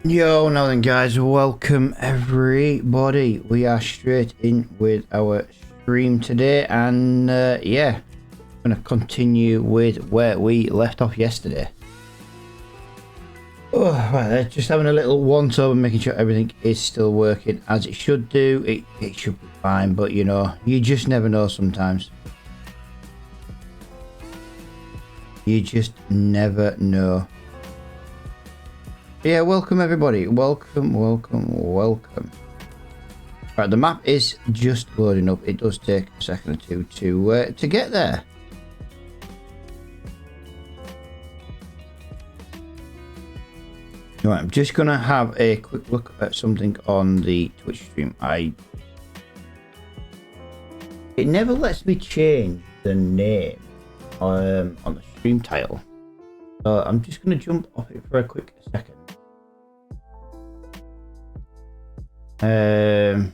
Yo, now then guys, welcome everybody. We are straight in with our stream today, and yeah, I'm gonna continue with where we left off yesterday. Oh, right, just having a little once over, making sure everything is still working as it should do. It should be fine, but you know, you just never know sometimes. You just never know. Yeah, welcome everybody. Welcome. Right, the map is just loading up. It does take a second or two to get there. Right, I'm just gonna have a quick look at something on the Twitch stream. It never lets me change the name on the stream title, so I'm just gonna jump off it for a quick second. There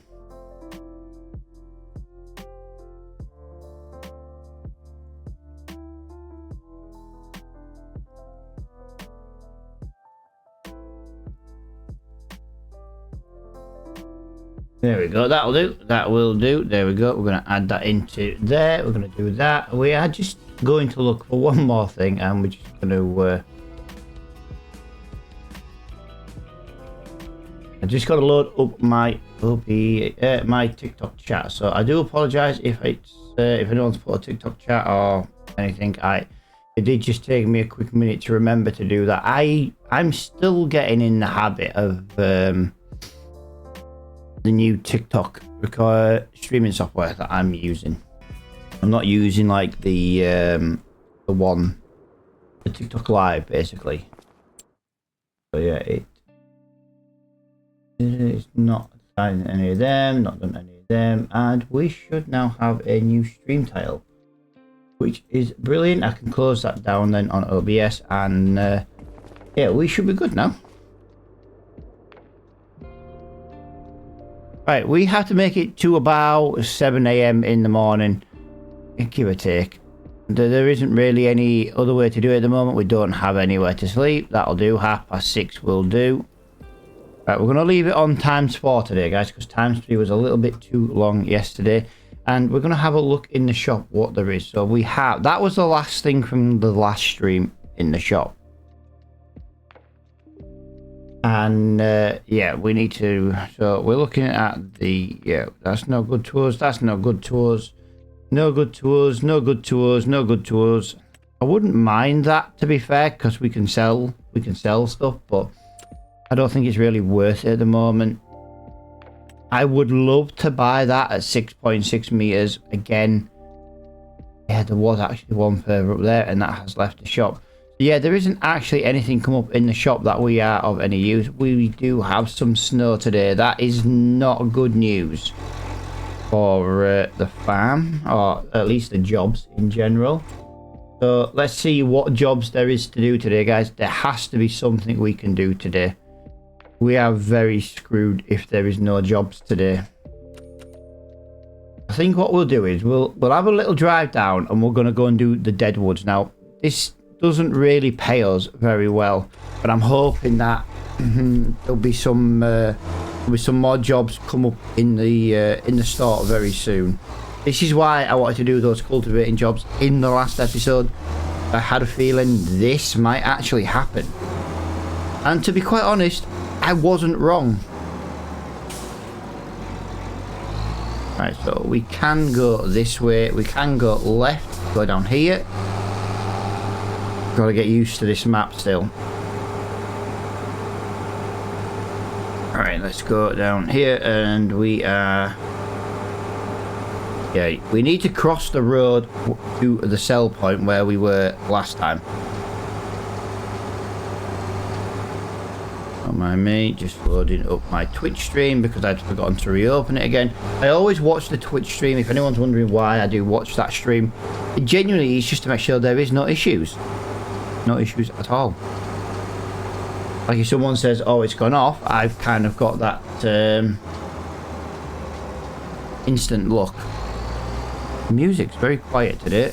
we go. That'll do. That will do. There we go. We're going to add that into there. We're going to do that. We are just going to look for one more thing, and we're just going to I just got to load up my my TikTok chat. So I do apologize if it's if anyone's put a TikTok chat or anything. It did just take me a quick minute to remember to do that. I'm still getting in the habit of the new TikTok streaming software that I'm using. I'm not using like the TikTok Live basically. So yeah, it's not done any of them, not done any of them, and we should now have a new stream title, which is brilliant. I can close that down then on OBS, and yeah, we should be good now. Right, we have to make it to about 7 AM in the morning, give or take. There isn't really any other way to do it at the moment. We don't have anywhere to sleep. That'll do. 6:30 will do. Right, we're going to leave it on ×4 today, guys, because ×3 was a little bit too long yesterday. And we're going to have a look in the shop what there is. So we have... That was the last thing from the last stream in the shop. And, yeah, we need to... So we're looking at the... Yeah, that's no good to us. That's no good to us. No good to us. No good to us. No good to us. I wouldn't mind that, to be fair, because we can sell stuff, but... I don't think it's really worth it at the moment. I would love to buy that at 6.6 meters. Again, yeah, there was actually one further up there, and that has left the shop. Yeah, there isn't actually anything come up in the shop that we are of any use. We do have some snow today. That is not good news for the farm, or at least the jobs in general. So let's see what jobs there is to do today, guys. There has to be something we can do today. We are very screwed if there is no jobs today. I think what we'll do is we'll have a little drive down, and we're going to go and do the Deadwoods. Now, this doesn't really pay us very well, but I'm hoping that there'll be some more jobs come up in the store very soon. This is why I wanted to do those cultivating jobs in the last episode. I had a feeling this might actually happen, and to be quite honest, I wasn't wrong. Right, so we can go this way. We can go left, go down here. Gotta get used to this map still. Alright, let's go down here, and we are... Yeah, we need to cross the road to the sell point where we were last time. Don't mind me, just loading up my Twitch stream because I'd forgotten to reopen it again. I always watch the Twitch stream. If anyone's wondering why I do watch that stream, it genuinely is just to make sure there is no issues. No issues at all. Like if someone says, oh, it's gone off, I've kind of got that instant look. The music's very quiet today.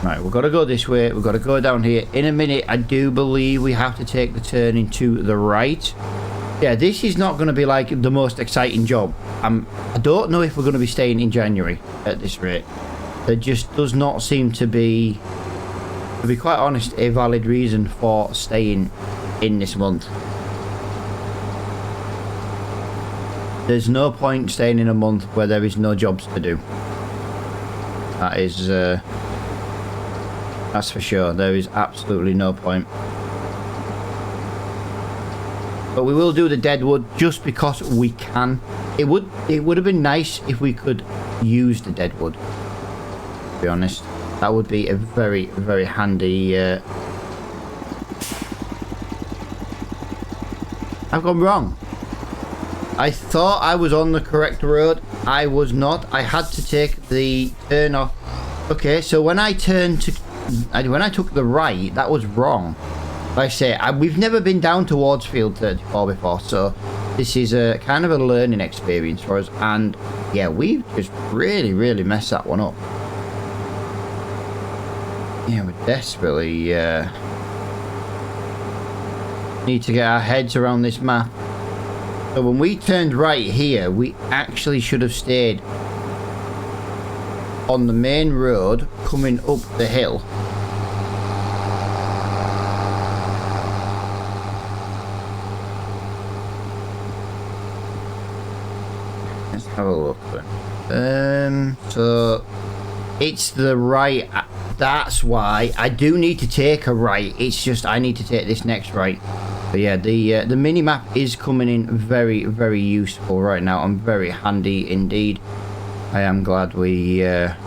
Right, we've got to go this way. We've got to go down here. In a minute, I do believe we have to take the turning to the right. Yeah, this is not going to be like the most exciting job. I don't know if we're going to be staying in January at this rate. There just does not seem to be quite honest, a valid reason for staying in this month. There's no point staying in a month where there is no jobs to do. That is, that's for sure. There is absolutely no point. But we will do the deadwood just because we can. It would have been nice if we could use the deadwood, to be honest. That would be a very, very handy... I've gone wrong. I thought I was on the correct road. I was not. I had to take the turn off. Okay, so when I turned to... when I took the right, that was wrong. Like I say, we've never been down towards Field 34 before, so this is a kind of a learning experience for us. And yeah, we've just really, really messed that one up. Yeah, we desperately need to get our heads around this map. So when we turned right here, we actually should have stayed on the main road coming up the hill. Let's have a look then. So it's the right. That's why I do need to take a right. It's just I need to take this next right. But yeah, the mini map is coming in very, very useful right now. I'm very handy indeed. I am glad we have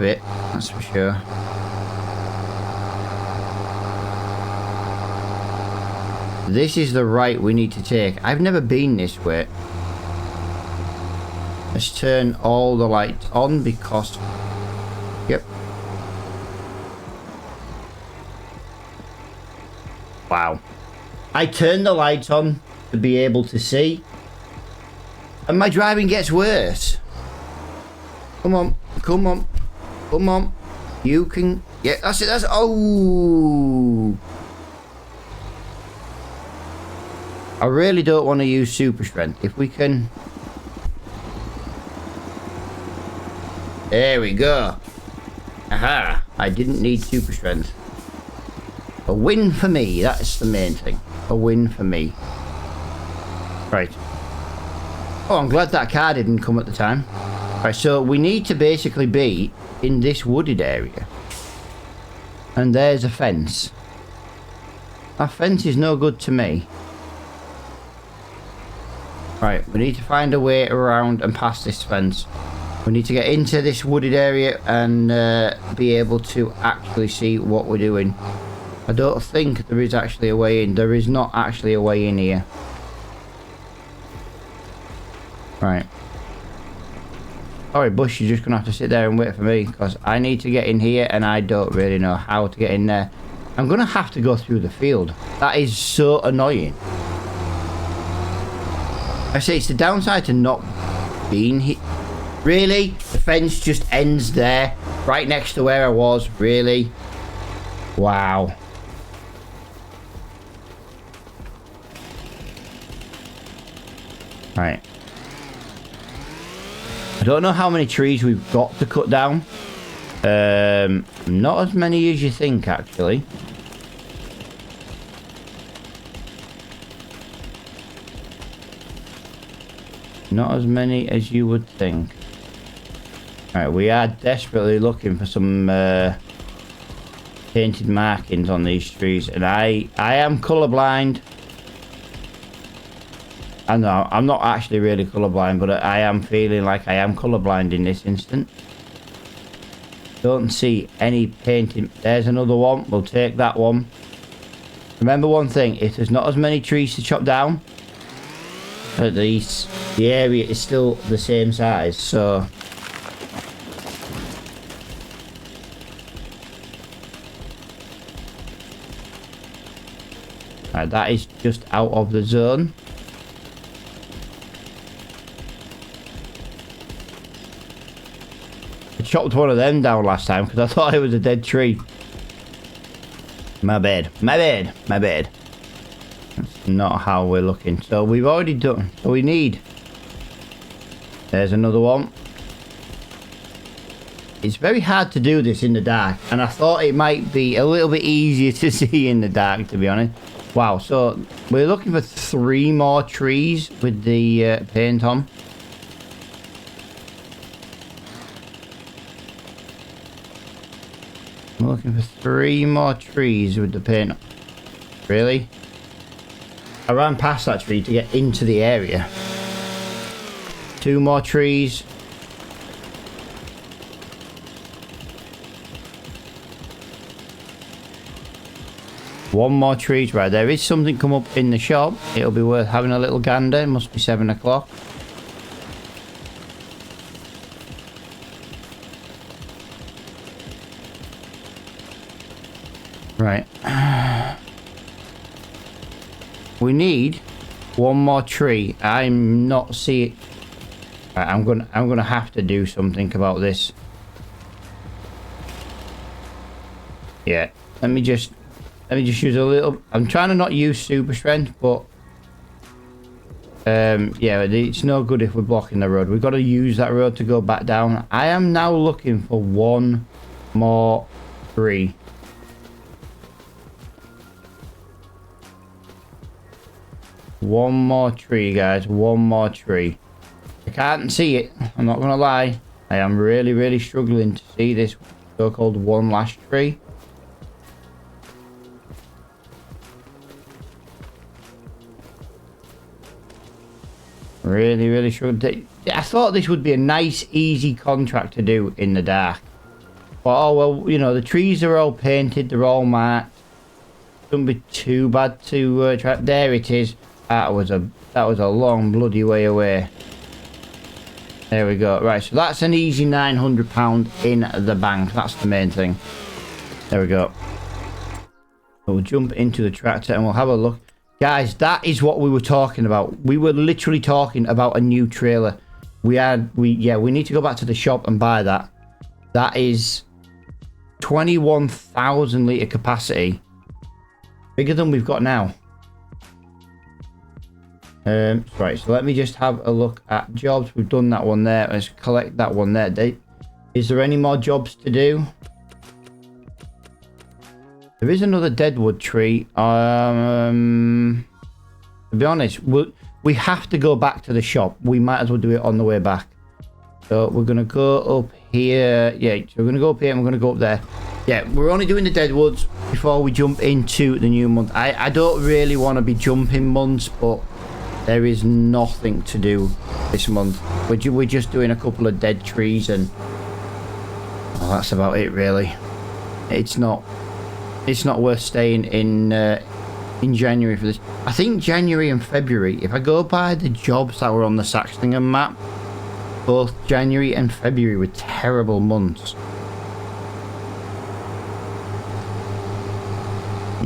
it. That's for sure. This is the right we need to take. I've never been this way. Let's turn all the lights on because... Yep. Wow. I turned the lights on to be able to see. And my driving gets worse. Come on. Come on. Come on. You can... Yeah, that's it. That's... Oh! I really don't want to use super strength. If we can... There we go. Aha. I didn't need super strength. A win for me. That's the main thing. A win for me. Right. Oh, I'm glad that car didn't come at the time. Right, so we need to basically be in this wooded area. And there's a fence. That fence is no good to me. Right, we need to find a way around and past this fence. We need to get into this wooded area and be able to actually see what we're doing. I don't think there is actually a way in. There is not actually a way in here. Right. Alright, Bush, you're just going to have to sit there and wait for me because I need to get in here and I don't really know how to get in there. I'm going to have to go through the field. That is so annoying. I say it's the downside to not being here. Really? The fence just ends there, right next to where I was. Really? Wow. Right. I don't know how many trees we've got to cut down. Not as many as you think, actually. Not as many as you would think. Right, we are desperately looking for some painted markings on these trees, and I am colourblind. I know I'm not actually really colourblind, but I am feeling like I am colourblind in this instant. Don't see any painting. There's another one. We'll take that one. Remember one thing: if there's not as many trees to chop down, at least the area is still the same size. So. Right, that is just out of the zone. I chopped one of them down last time because I thought it was a dead tree. My bad. My bad. My bad. That's not how we're looking. So we've already done. So we need. There's another one. It's very hard to do this in the dark, and I thought it might be a little bit easier to see in the dark, to be honest. Wow, so we're looking for 3 more trees with the paint on. We're looking for 3 more trees with the paint on. Really? I ran past that tree to get into the area. 2 more trees. One more tree. Right, there is something come up in the shop. It'll be worth having a little gander. It must be 7 o'clock. Right. We need 1 more tree. I'm not seeing. Right, I'm gonna have to do something about this. Yeah. Let me just use a little. I'm trying to not use super strength, but yeah, it's no good if we're blocking the road. We've got to use that road to go back down. I am now looking for 1 more tree. One more tree, guys. 1 more tree. I can't see it. I'm not gonna lie. I am really struggling to see this so-called 1 last tree. Really struggling. I thought this would be a nice, easy contract to do in the dark. But oh well, you know, the trees are all painted. They're all marked. Shouldn't be too bad to try. There it is. That was a long bloody way away. There we go. Right, so that's an easy £900 in the bank. That's the main thing. There we go. So we'll jump into the tractor and we'll have a look. Guys, that is what we were talking about. We were literally talking about a new trailer. We need to go back to the shop and buy that. That is 21,000 litre capacity. Bigger than we've got now. Right, so let me just have a look at jobs. We've done that one there. Let's collect that one there. Is there any more jobs to do? There is another deadwood tree. To be honest, we have to go back to the shop. We might as well do it on the way back. So we're going to go up here. Yeah, so we're going to go up here and we're going to go up there. Yeah, we're only doing the deadwoods before we jump into the new month. I don't really want to be jumping months, but there is nothing to do this month. We're just doing a couple of dead trees and that's about it really. It's not worth staying in January for this. I think January and February, if I go by the jobs that were on the Saxtingham map, both January and February were terrible months.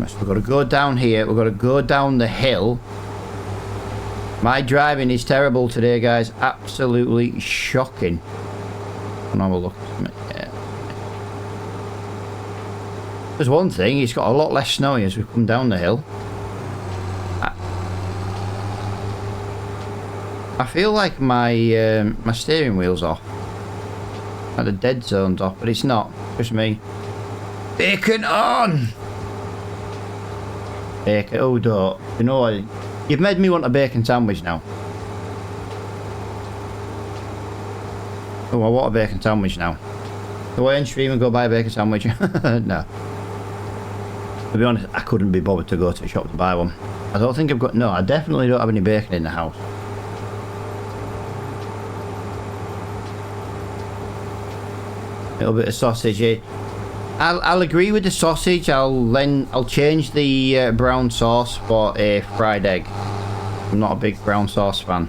So we've got to go down here. We've got to go down the hill. My driving is terrible today, guys. Absolutely shocking. I'll have a look. Yeah. There's one thing, it's got a lot less snow as we come down the hill. I feel like my my steering wheel's off. Like the dead zone's off, but it's not. Just me. Bacon on! Bacon, oh don't. You know what? You've made me want a bacon sandwich now. Oh, I want a bacon sandwich now. Go away and stream and go buy a bacon sandwich. No. To be honest, I couldn't be bothered to go to the shop to buy one. I don't think I've got... No, I definitely don't have any bacon in the house. A little bit of sausage here. I'll agree with the sausage. I'll change the brown sauce for a fried egg. I'm not a big brown sauce fan.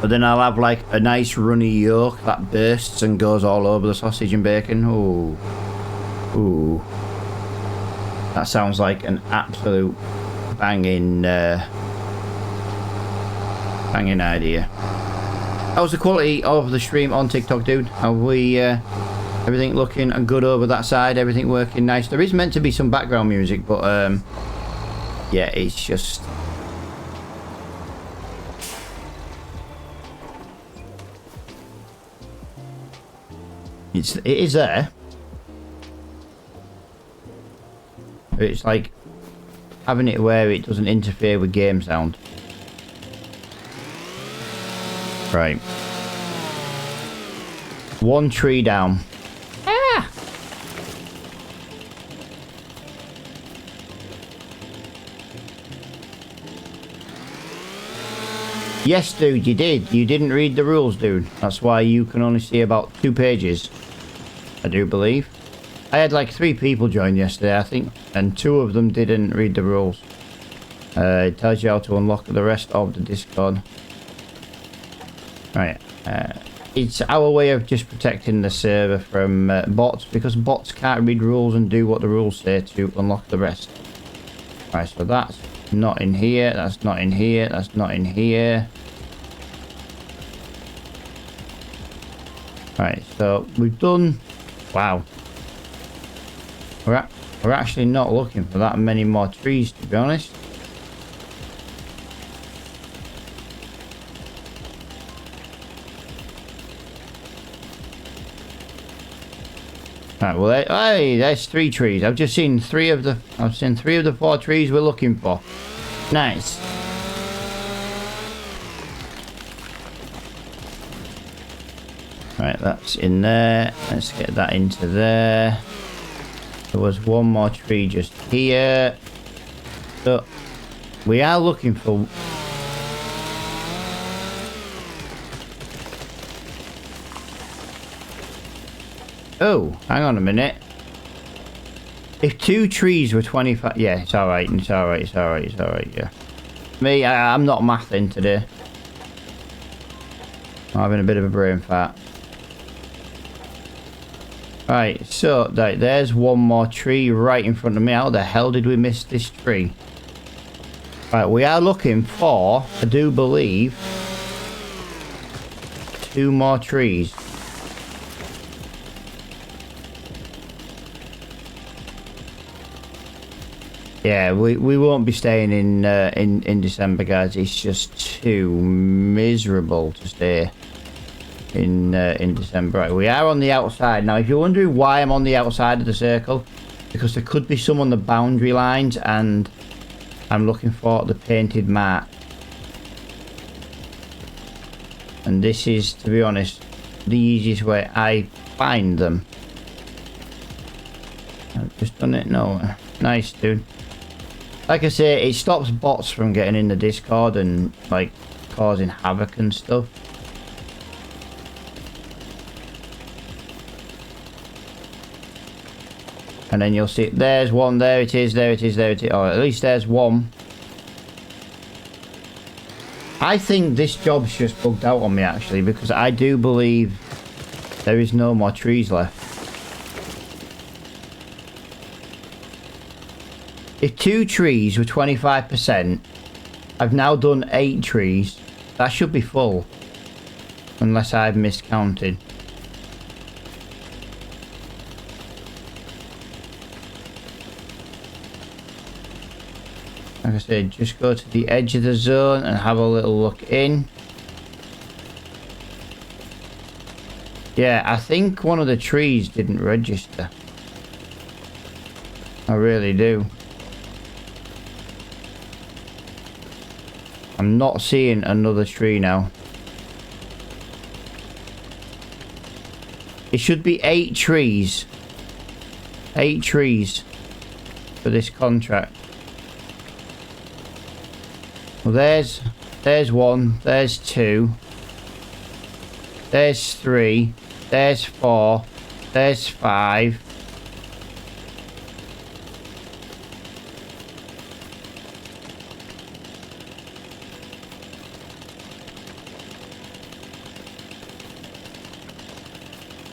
But then I'll have like a nice runny yolk that bursts and goes all over the sausage and bacon. Ooh. Ooh. That sounds like an absolute banging Banging idea. How's the quality of the stream on TikTok, dude? Are we, everything looking good over that side? Everything working nice? There is meant to be some background music, but, yeah, it's just... It is there. It's like having it where it doesn't interfere with game sound. Right. One tree down. Ah! Yes, dude, you did. You didn't read the rules, dude. That's why you can only see about 2 pages. I do believe. I had like 3 people join yesterday, I think, and 2 of them didn't read the rules. It tells you how to unlock the rest of the Discord. Right. It's our way of just protecting the server from bots, because bots can't read rules and do what the rules say to unlock the rest. Right, so that's not in here, that's not in here, that's not in here. Right, so we've done... Wow. We're actually not looking for that many more trees, to be honest. Right, well, hey, there's 3 trees. I've just seen 3 of the... I've seen 3 of the 4 trees we're looking for. Nice. Right, that's in there. Let's get that into there. There was 1 more tree just here. So, we are looking for... Oh, hang on a minute. If 2 trees were 25... Yeah, it's alright, it's alright, it's alright, it's alright, yeah. Me, I'm not mathing today. I'm having a bit of a brain fart. Right, so there's 1 more tree right in front of me. How the hell did we miss this tree? Right, we are looking for, I do believe, 2 more trees. Yeah, we won't be staying in December, guys. It's just too miserable to stay in December. Right, we are on the outside now. If you're wondering why I'm on the outside of the circle, because there could be some on the boundary lines, and I'm looking for the painted mark. And this is, to be honest, the easiest way I find them. I've just done it. No, nice, dude. Like I say, it stops bots from getting in the Discord and like causing havoc and stuff. And then you'll see, there's 1, there it is, there it is, there it is. Or at least there's 1. I think this job's just bugged out on me actually, because I do believe there is no more trees left. If 2 trees were 25%, I've now done 8 trees. That should be full. Unless I've miscounted. Like I said, just go to the edge of the zone and have a little look in. Yeah, I think one of the trees didn't register. I really do. I'm not seeing another tree now. It should be 8 trees. 8 trees for this contract. Well, there's 1, there's 2, there's 3, there's 4, there's 5.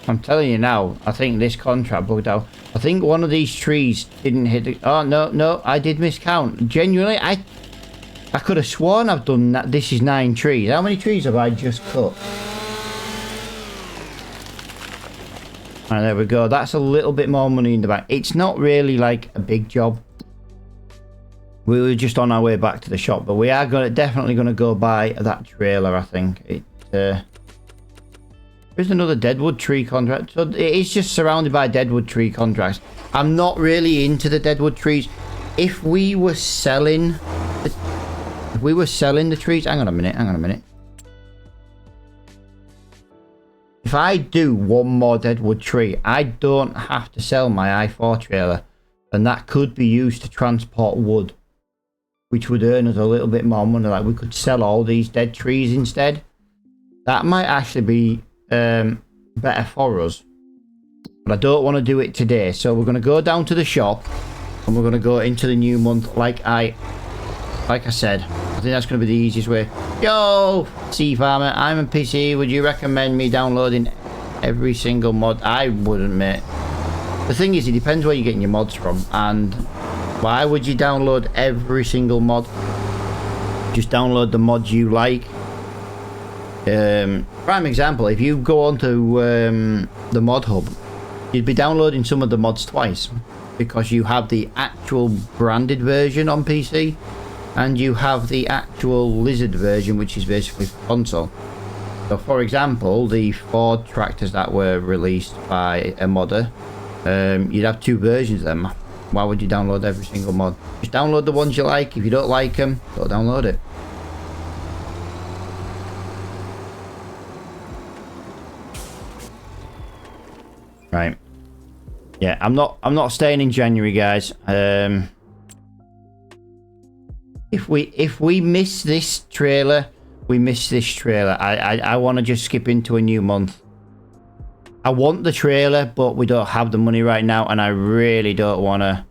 I'm telling you now, I think this contract bugged out. I think one of these trees didn't hit the... Oh, no, I did miscount. Genuinely, I could have sworn I've done that. This is 9 trees. How many trees have I just cut? Right, there we go. That's a little bit more money in the bank. It's not really like a big job. We were just on our way back to the shop, but we are definitely going to go buy that trailer, I think. There's another deadwood tree contract. So it is just surrounded by deadwood tree contracts. I'm not really into the deadwood trees. If we were selling the trees, hang on a minute. If I do one more deadwood tree, I don't have to sell my i4 trailer, and that could be used to transport wood, which would earn us a little bit more money. Like, we could sell all these dead trees instead. That might actually be better for us, but I don't want to do it today. So we're going to go down to the shop, and we're going to go into the new month like I said. I think that's going to be the easiest way. Yo, Sea Farmer, I'm a PC. Would you recommend me downloading every single mod? I wouldn't, mate. The thing is, it depends where you're getting your mods from, and why would you download every single mod? Just download the mods you like. Prime example, if you go onto the mod hub, you'd be downloading some of the mods twice, because you have the actual branded version on PC, and you have the actual lizard version, which is basically for console. So for example, the Ford tractors that were released by a modder, you'd have 2 versions of them. Why would you download every single mod? Just download the ones you like. If you don't like them, don't download it. Right. Yeah, I'm not staying in January, guys. If we miss this trailer, we miss this trailer. I want to just skip into a new month. I want the trailer, but we don't have the money right now, and I really don't want to.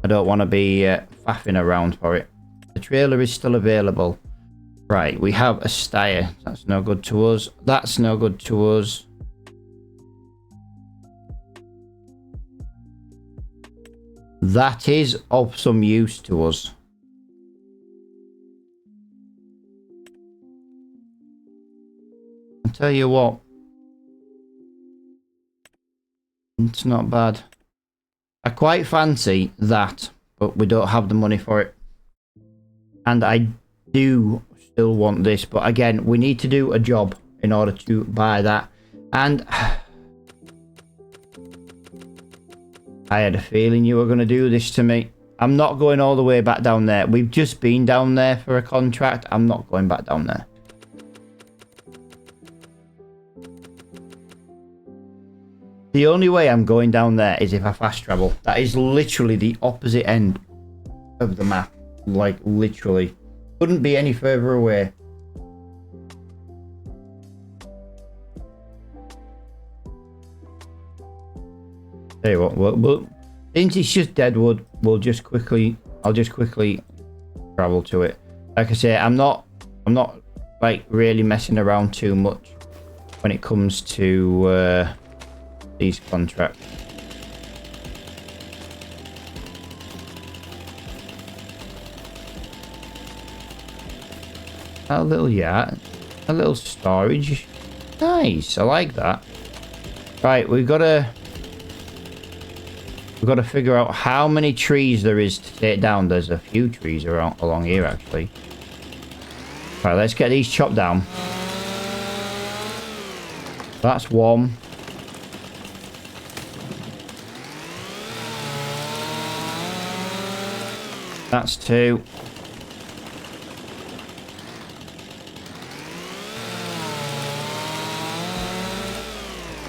I don't want to be faffing around for it. The trailer is still available. Right, we have a Steyr. That's no good to us. That's no good to us. That is of some use to us. I'll tell you what. It's not bad. I quite fancy that, but we don't have the money for it. And I do still want this, but again, we need to do a job in order to buy that. And I had a feeling you were going to do this to me. I'm not going all the way back down there. We've just been down there for a contract. I'm not going back down there. The only way I'm going down there is if I fast travel. That is literally the opposite end of the map. Like, literally. Couldn't be any further away. Tell you what, since it's just deadwood, I'll just quickly travel to it. Like I say, I'm not like really messing around too much when it comes to these contracts. A little yard, a little storage. Nice, I like that. Right, we've got to figure out how many trees there is to take down. There's a few trees around along here actually. Right, let's get these chopped down. That's one. That's two.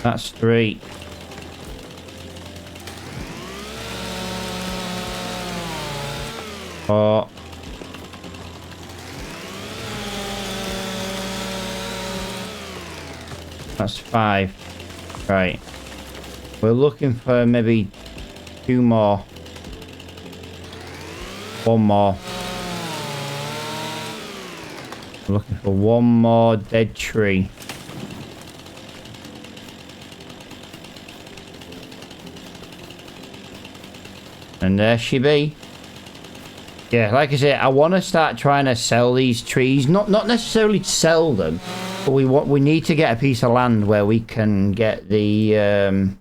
That's three. Four. That's five. Right. We're looking for maybe two more. One more. We're looking for one more dead tree. And there she be. Yeah, like I say, I want to start trying to sell these trees. Not necessarily sell them, but we need to get a piece of land where we can get the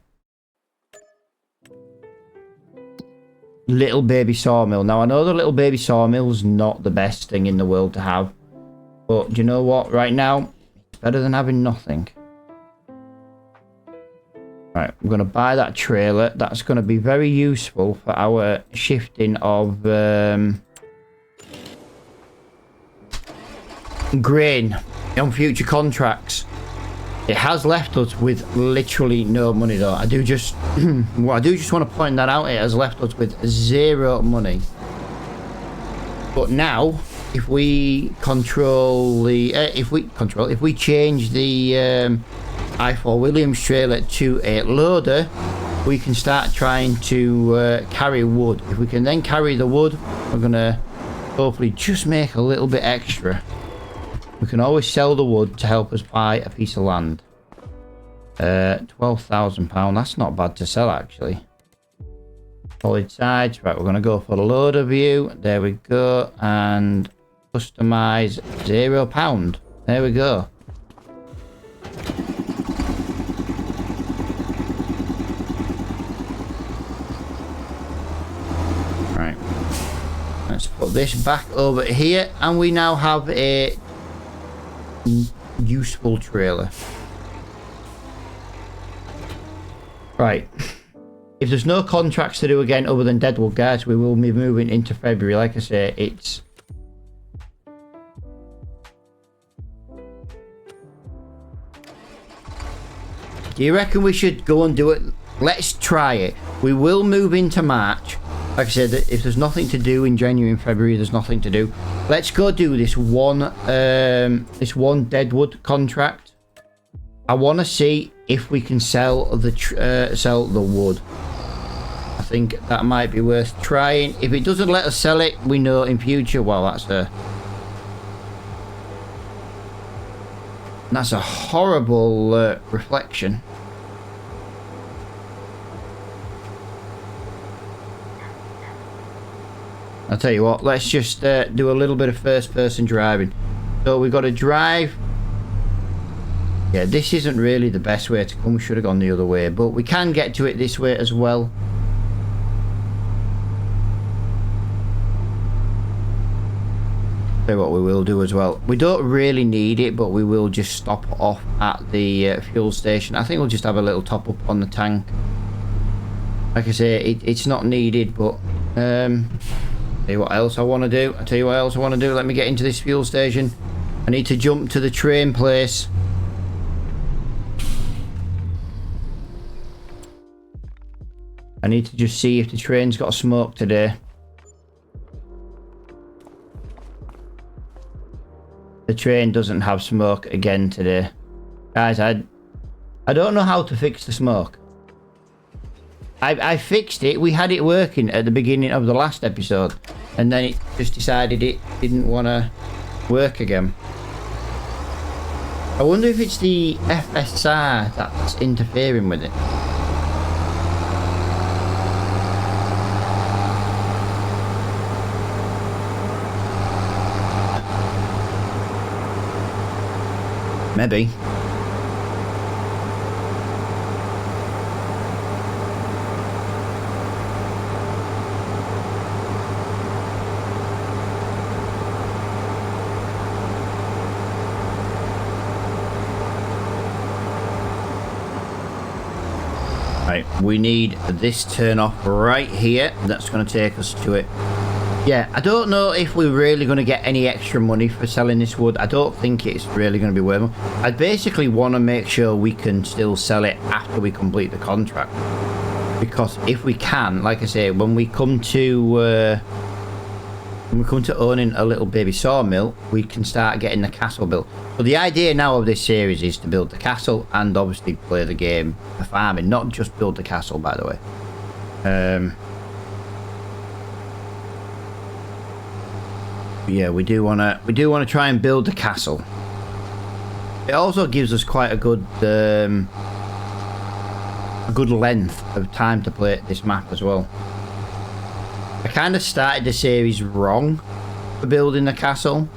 little baby sawmill. Now I know the little baby sawmill's not the best thing in the world to have, but do you know what? Right now, it's better than having nothing. Right, I'm going to buy that trailer. That's going to be very useful for our shifting of grain on future contracts. It has left us with literally no money though. I do just well, I do just want to point that out. It has left us with 0 money. But now, if we control the if we change the I4 Williams trailer to a loader, we can start trying to carry wood. If we can then carry the wood, we're gonna hopefully just make a little bit extra. We can always sell the wood to help us buy a piece of land. £12,000. That's not bad to sell, actually. Solid sides. Right, we're going to go for the loader view. There we go. And customize £0. There we go. Right. Let's put this back over here. And we now have a useful trailer. Right. If there's no contracts to do again other than Deadwood, guys, we will be moving into February. Like I say, it's... Do you reckon we should go and do it? Let's try it. We will move into March. Like I said, if there's nothing to do in January and February, there's nothing to do. Let's go do this one Deadwood contract. I want to see if we can sell the wood. I think that might be worth trying. If it doesn't let us sell it, we know in future. Well, that's a horrible reflection. I'll tell you what, let's just do a little bit of first-person driving. So we've got to drive. Yeah, this isn't really the best way to come. We should have gone the other way, but we can get to it this way as well. Tell you what we will do as well. We don't really need it, but we will just stop off at the fuel station. I think we'll just have a little top up on the tank. Like I say, it's not needed, but... Tell you what else I want to do. I'll tell you what else I want to do. Let me get into this fuel station. I need to jump to the train place. I need to just see if the train's got smoke today. The train doesn't have smoke again today. Guys, I don't know how to fix the smoke. I fixed it. We had it working at the beginning of the last episode, and then it just decided it didn't want to work again. I wonder if it's the FSR that's interfering with it. Maybe. Right, we need this turn off right here. That's going to take us to it. Yeah, I don't know if we're really going to get any extra money for selling this wood. I don't think it's really going to be worth it. I basically want to make sure we can still sell it after we complete the contract. Because if we can, like I say, when we come to owning a little baby sawmill, we can start getting the castle built. So the idea now of this series is to build the castle and obviously play the game for farming, not just build the castle, by the way. Yeah, we do want to try and build the castle. It also gives us quite a good length of time to play this map as well. I kind of started the series wrong for building the castle,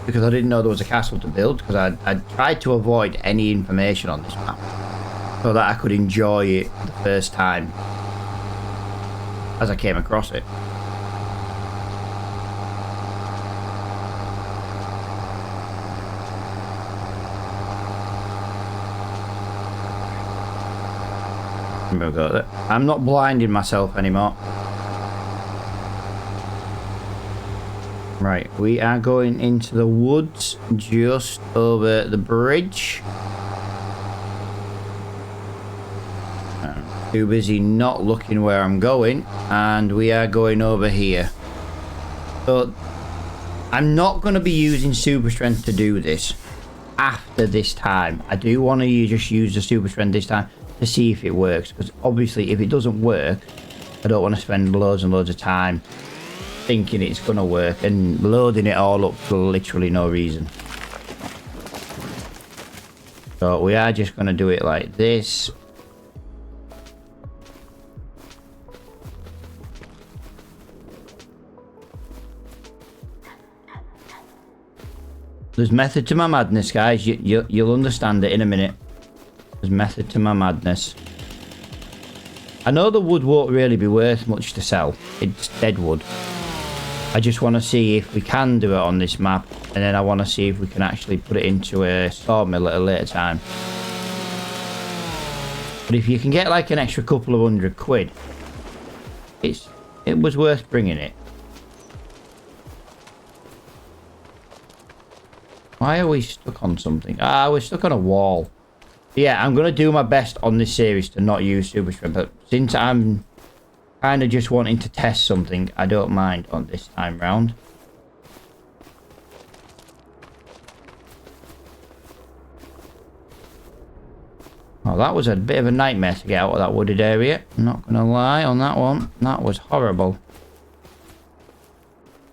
because I didn't know there was a castle to build, because I tried to avoid any information on this map so that I could enjoy it the first time as I came across it. I'm not blinding myself anymore. Right, we are going into the woods just over the bridge. I'm too busy not looking where I'm going, and we are going over here. So I'm not going to be using super strength to do this after this time. I do want to just use the super strength this time to see if it works, because obviously if it doesn't work, I don't want to spend loads and loads of time thinking it's going to work and loading it all up for literally no reason. So we are just going to do it like this. There's method to my madness, guys. You'll understand it in a minute. There's method to my madness. I know the wood won't really be worth much to sell. It's dead wood. I just want to see if we can do it on this map, and then I want to see if we can actually put it into a sawmill at a later time. But if you can get like an extra couple of £100, it was worth bringing it. Why are we stuck on something? Ah, we're stuck on a wall. Yeah, I'm going to do my best on this series to not use super strength, but since I'm kind of just wanting to test something, I don't mind on this time round. Oh, that was a bit of a nightmare to get out of that wooded area. I'm not going to lie on that one. That was horrible.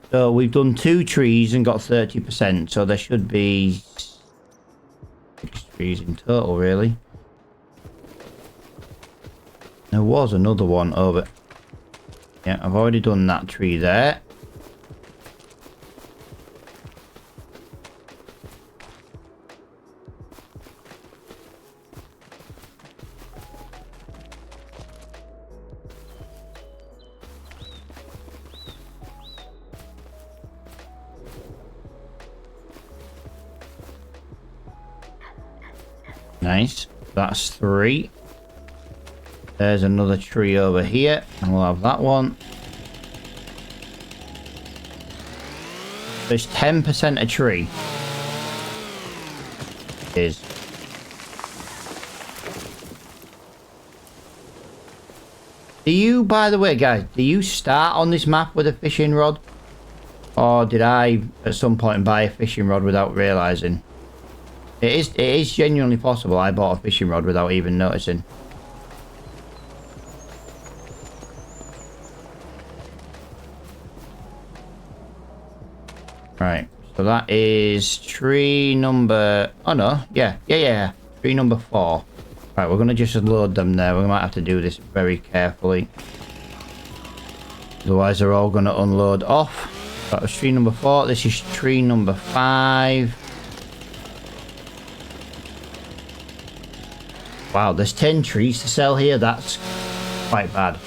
So we've done 2 trees and got 30%, so there should be 6 trees in total, really. There was another one over. Yeah, I've already done that tree there. Nice. That's 3. There's another tree over here, and we'll have that one. There's 10% a tree. Is. Do you, by the way, guys, do you start on this map with a fishing rod? Or did I, at some point, buy a fishing rod without realising? It is genuinely possible I bought a fishing rod without even noticing. Right, so that is tree number... Oh no, yeah. Tree number 4. Right, we're going to just load them there. We might have to do this very carefully. Otherwise they're all going to unload off. That was tree number 4. This is tree number 5. Wow, there's 10 trees to sell here. That's quite bad.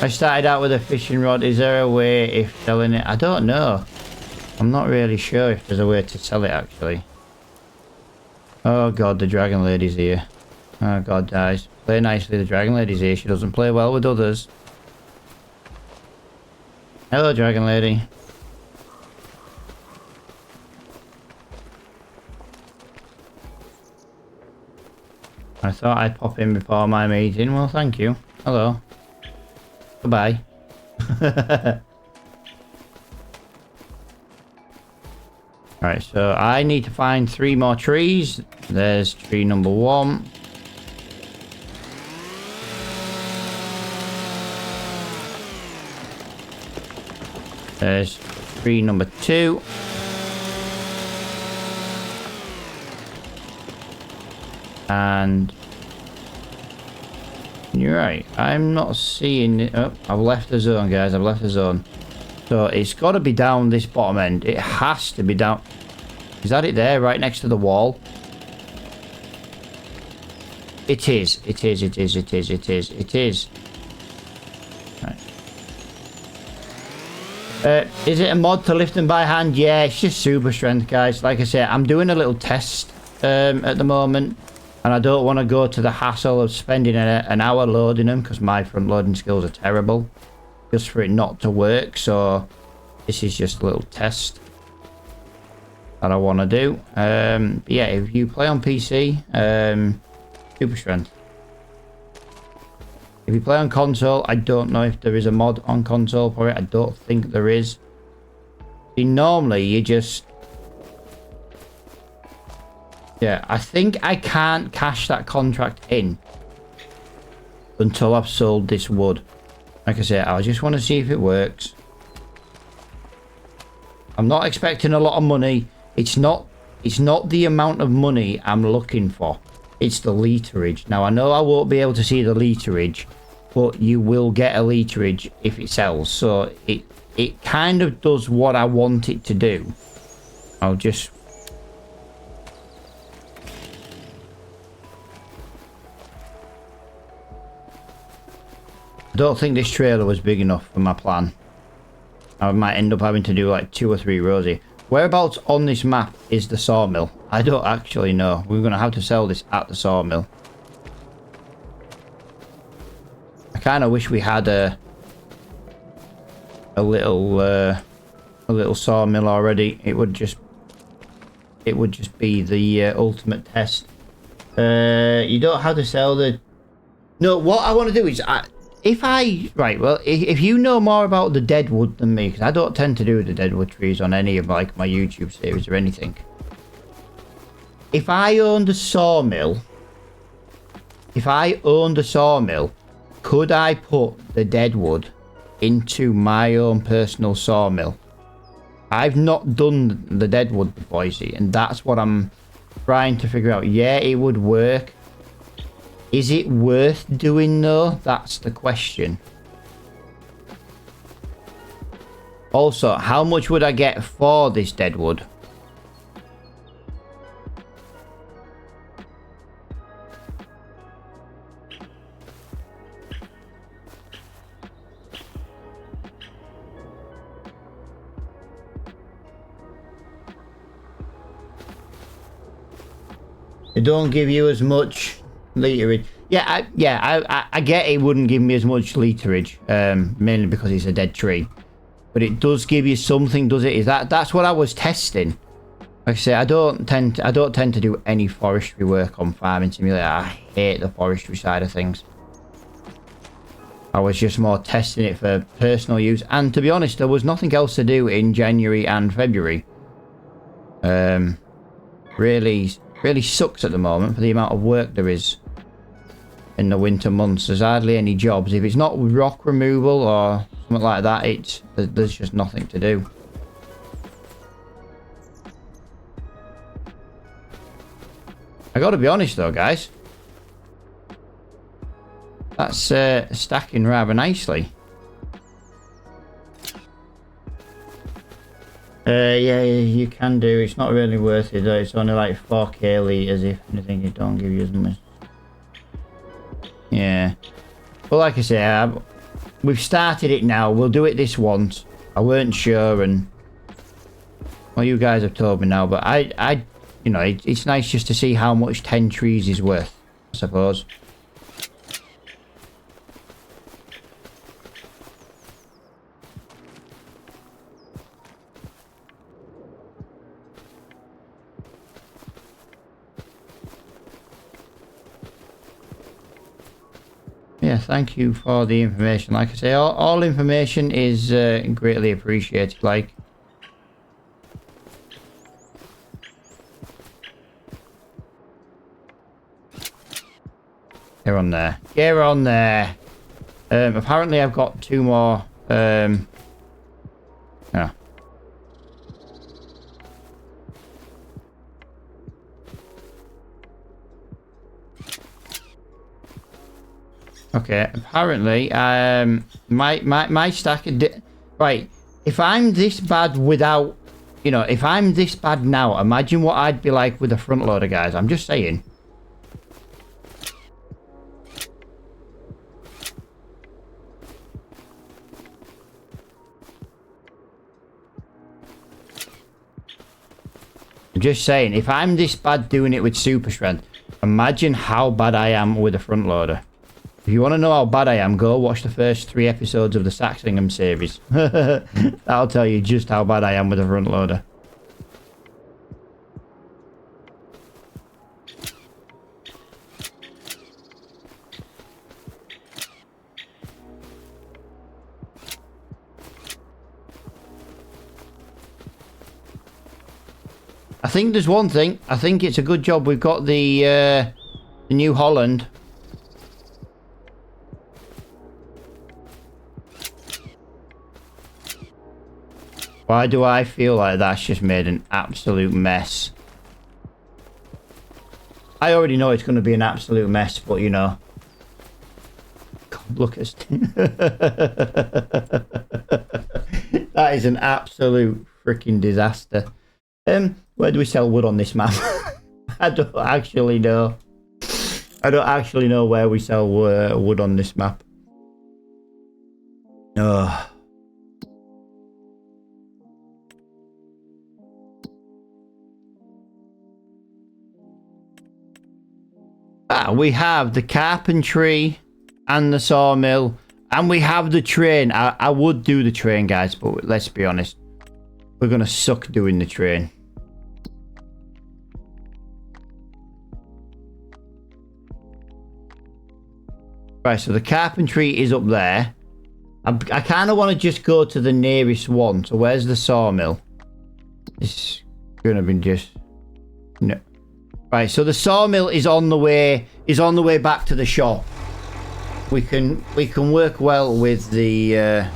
I started out with a fishing rod. Is there a way if selling it? I don't know. I'm not really sure if there's a way to sell it, actually. Oh god, the dragon lady's here. Oh god, guys. Play nicely, the dragon lady's here. She doesn't play well with others. Hello, dragon lady. I thought I'd pop in before my meeting. Well, thank you. Hello. Goodbye. Alright, so I need to find 3 more trees. There's tree number 1. There's tree number 2. And You're right. I'm not seeing it. Oh, I've left the zone, guys. I've left the zone. So it's got to be down this bottom end. It has to be down. Is that it there, right next to the wall? It is. It is. It is. It is. It is. It is. Right. Is it a mod to lift them by hand? Yeah, it's just super strength, guys. Like I said, I'm doing a little test at the moment. And I don't want to go to the hassle of spending an hour loading them because my front loading skills are terrible. Just for it not to work. So this is just a little test that I want to do. Yeah, if you play on PC, super strength. If you play on console, I don't know if there is a mod on console for it. I don't think there is. See, normally you just... Yeah, I think I can't cash that contract in until I've sold this wood. Like I said, I just want to see if it works. I'm not expecting a lot of money. It's not the amount of money I'm looking for. It's the literage. Now, I know I won't be able to see the literage, but you will get a literage if it sells. So it kind of does what I want it to do. I'll just... I don't think this trailer was big enough for my plan. I might end up having to do like 2 or 3 rows here. Whereabouts on this map is the sawmill? I don't actually know. We're going to have to sell this at the sawmill. I kind of wish we had a little sawmill already. It would just be the ultimate test. You don't have to sell the... No, what I want to do is... Right, well, if you know more about the deadwood than me, because I don't tend to do the deadwood trees on any of like my YouTube series or anything. If I owned a sawmill, could I put the deadwood into my own personal sawmill? I've not done the deadwood before, you see, and that's what I'm trying to figure out. Yeah, it would work. Is it worth doing though? That's the question. Also, how much would I get for this deadwood? They don't give you as much literage. Yeah, I get it wouldn't give me as much literage, mainly because it's a dead tree. But it does give you something, does it? That's what I was testing. Like I say, I don't tend to do any forestry work on Farming Simulator. I hate the forestry side of things. I was just more testing it for personal use, and to be honest, there was nothing else to do in January and February. Really sucks at the moment for the amount of work there is in the winter months. There's hardly any jobs. If it's not rock removal or something like that, there's just nothing to do. I gotta be honest though, guys. That's stacking rather nicely. Yeah, you can do. It's not really worth it though. It's only like 4k litres if anything. It don't give you as much. Yeah. Well, like I say, we've started it now. We'll do it this once. I weren't sure, and well, you guys have told me now. But you know, it's nice just to see how much 10 trees is worth, I suppose. Yeah, thank you for the information. Like I say, all information is greatly appreciated. Like, get on there. Get on there. Apparently, I've got 2 more. Yeah. Okay, apparently, my stack... Right, if I'm this bad without... You know, if I'm this bad now, imagine what I'd be like with a front loader, guys. I'm just saying. I'm just saying, if I'm this bad doing it with super strength, imagine how bad I am with a front loader. If you want to know how bad I am, go watch the first 3 episodes of the Saxingham series. That'll tell you just how bad I am with a front loader. I think there's one thing. I think it's a good job we've got the New Holland. Why do I feel like that's just made an absolute mess? I already know it's going to be an absolute mess, but you know. God, look at that is an absolute freaking disaster. Where do we sell wood on this map? I don't actually know. I don't actually know where we sell wood on this map. Oh. We have the carpentry and the sawmill, and we have the train. I would do the train, guys, but let's be honest. We're going to suck doing the train. Right, so the carpentry is up there. I kind of want to just go to the nearest one. So where's the sawmill? It's going to be just... No. Right, so the sawmill is on the way back to the shop. We can work well with the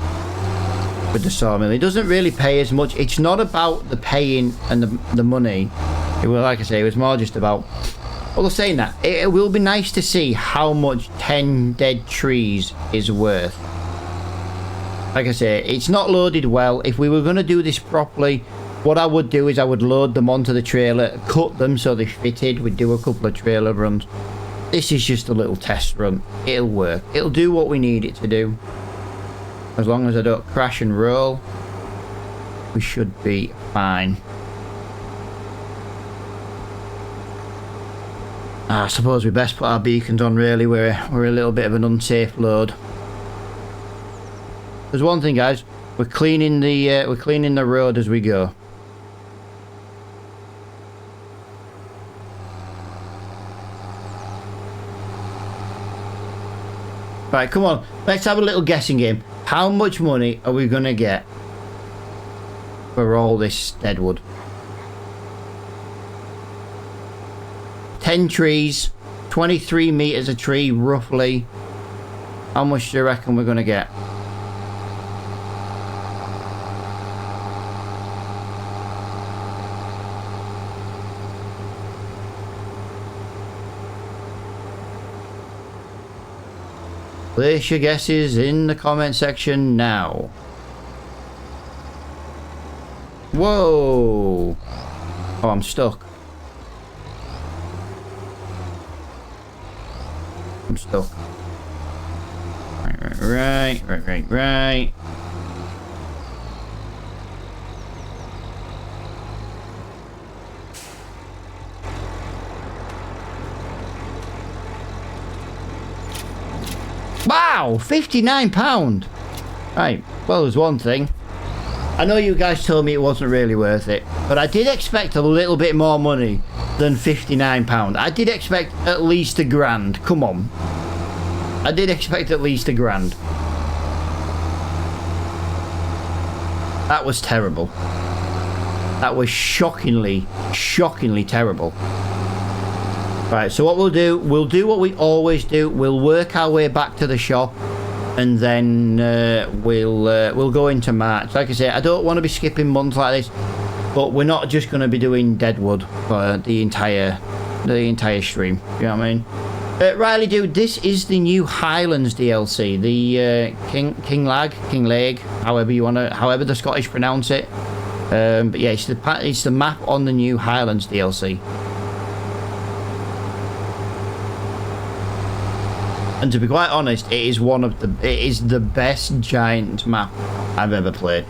sawmill. It doesn't really pay as much. It's not about the paying and the money. It was, like I say, it was more just about... Well, saying that, it will be nice to see how much 10 dead trees is worth. Like I say, it's not loaded well. If we were going to do this properly, what I would do is I would load them onto the trailer, cut them so they fitted. We'd do a couple of trailer runs. This is just a little test run. It'll work. It'll do what we need it to do. As long as I don't crash and roll, we should be fine. I suppose we best put our beacons on, really. We're a little bit of an unsafe load. There's one thing, guys. We're cleaning the road as we go. Right, come on. Let's have a little guessing game. How much money are we going to get for all this deadwood? 10 trees, 23 meters a tree, roughly. How much do you reckon we're going to get? Place your guesses in the comment section now. Whoa! Oh, I'm stuck. I'm stuck. Right. Wow, £59. Right, well, there's one thing. I know you guys told me it wasn't really worth it, but I did expect a little bit more money than £59. I did expect at least £1,000. Come on. I did expect at least £1,000. That was terrible. That was shockingly terrible. Right, so what we'll do what we always do. We'll work our way back to the shop, and then we'll go into March. Like I say, I don't want to be skipping months like this, but we're not just going to be doing deadwood for the entire stream. You know what I mean? Riley, dude, this is the new Highlands DLC, the Kinlaig, however the Scottish pronounce it. But yeah, it's the map on the new Highlands DLC. And to be quite honest, it is the best giant map I've ever played.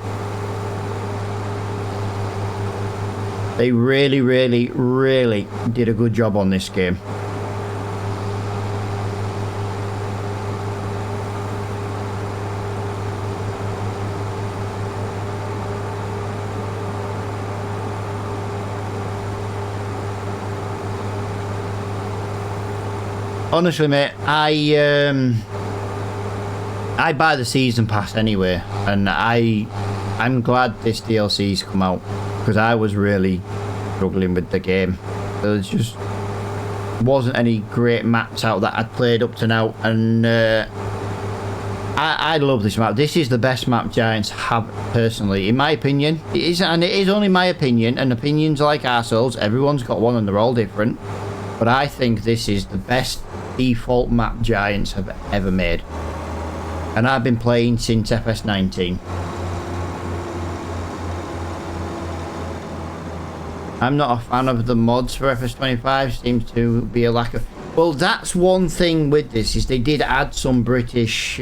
They really, really, really did a good job on this game. Honestly, mate, I buy the season pass anyway, and I'm glad this DLC's come out because I was really struggling with the game. There just wasn't any great maps out that I'd played up to now, and I love this map. This is the best map Giants have, personally, in my opinion. It is, and it is only my opinion, and opinions are like arseholes. Everyone's got one and they're all different. But I think this is the best default map Giants have ever made. And I've been playing since FS19. I'm not a fan of the mods for FS25. Seems to be a lack of... Well, that's one thing with this, is they did add some British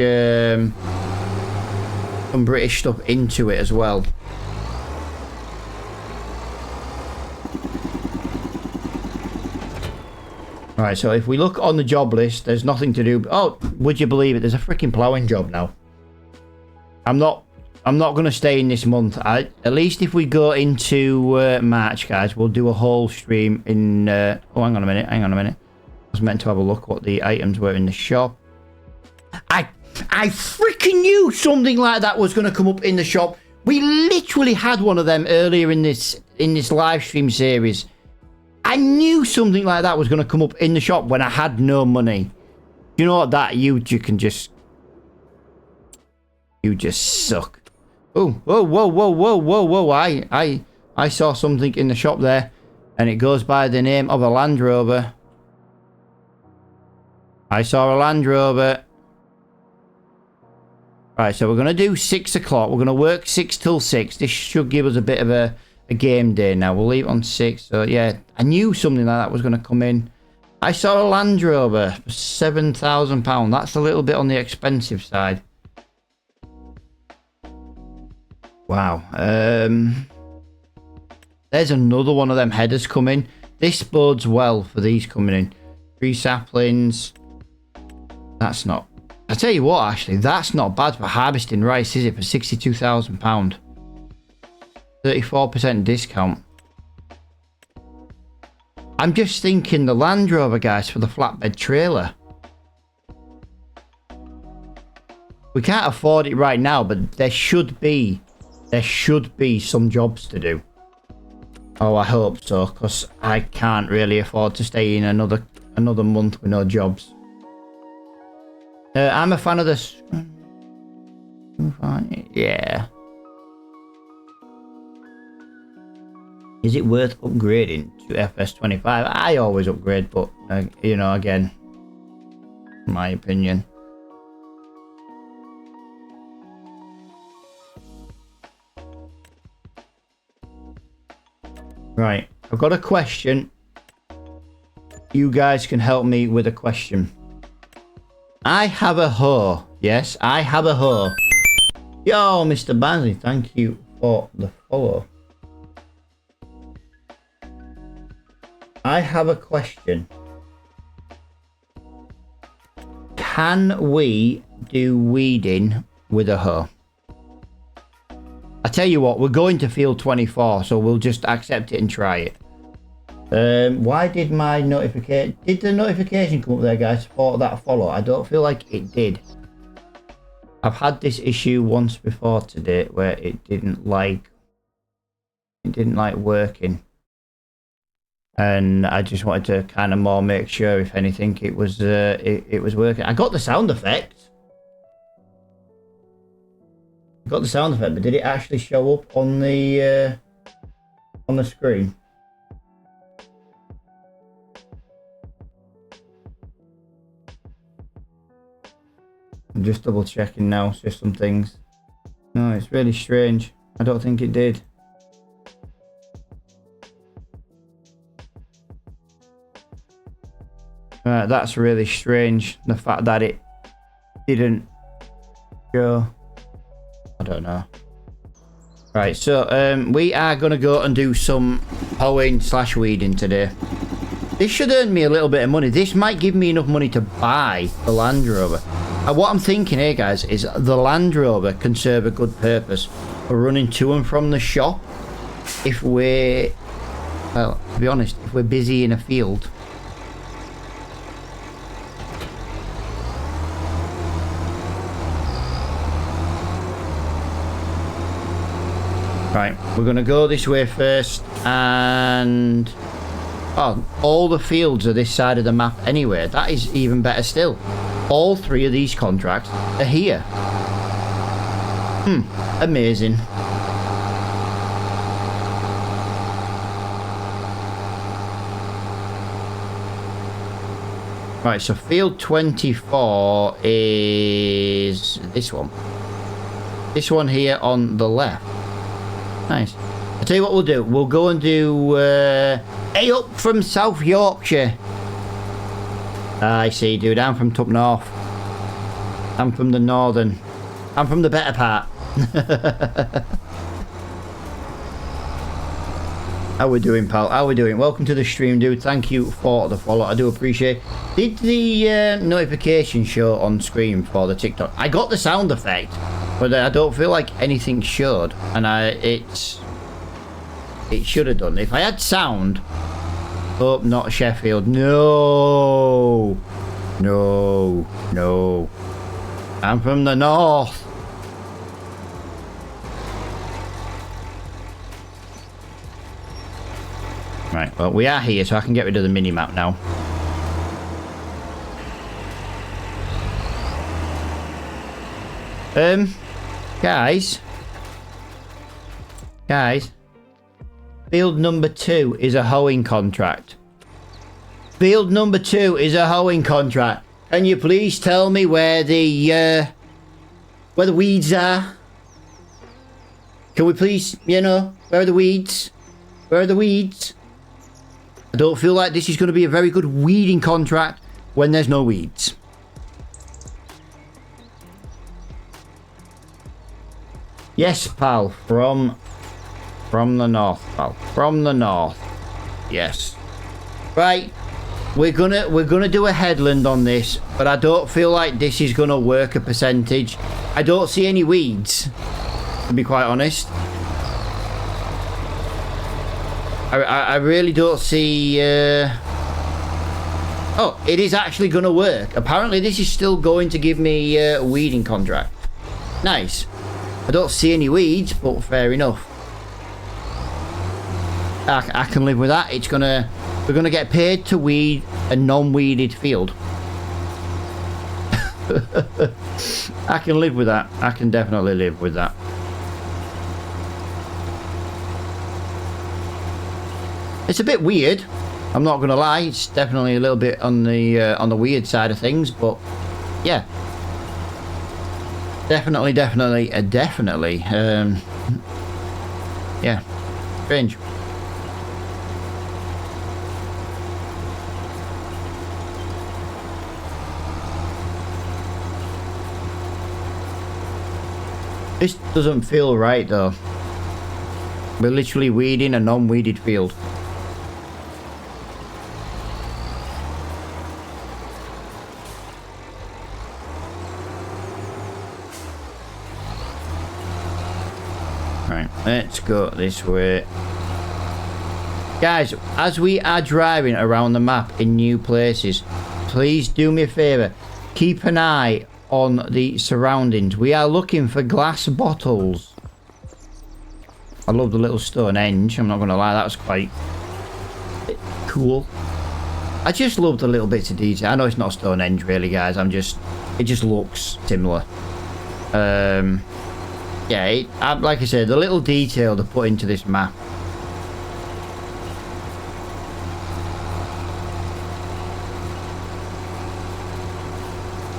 stuff into it as well. Right, so if we look on the job list, there's nothing to do. Oh, would you believe it? There's a freaking ploughing job now. I'm not going to stay in this month. At least if we go into March, guys, we'll do a whole stream in... oh, hang on a minute. I was meant to have a look what the items were in the shop. I freaking knew something like that was going to come up in the shop. We literally had one of them earlier in this live stream series. I knew something like that was going to come up in the shop when I had no money. You know what? That you can just... You just suck. Oh, whoa. I saw something in the shop there, and it goes by the name of a Land Rover. I saw a Land Rover. Right, so we're going to do 6 o'clock. We're going to work 6 till 6. This should give us a bit of a game day now. We'll leave it on 6. So yeah, I knew something like that was going to come in. I saw a Land Rover for £7,000. That's a little bit on the expensive side. Wow. There's another one of them headers coming. This bodes well for these coming in. 3 saplings. That's not... I tell you what, actually, that's not bad for harvesting rice, is it? For £62,000. 34% discount. I'm just thinking the Land Rover, guys, for the flatbed trailer. We can't afford it right now, but there should be some jobs to do. Oh, I hope so, because I can't really afford to stay in another month with no jobs. I'm a fan of this. Yeah. Is it worth upgrading to FS25? I always upgrade, but you know, again, my opinion. Right, I've got a question. You guys can help me with a question. I have a hoe. Yes, I have a hoe. Yo, Mr. Bansley, thank you for the follow. I have a question. Can we do weeding with a hoe? I tell you what, we're going to field 24, so we'll just accept it and try it. Why did my notification... Did the notification come up there, guys, for that follow? I don't feel like it did. I've had this issue once before today where it didn't like working. And I just wanted to kind of more make sure, if anything, it was working. I got the sound effect. But did it actually show up on the screen? I'm just double checking now, just some things. No, it's really strange. I don't think it did. That's really strange. The fact that it didn't go. I don't know. Right, so we are going to go and do some hoeing / weeding today. This should earn me a little bit of money. This might give me enough money to buy the Land Rover. And what I'm thinking here, guys, is the Land Rover can serve a good purpose for running to and from the shop if we're, well, to be honest, if we're busy in a field. Right, we're going to go this way first, and oh, all the fields are this side of the map anyway. That is even better still. All 3 of these contracts are here. Amazing. Right, so field 24 is this one. This one here on the left. Nice. I'll tell you what we'll do. We'll go and do hey up from South Yorkshire. I see, dude. I'm from top north. I'm from the northern. I'm from the better part. How we doing, pal? How we doing? Welcome to the stream, dude. Thank you for the follow. I do appreciate it. Did the notification show on screen for the TikTok? I got the sound effect, but I don't feel like anything showed, and it should have done. If I had sound. Oh, not Sheffield. No. No. No. I'm from the north. Right, well, we are here, so I can get rid of the mini-map now. Guys. Field number 2 is a hoeing contract. Field number 2 is a hoeing contract. Can you please tell me where the weeds are? Can we please, where are the weeds? Where are the weeds? I don't feel like this is going to be a very good weeding contract when there's no weeds. Yes, pal, from the north, pal. From the north. Yes. Right. We're gonna do a headland on this, but I don't feel like this is gonna work a percentage. I don't see any weeds, to be quite honest. I really don't see oh, it is actually gonna work. Apparently this is still going to give me a weeding contract. Nice. I don't see any weeds, but fair enough. I can live with that. We're gonna get paid to weed a non-weeded field. I can live with that. I can definitely live with that. It's a bit weird. I'm not gonna lie. It's definitely a little bit on the weird side of things, but yeah. Definitely. Yeah. Strange. This doesn't feel right though. We're literally weeding a non-weeded field. Right, let's go this way. Guys, as we are driving around the map in new places, please do me a favour. Keep an eye on the surroundings. We are looking for glass bottles. I love the little Stonehenge. I'm not going to lie, that was quite cool. I just love the little bits of detail. I know it's not Stonehenge really, guys. It just looks similar. Yeah, like I said, the little detail to put into this map.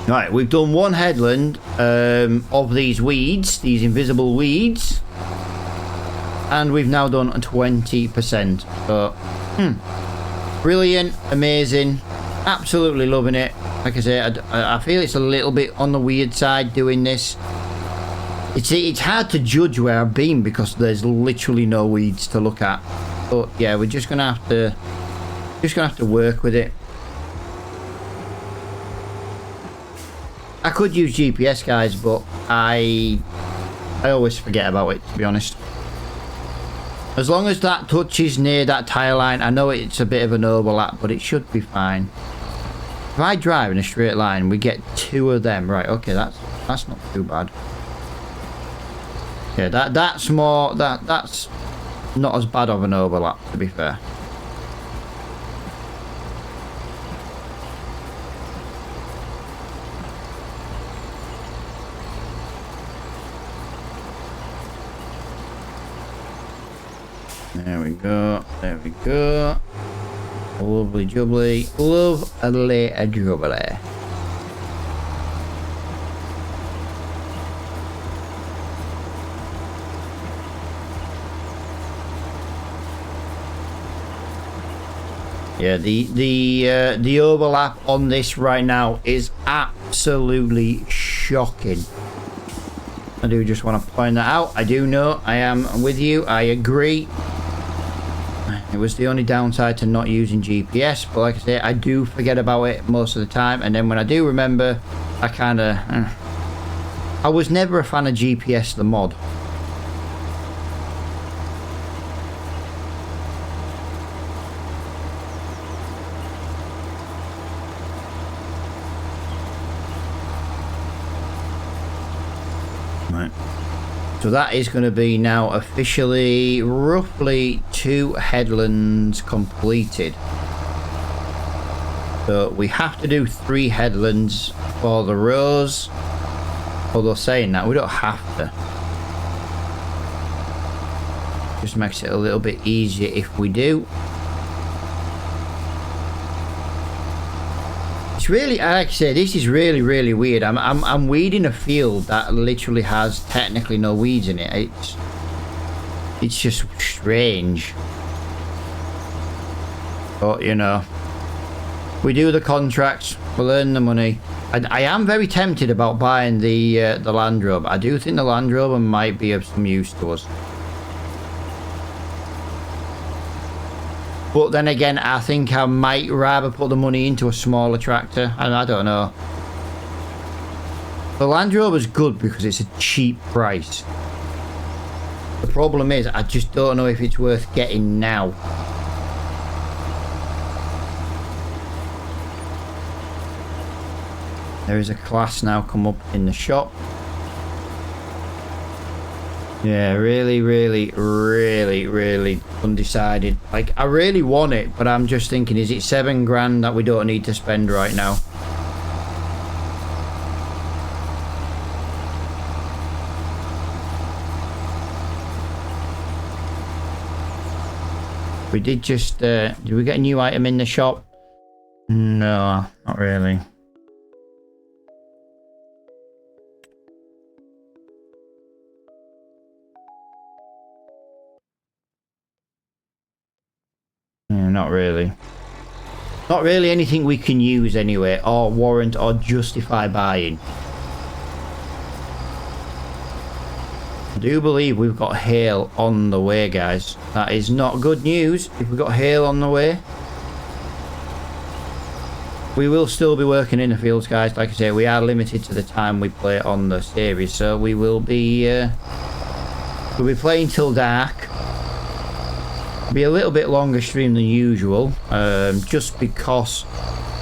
Right, we've done one headland of these weeds, these invisible weeds, and we've now done 20%. So, brilliant, amazing, absolutely loving it. Like I say, I feel it's a little bit on the weird side doing this. It's hard to judge where I've been because there's literally no weeds to look at. But yeah, we're just gonna have to work with it. I could use GPS, guys, but I always forget about it, to be honest. As long as that touches near that tire line, I know it's a bit of an overlap, but it should be fine. If I drive in a straight line, we get 2 of them. Right, okay, that's not too bad. Yeah, that's more, that's not as bad of an overlap, to be fair. There we go. There we go. Lovely jubbly. Lovely jubbly. Yeah, the overlap on this right now is absolutely shocking. I do just want to point that out. I do know, I am with you, I agree. It was the only downside to not using GPS, but like I say, I do forget about it most of the time, and then when I do remember, I kind of... I was never a fan of GPS, the mod. Right. So that is going to be now officially roughly 2 headlands completed. So we have to do 3 headlands for the rows. Although saying that, we don't have to. Just makes it a little bit easier if we do. It's really, like I say, this is really weird. I'm weeding a field that literally has technically no weeds in it. It's just strange. But you know, we do the contracts, we'll earn the money. I am very tempted about buying the Land Rover. I do think the Land Rover might be of some use to us. But then again, I think I might rather put the money into a smaller tractor. And I don't know. The Land Rover's good because it's a cheap price. The problem is, I just don't know if it's worth getting now. There is a class now come up in the shop. Yeah, really undecided. Like, I really want it, but I'm just thinking, is it 7 grand that we don't need to spend right now? We did just, did we get a new item in the shop? No, not really. Not really. Not really anything we can use anyway, or warrant or justify buying. I do believe we've got hail on the way, guys. That is not good news if we've got hail on the way. We will still be working in the fields, guys. Like I say, we are limited to the time we play on the series, so we will be we'll be playing till dark. Be a little bit longer stream than usual, just because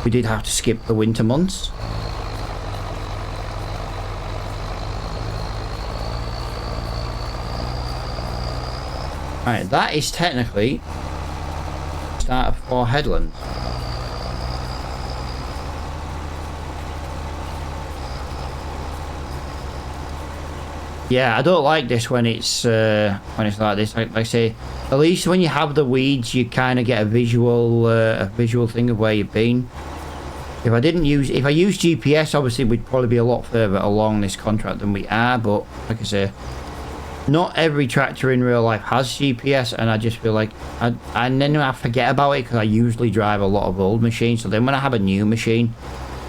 we did have to skip the winter months. Right, that is technically start of 4 headlands. Yeah, I don't like this when it's like this. Like I say, at least when you have the weeds, you kind of get a visual thing of where you've been. If I use GPS, obviously we'd probably be a lot further along this contract than we are. But like I say, not every tractor in real life has GPS, and I just feel like and then I forget about it because I usually drive a lot of old machines. So then when I have a new machine,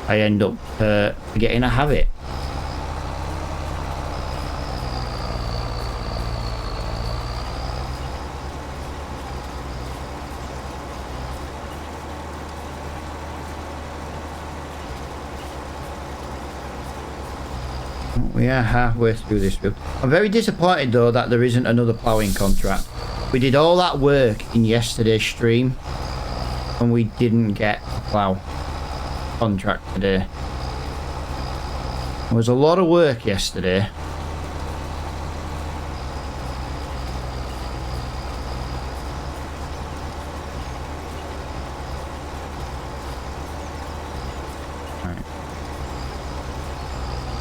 I end up forgetting I have it. We are halfway through this field. I'm very disappointed though that there isn't another ploughing contract. We did all that work in yesterday's stream and we didn't get a plough contract today. There was a lot of work yesterday.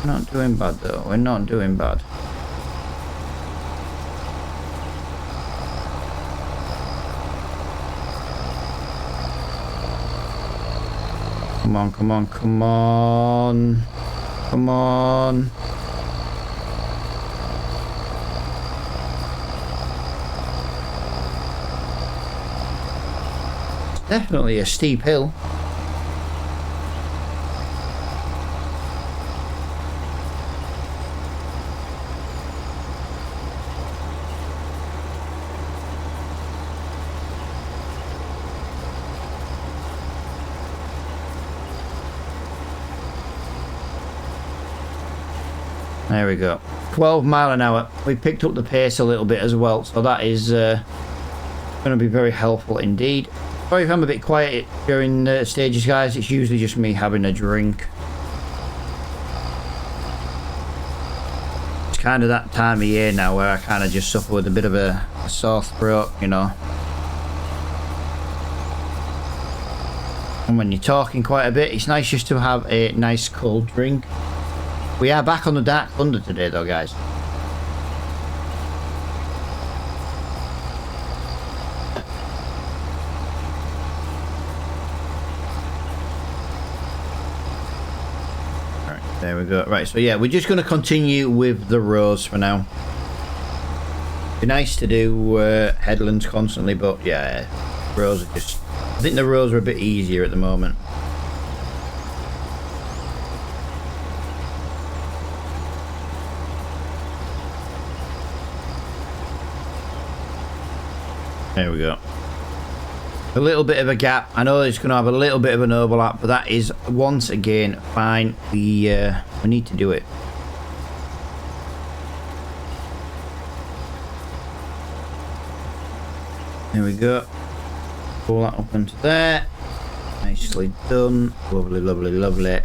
Not doing bad though, we're not doing bad. Come on, come on, come on. Come on. It's definitely a steep hill. There we go. 12 mile an hour. We picked up the pace a little bit as well, so that is going to be very helpful indeed. Sorry if I'm a bit quiet during stages, guys. It's usually just me having a drink. It's kind of that time of year now where I kind of just suffer with a bit of a sore throat, you know. And when you're talking quite a bit, it's nice just to have a nice cold drink. We are back on the Dark Thunder today though, guys. Alright, there we go. Right, so yeah, we're just going to continue with the roads for now. Be nice to do headlands constantly, but yeah, roads are just... I think the roads are a bit easier at the moment. There we go. A little bit of a gap. I know it's going to have a little bit of an overlap, but that is once again fine. We need to do it. There we go. Pull that up into there. Nicely done. Lovely, lovely, lovely.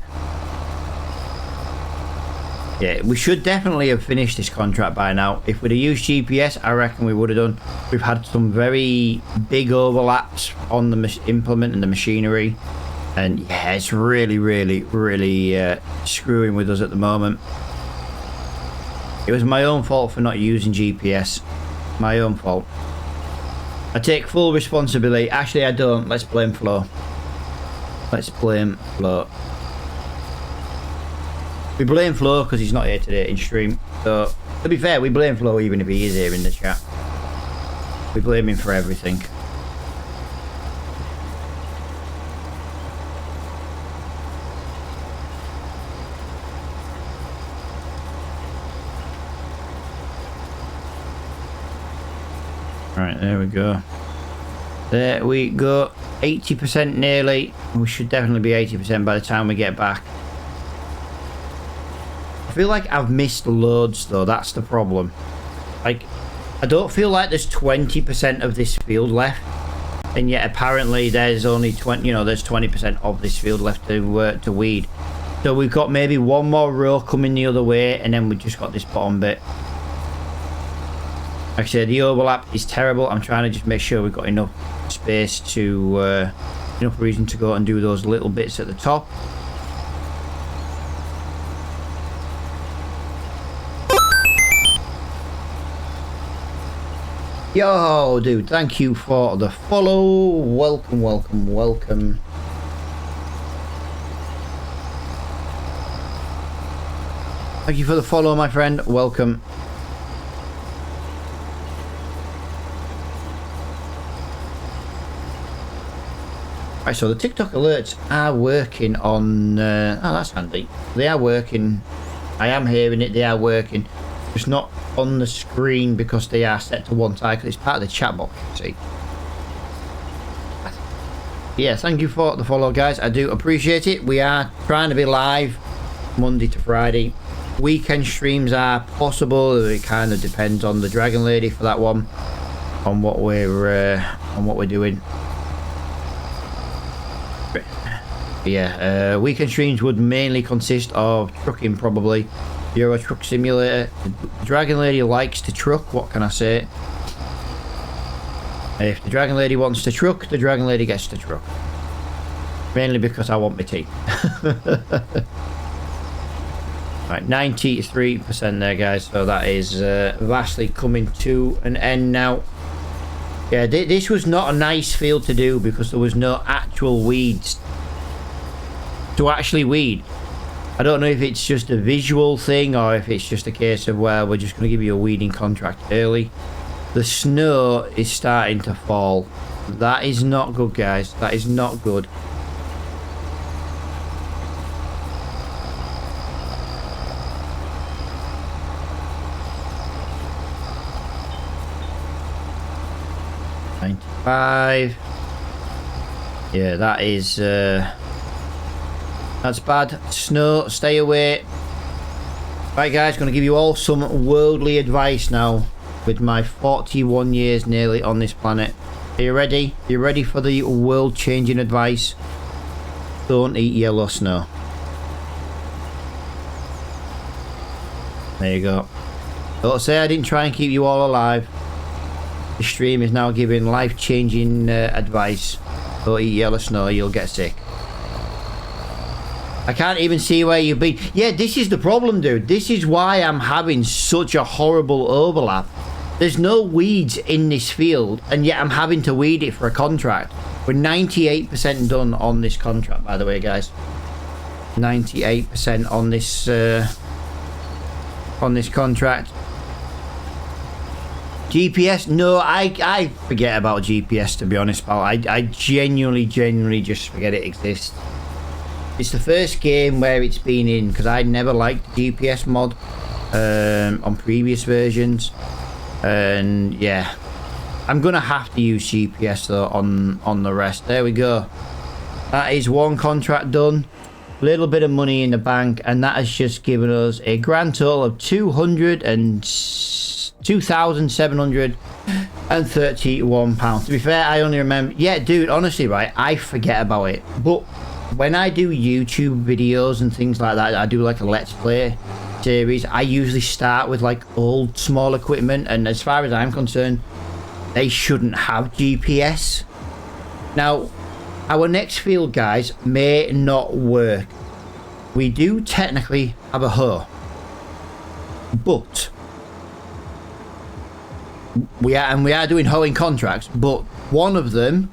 Yeah, we should definitely have finished this contract by now. If we'd have used GPS, I reckon we would have done. We've had some very big overlaps on the implement and the machinery. And yeah, it's really, really, really screwing with us at the moment. It was my own fault for not using GPS. My own fault. I take full responsibility. Actually, I don't. Let's blame Flo. Let's blame Flo. We blame Flo because he's not here today in stream. So, to be fair, we blame Flo even if he is here in the chat. We blame him for everything. Right, there we go. There we go. 80% nearly. We should definitely be 80% by the time we get back. I feel like I've missed loads though, that's the problem. Like, I don't feel like there's 20% of this field left, and yet apparently there's only 20, you know, there's 20% of this field left to weed. So we've got maybe one more row coming the other way, and then we've just got this bottom bit. Like I said, the overlap is terrible. I'm trying to just make sure we've got enough space to, enough reason to go and do those little bits at the top. Yo, dude, thank you for the follow. Welcome, welcome, welcome. Thank you for the follow, my friend. Welcome. Right, so the TikTok alerts are working on... oh, that's handy. They are working. I am hearing it. They are working. It's not on the screen because they are set to one side. It's part of the chat box, you see. Yeah, thank you for the follow, guys. I do appreciate it. We are trying to be live Monday to Friday. Weekend streams are possible. It kind of depends on the Dragon Lady for that one, on what we're doing. Yeah, weekend streams would mainly consist of trucking, probably. Euro Truck Simulator. The Dragon Lady likes to truck. What can I say? If the Dragon Lady wants to truck, the Dragon Lady gets to truck. Mainly because I want my tea. Right, 93% there, guys. So that is vastly coming to an end now. Yeah, this was not a nice field to do because there was no actual weeds to actually weed. I don't know if it's just a visual thing or if it's just a case of where we're just going to give you a weeding contract early. The snow is starting to fall. That is not good, guys. That is not good. $95. Yeah, that is that's bad. Snow, stay away. Right, guys, going to give you all some worldly advice now with my 41 years nearly on this planet. Are you ready? Are you ready for the world-changing advice? Don't eat yellow snow. There you go. Don't say I didn't try and keep you all alive. The stream is now giving life-changing advice. Don't eat yellow snow, you'll get sick. I can't even see where you've been. Yeah, this is the problem, dude. This is why I'm having such a horrible overlap. There's no weeds in this field, and yet I'm having to weed it for a contract. We're 98% done on this contract, by the way, guys. 98% on this contract. GPS? No, I forget about GPS, to be honest, pal. I genuinely just forget it exists. It's the first game where it's been in, because I never liked the GPS mod on previous versions. And yeah, I'm gonna have to use GPS though on the rest. There we go. That is one contract done. Little bit of money in the bank, and that has just given us a grand total of £2,731. To be fair, I only remember. Yeah, dude, honestly, right, I forget about it. But when I do YouTube videos and things like that, I do like a Let's Play series. I usually start with like old small equipment, and as far as I'm concerned, they shouldn't have GPS. Now, our next field, guys, may not work. We do technically have a hoe, but we are doing hoeing contracts, but one of them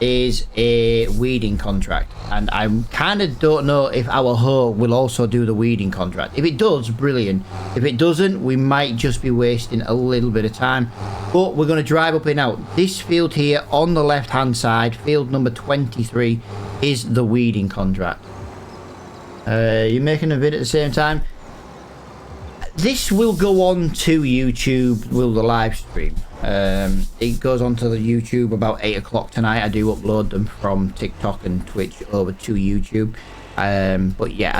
is a weeding contract, and I kind of don't know if our hoe will also do the weeding contract. If it does, brilliant. If it doesn't, we might just be wasting a little bit of time, but we're going to drive up and out. This field here on the left hand side, field number 23, is the weeding contract. You're making a vid at the same time. This will go on to YouTube, will the live stream. It goes on to the YouTube about 8 o'clock tonight. I do upload them from TikTok and Twitch over to YouTube. But yeah,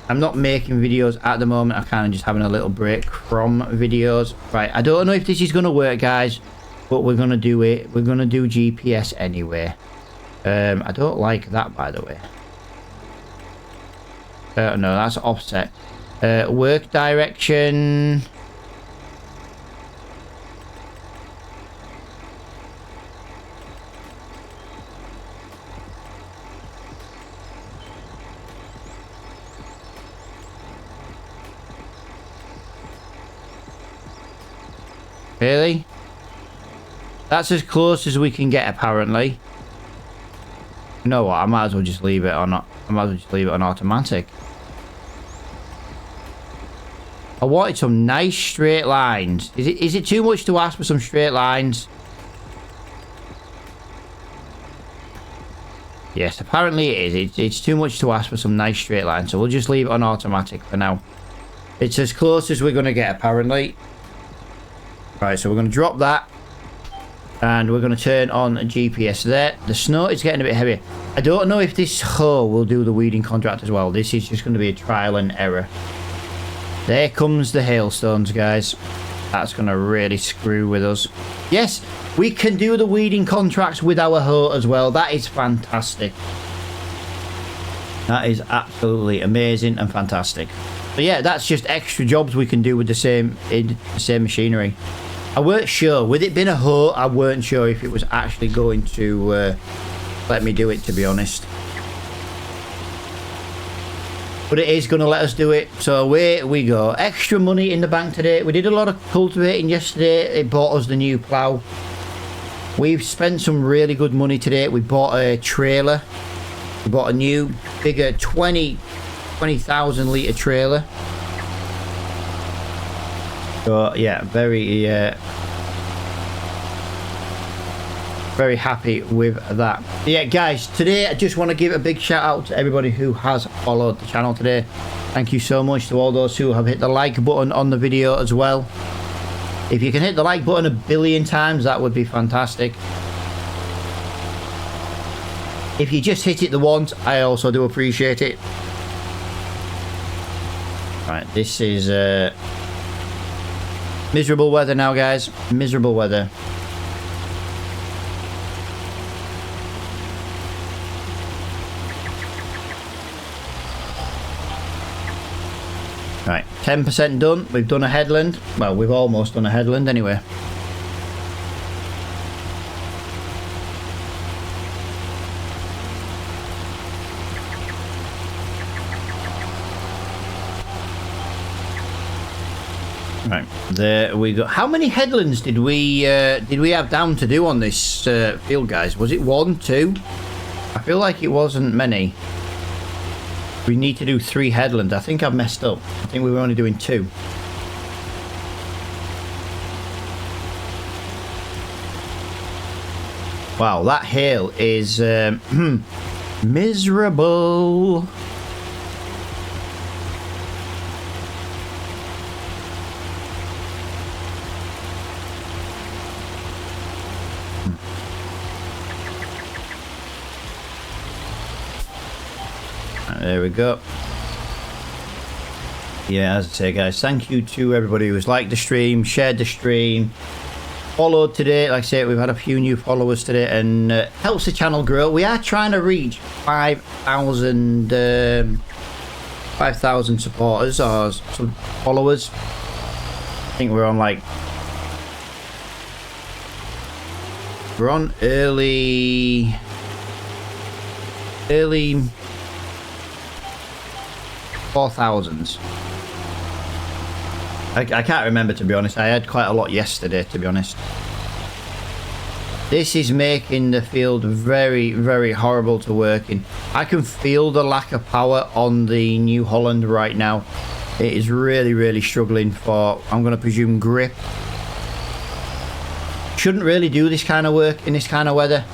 I'm not making videos at the moment. I'm kind of just having a little break from videos. Right, I don't know if this is going to work, guys, but we're going to do it. We're going to do GPS anyway. I don't like that, by the way. No, that's offset. Work direction. Really? That's as close as we can get, apparently. You know what? I might as well just leave it on. I might as well just leave it on automatic. I wanted some nice straight lines. Is it too much to ask for some straight lines? Yes, apparently it is. It's too much to ask for some nice straight lines, so we'll just leave it on automatic for now. It's as close as we're going to get, apparently. Right, so we're going to drop that. And we're going to turn on a GPS there. The snow is getting a bit heavier. I don't know if this hoe will do the weeding contract as well. This is just going to be a trial and error. There comes the hailstones, guys. That's going to really screw with us. Yes, we can do the weeding contracts with our hoe as well. That is fantastic. That is absolutely amazing and fantastic. But yeah, that's just extra jobs we can do with the same machinery. I weren't sure. With it being a hoe, I weren't sure if it was actually going to let me do it, to be honest. But it is going to let us do it. So away we go. Extra money in the bank today. We did a lot of cultivating yesterday. It bought us the new plough. We've spent some really good money today. We bought a trailer. We bought a new, bigger 20,000 litre trailer. So yeah, very happy with that. Yeah, guys, today I just want to give a big shout out to everybody who has followed the channel today. Thank you so much to all those who have hit the like button on the video as well. If you can hit the like button 1 billion times, that would be fantastic. If you just hit it the once, I also do appreciate it. Right, this is miserable weather now, guys. Miserable weather. Right, 10% done. We've done a headland. Well, we've almost done a headland anyway. Right, there we go. How many headlands did we have down to do on this field, guys? Was it 1, 2? I feel like it wasn't many. We need to do 3 headlands. I think I've messed up. I think we were only doing 2. Wow, that hail is miserable. There we go. Yeah, as I say, guys, thank you to everybody who's liked the stream, shared the stream, followed today. Like I say, we've had a few new followers today, and helps the channel grow. We are trying to reach 5,000 supporters or some followers. I think we're on like early 4,000s. I can't remember, to be honest. I had quite a lot yesterday, to be honest. This is making the field very, very horrible to work in. I can feel the lack of power on the New Holland right now. It is really, really struggling for, I'm going to presume, grip. Shouldn't really do this kind of work in this kind of weather.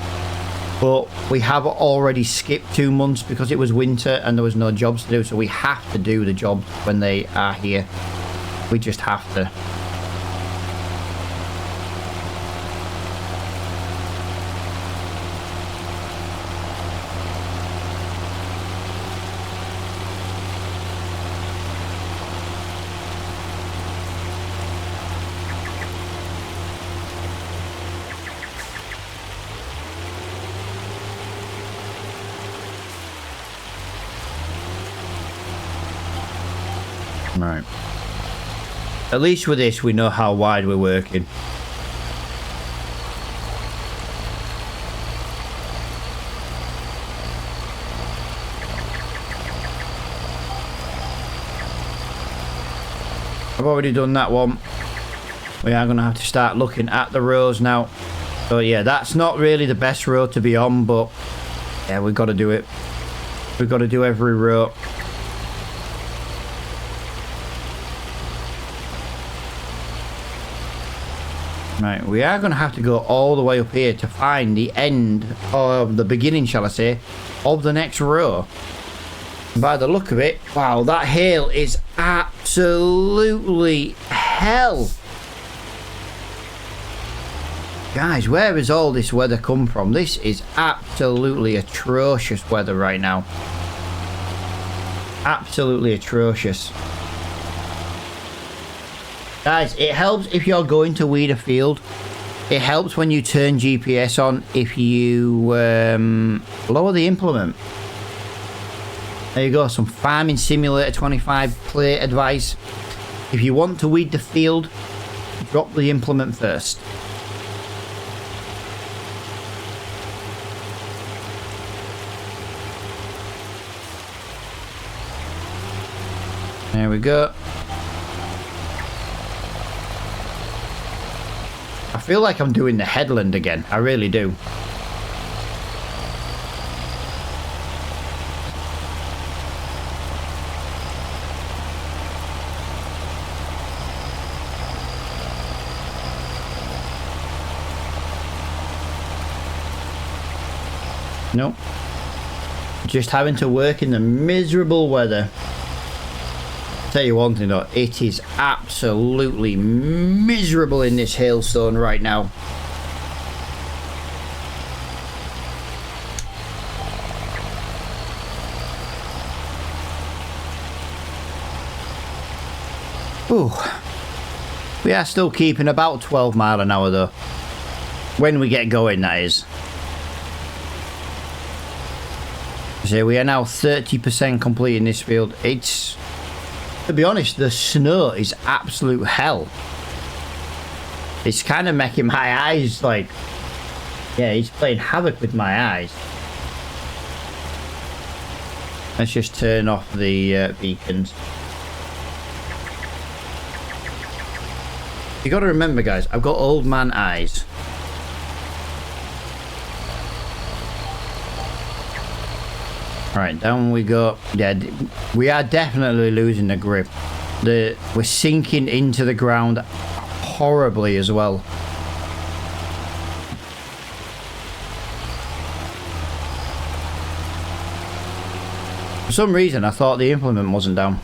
But we have already skipped 2 months because it was winter and there was no jobs to do. So we have to do the jobs when they are here. We just have to. Right. At least with this, we know how wide we're working. I've already done that one. We are going to have to start looking at the rows now. So yeah, that's not really the best row to be on, but yeah, we've got to do it. We've got to do every row. Right, we are going to have to go all the way up here to find the end, or the beginning, shall I say, of the next row. By the look of it, wow, that hill is absolutely hell. Guys, where has all this weather come from? This is absolutely atrocious weather right now. Absolutely atrocious. Guys, it helps if you're going to weed a field. It helps when you turn GPS on if you lower the implement. There you go, some Farming Simulator 25 play advice. If you want to weed the field, drop the implement first. There we go. I feel like I'm doing the headland again. I really do. Nope. Just having to work in the miserable weather. Tell you one thing though, it is absolutely miserable in this hailstone right now. Ooh. We are still keeping about 12 mile an hour though. When we get going, that is. So we are now 30% complete in this field. It's, to be honest, the snow is absolute hell. It's kind of making my eyes like, yeah, he's playing havoc with my eyes. Let's just turn off the beacons. You got to remember, guys, I've got old man eyes. Alright, down we go. Yeah, we are definitely losing the grip. We're sinking into the ground horribly as well. For some reason, I thought the implement wasn't down.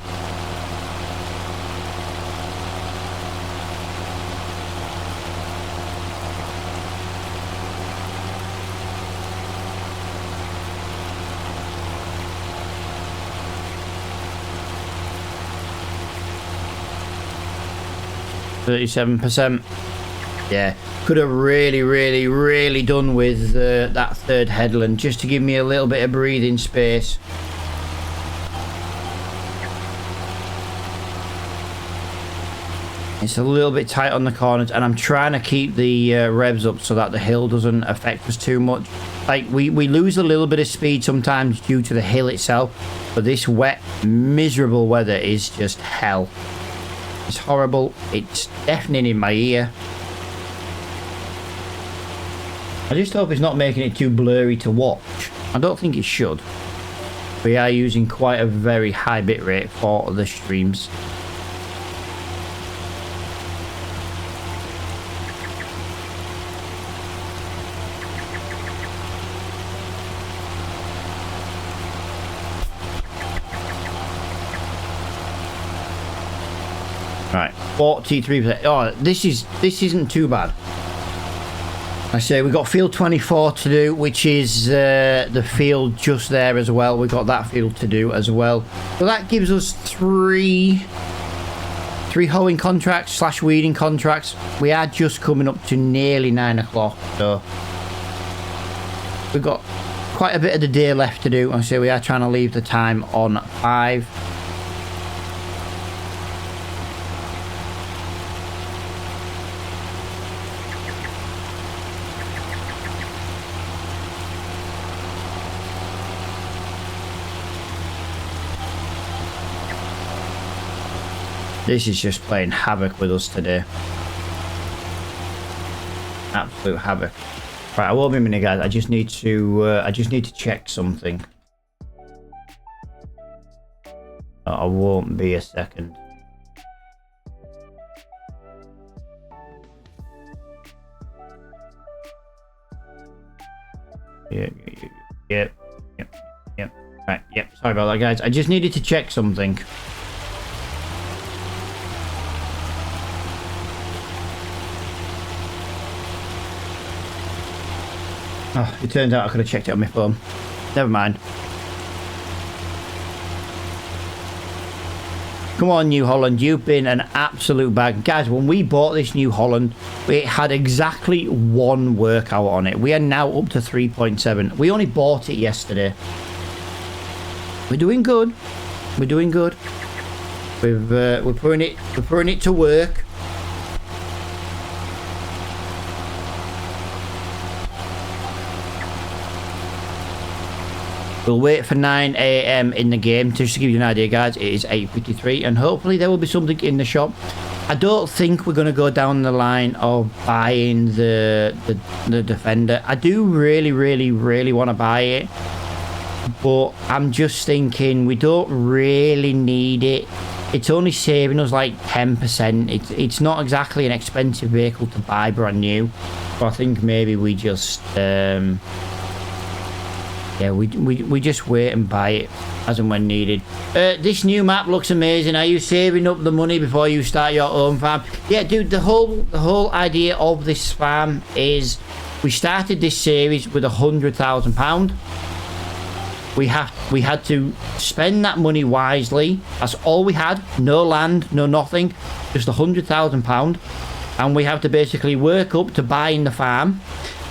%. Yeah, could have really done with that third headland just to give me a little bit of breathing space. It's a little bit tight on the corners, and I'm trying to keep the revs up so that the hill doesn't affect us too much. Like, we lose a little bit of speed sometimes due to the hill itself, but this wet, miserable weather is just hell. It's horrible. It's deafening in my ear. I just hope it's not making it too blurry to watch. I don't think it should. We are using quite a very high bitrate for the streams. Right, 43%. Oh, this isn't too bad. I say we got field 24 to do, which is the field just there as well. We got that field to do as well. So that gives us three hoeing contracts / weeding contracts. We are just coming up to nearly 9 o'clock, so we've got quite a bit of the day left to do. I say we are trying to leave the time on 5. This is just playing havoc with us today. Absolute havoc. Right, I won't be a minute, guys. I just need to check something. I won't be a second. Yeah. Yep. Yep. Yep. Right. Yep. Sorry about that, guys. I just needed to check something. Oh, it turns out I could have checked it on my phone. Never mind. Come on, New Holland. You've been an absolute bag. Guys, when we bought this New Holland, it had exactly 1 workout on it. We are now up to 3.7. We only bought it yesterday. We're doing good. We're doing good. We're putting it to work. We'll wait for 9 AM in the game. Just to give you an idea, guys, it is 8:53, and hopefully there will be something in the shop. I don't think we're going to go down the line of buying the Defender. I do really want to buy it, but I'm just thinking we don't really need it. It's only saving us like 10%. It's not exactly an expensive vehicle to buy brand new, so I think maybe we just yeah, we just wait and buy it as and when needed. This new map looks amazing. Are you saving up the money before you start your own farm? Yeah, dude, the whole idea of this farm is we started this series with £100,000. We had to spend that money wisely. That's all we had. No land, no nothing, just £100,000, and we have to basically work up to buying the farm.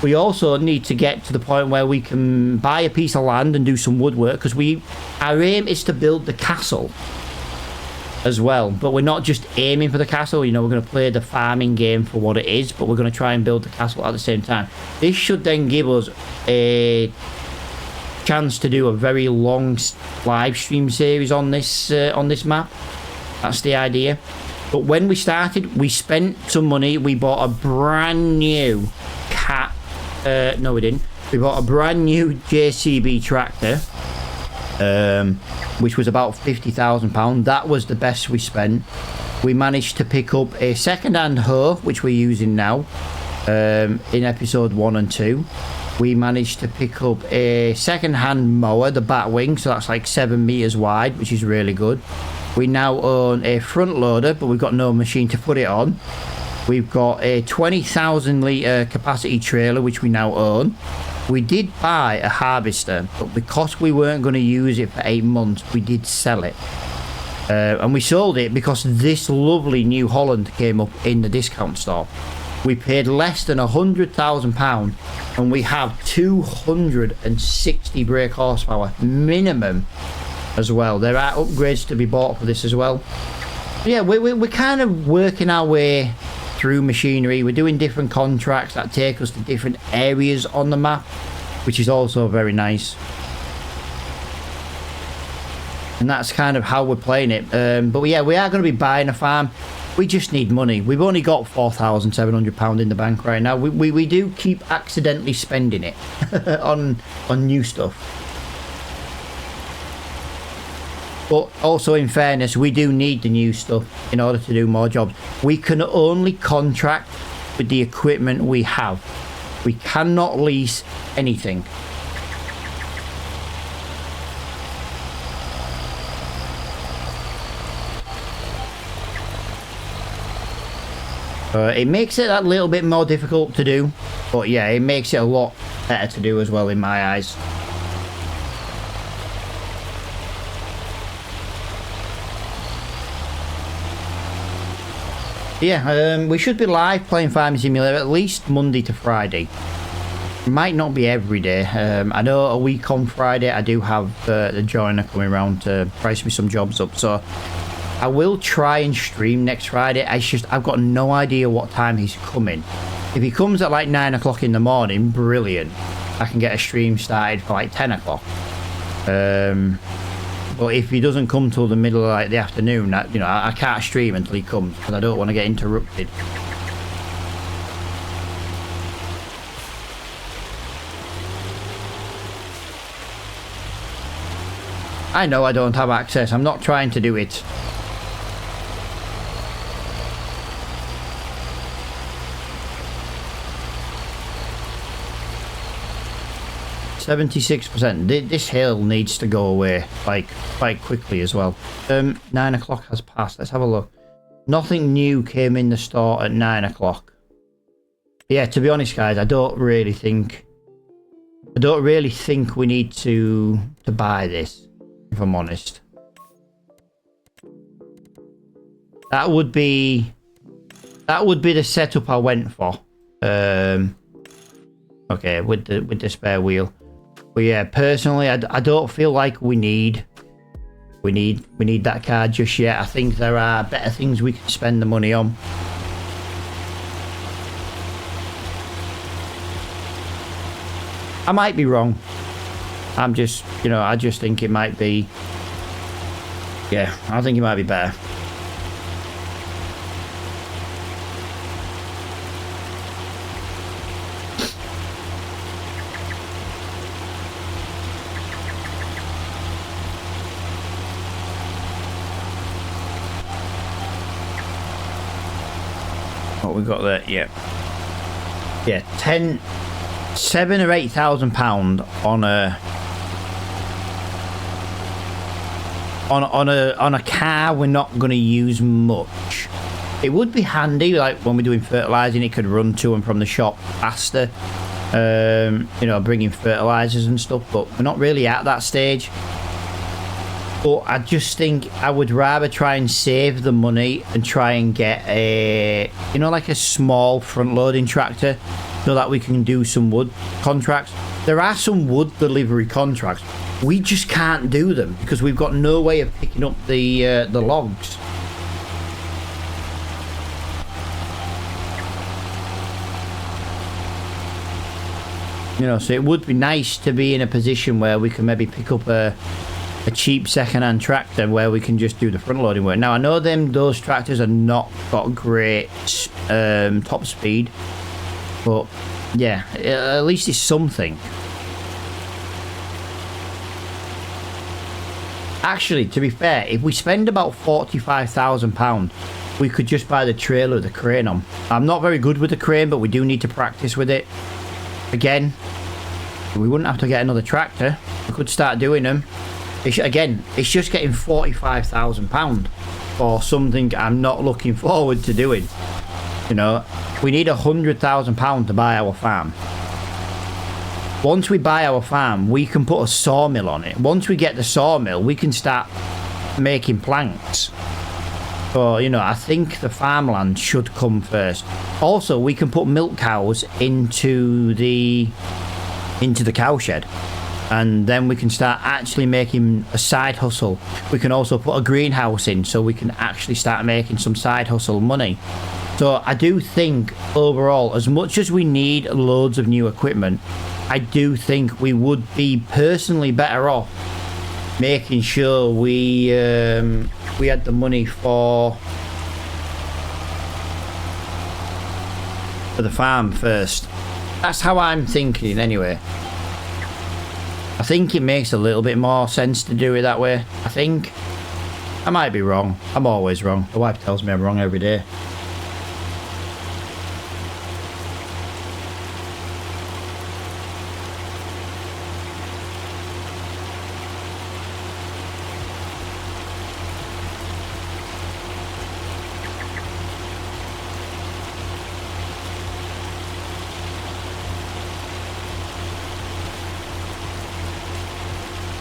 We also need to get to the point where we can buy a piece of land and do some woodwork, because our aim is to build the castle as well. But we're not just aiming for the castle, you know, we're going to play the farming game for what it is, but we're going to try and build the castle at the same time. This should then give us a chance to do a very long live stream series on this map. That's the idea. But when we started, we spent some money. We bought a brand new no, we didn't. We bought a brand new JCB tractor, which was about £50,000. That was the best we spent. We managed to pick up a second-hand hoe, which we're using now, in episode 1 and 2. We managed to pick up a second-hand mower, the Batwing, so that's like 7 meters wide, which is really good. We now own a front loader, but we've got no machine to put it on. We've got a 20,000 litre capacity trailer, which we now own. We did buy a harvester, but because we weren't going to use it for 8 months, we did sell it. And we sold it because this lovely New Holland came up in the discount store. We paid less than £100,000, and we have 260 brake horsepower minimum as well. There are upgrades to be bought for this as well. Yeah, we're kind of working our way through machinery. We're doing different contracts that take us to different areas on the map, which is also very nice. And that's kind of how we're playing it. But yeah, we are going to be buying a farm. We just need money. We've only got £4,700 in the bank right now. We do keep accidentally spending it on new stuff. But also, in fairness, we do need the new stuff in order to do more jobs. We can only contract with the equipment we have. We cannot lease anything. It makes it a little bit more difficult to do, but yeah, it makes it a lot better to do as well in my eyes. Yeah, we should be live playing Farming Simulator at least Monday to Friday. Might not be every day. I know a week on Friday I do have the joiner coming around to price me some jobs up, so I will try and stream next Friday. I've got no idea what time he's coming. If he comes at like 9 o'clock in the morning, brilliant. I can get a stream started for like 10 o'clock. But if he doesn't come till the middle of like the afternoon, I can't stream until he comes because I don't want to get interrupted. I know I don't have access. I'm not trying to do it. 76%. This hill needs to go away, like, quite quickly as well. 9 o'clock has passed. Let's have a look. Nothing new came in the store at 9 o'clock. Yeah, to be honest, guys, I don't really think we need to buy this, if I'm honest. That would be the setup I went for. Okay, with the spare wheel. But yeah, personally, I don't feel like we need that car just yet. I think there are better things we can spend the money on. I might be wrong. I'm just, you know, I just think it might be. Yeah, I think it might be better. What we got there? Yeah, 7 or 8,000 pound on a car we're not going to use much. It would be handy, like when we're doing fertilizing, it could run to and from the shop faster. You know, bringing fertilizers and stuff, but we're not really at that stage. But I just think I would rather try and save the money and try and get a, you know, like a small front loading tractor so that we can do some wood contracts. There are some wood delivery contracts. We just can't do them because we've got no way of picking up the logs. You know, so it would be nice to be in a position where we can maybe pick up a cheap second-hand tractor where we can just do the front loading work. Now I know those tractors are not got great top speed, but yeah, at least it's something. Actually, to be fair, if we spend about £45,000, we could just buy the trailer with the crane on. I'm not very good with the crane, but we do need to practice with it. Again, we wouldn't have to get another tractor. We could start doing them. It's just getting £45,000 for something I'm not looking forward to doing. You know, we need £100,000 to buy our farm. Once we buy our farm, we can put a sawmill on it. Once we get the sawmill, we can start making planks. So, you know, I think the farmland should come first. Also, we can put milk cows into the cowshed. And then we can start actually making a side hustle. We can also put a greenhouse in so we can actually start making some side hustle money. So I do think overall, as much as we need loads of new equipment, I do think we would be personally better off making sure we had the money for the farm first. That's how I'm thinking anyway. I think it makes a little bit more sense to do it that way. I think. I might be wrong. I'm always wrong. My wife tells me I'm wrong every day.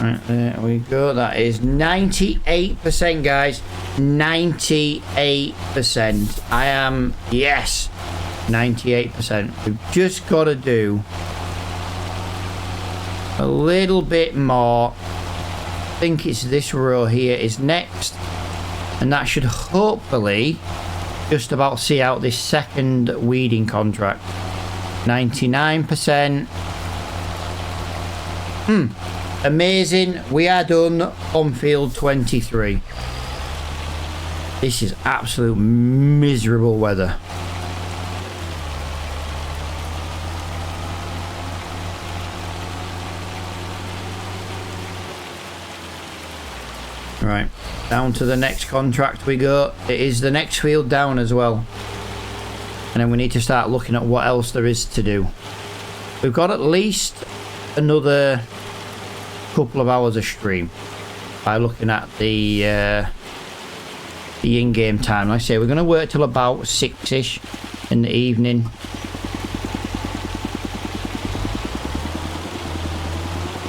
Right, there we go. That is 98%, guys. 98%. I am, yes, 98%. We've just got to do a little bit more. I think it's this row here is next. And that should hopefully just about see out this second weeding contract. 99%. Amazing. We are done on field 23. This is absolute miserable weather. Right, down to the next contract we go. It is the next field down as well. And then we need to start looking at what else there is to do. We've got at least another couple of hours of stream by looking at the in-game time. Like I say, we're going to work till about 6ish in the evening.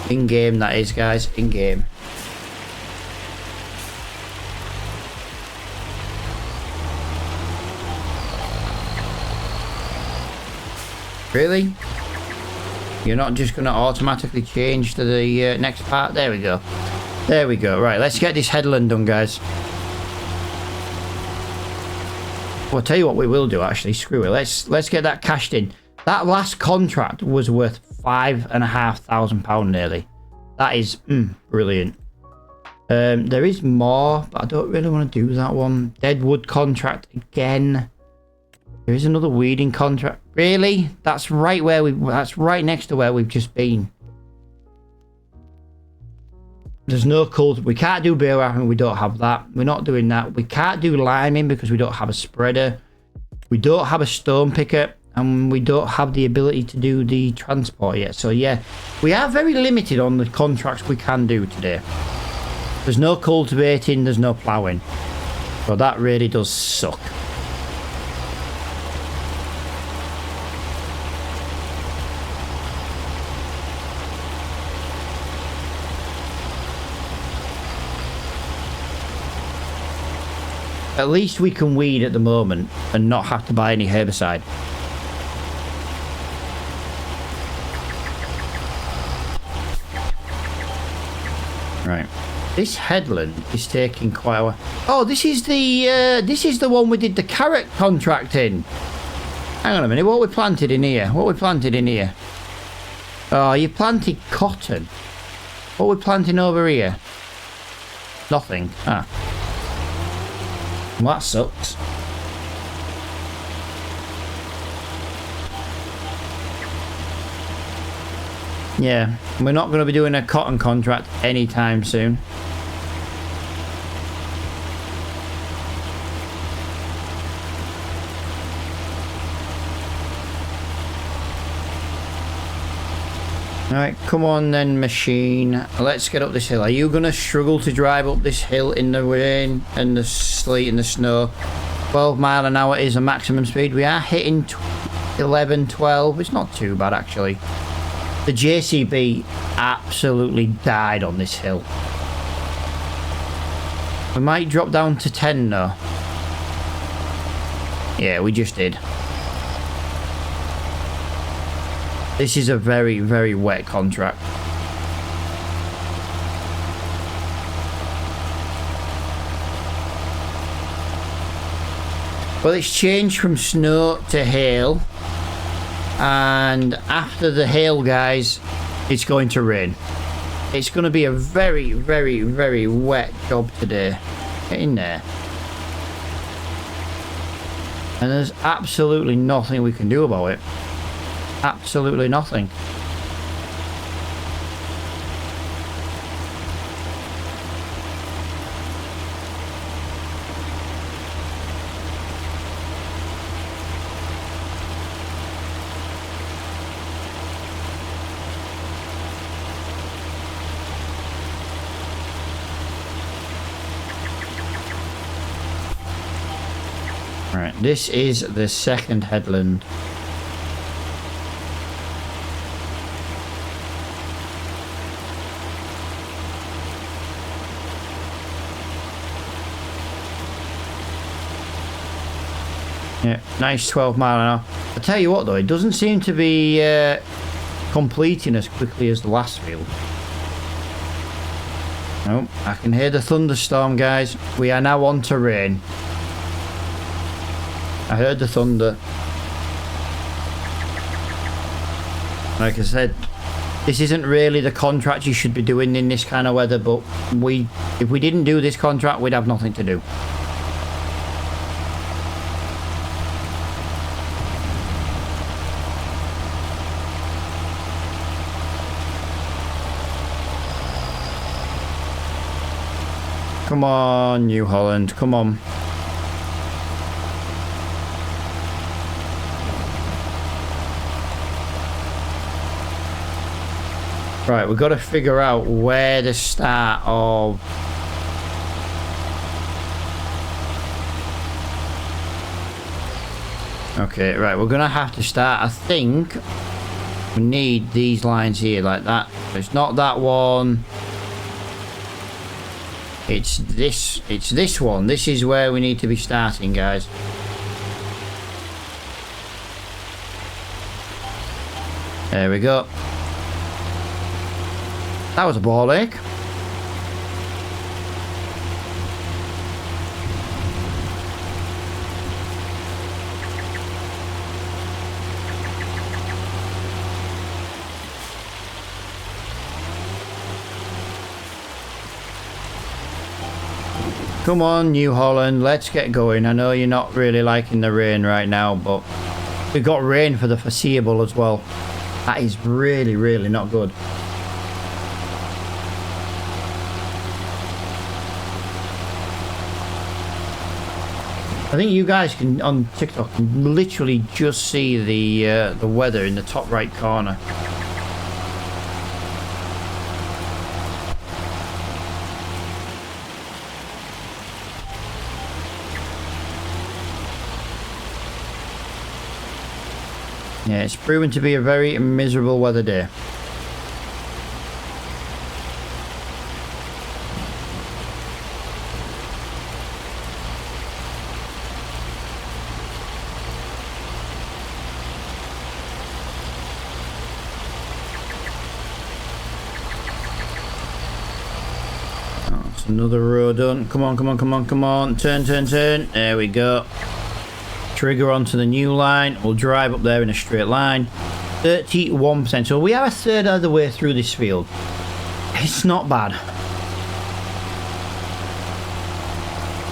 In-game, that is, guys. In-game. Really? You're not just going to automatically change to the next part? There we go. There we go. Right, let's get this headland done, guys. Well, I'll tell you what we will do, actually. Screw it. Let's get that cashed in. That last contract was worth £5,500 nearly. That is brilliant. There is more, but I don't really want to do that one. Deadwood contract again. There is another weeding contract. Really? That's right where that's right next to where we've just been. There's no cult. We can't do beer wrapping. We don't have that. We're not doing that. We can't do liming because we don't have a spreader. We don't have a stone picker. And we don't have the ability to do the transport yet. So yeah, we are very limited on the contracts we can do today. There's no cultivating. There's no ploughing. So that really does suck. At least we can weed at the moment and not have to buy any herbicide. Right. This headland is taking quite a while. Oh, this is the one we did the carrot contract in. Hang on a minute. What we planted in here? What we planted in here? Oh, you planted cotton. What we planting over here? Nothing. Ah. Well, that sucks. Yeah, we're not going to be doing a cotton contract anytime soon. Alright, come on then, machine. Let's get up this hill. Are you going to struggle to drive up this hill in the rain and the sleet and the snow? 12 mile an hour is a maximum speed. We are hitting 11, 12. It's not too bad, actually. The JCB absolutely died on this hill. We might drop down to 10 though. Yeah, we just did. This is a very, very wet contract. Well, it's changed from snow to hail. And after the hail, guys, it's going to rain. It's going to be a very, very, very wet job today. Get in there. And there's absolutely nothing we can do about it. Absolutely nothing. Right, this is the second headland. Yeah, nice 12 mile an hour. I tell you what though, it doesn't seem to be completing as quickly as the last field. No, I can hear the thunderstorm, guys. We are now on to rain. I heard the thunder. Like I said, this isn't really the contract you should be doing in this kind of weather, but if we didn't do this contract, we'd have nothing to do. Come on, New Holland, come on. Right, we've got to figure out where the start of... Okay, right, we're going to have to start, I think, we need these lines here, like that. It's not that one. It's this one. This is where we need to be starting, guys. There we go. That was a ball ache. Come on, New Holland, let's get going. I know you're not really liking the rain right now, but we've got rain for the foreseeable as well. That is really, really not good. I think you guys can, on TikTok, can literally just see the weather in the top right corner. Yeah, it's proven to be a very miserable weather day. Oh, it's another row done. Come on, come on, come on, come on. Turn, turn, turn. There we go. Trigger onto the new line. We'll drive up there in a straight line. 31%. So we are a third of the way through this field. It's not bad.